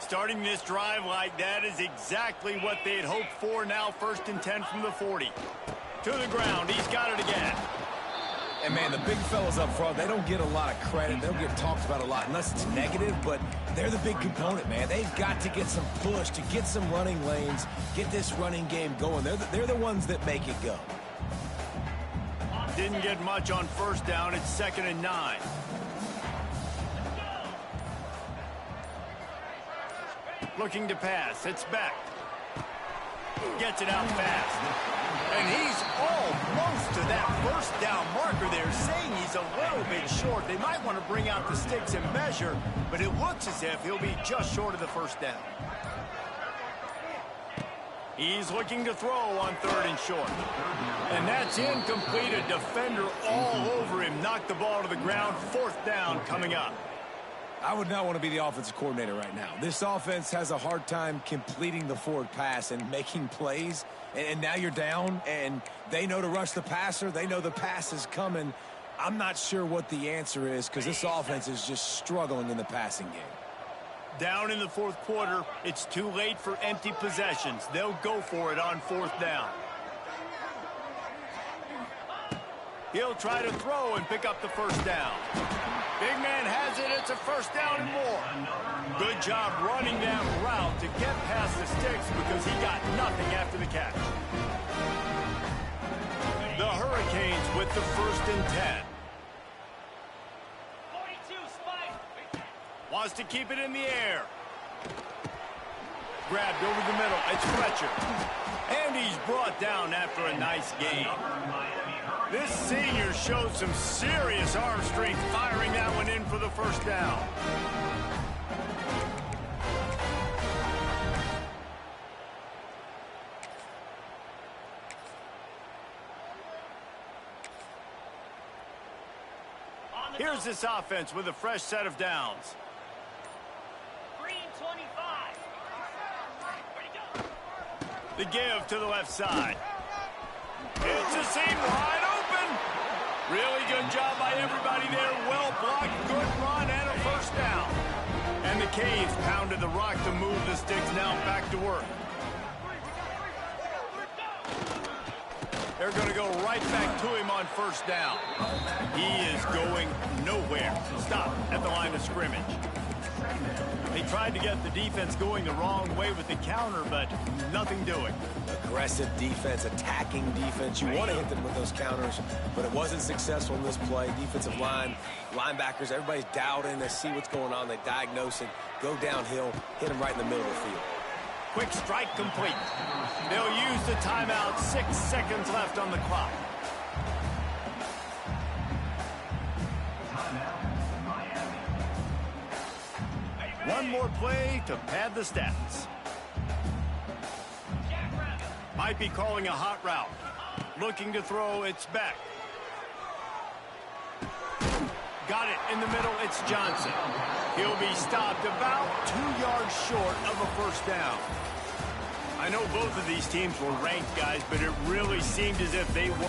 Starting this drive like that is exactly what they had hoped for. Now 1st and 10 from the 40. To the ground. He's got it again. And, man, the big fellas up front, they don't get a lot of credit. They don't get talked about a lot unless it's negative, but they're the big component, man. They've got to get some push, to get some running lanes, get this running game going. They're the ones that make it go. Didn't get much on 1st down. It's 2nd and 9. Looking to pass. It's back. Gets it out fast. And he's almost to that 1st down marker there, saying he's a little bit short. They might want to bring out the sticks and measure, but it looks as if he'll be just short of the 1st down. He's looking to throw on 3rd and short. And that's incomplete. A defender all over him. Knocked the ball to the ground. 4th down coming up. I would not want to be the offensive coordinator right now. This offense has a hard time completing the forward pass and making plays. And now you're down, and they know to rush the passer. They know the pass is coming. I'm not sure what the answer is because this offense is just struggling in the passing game. Down in the 4th quarter, it's too late for empty possessions. They'll go for it on 4th down. He'll try to throw and pick up the 1st down. Big man has it. It's a 1st down and more. Good job running that route to get past the sticks because he got nothing after the catch. The Hurricanes with the 1st and 10. Wants to keep it in the air. Grabbed over the middle. It's Fletcher. And he's brought down after a nice gain. This senior showed some serious arm strength firing that one in for the 1st down. Here's this offense with a fresh set of downs. The give to the left side. It's a seam wide open. Really good job by everybody there. Well blocked, good run, and a 1st down. And the Canes pounded the rock to move the sticks. Now back to work. They're going to go right back to him on 1st down. He is going nowhere. Stop at the line of scrimmage. They tried to get the defense going the wrong way with the counter, but nothing doing. Aggressive defense, attacking defense. You want to hit them with those counters, but it wasn't successful in this play. Defensive line, linebackers, everybody's dialed in. They see what's going on. They diagnose it, go downhill, hit them right in the middle of the field. Quick strike complete. They'll use the timeout. 6 seconds left on the clock. One more play to pad the stats. Might be calling a hot route. Looking to throw, it's back. Got it in the middle, it's Johnson. He'll be stopped about 2 yards short of a 1st down. I know both of these teams were ranked, guys, but it really seemed as if they were.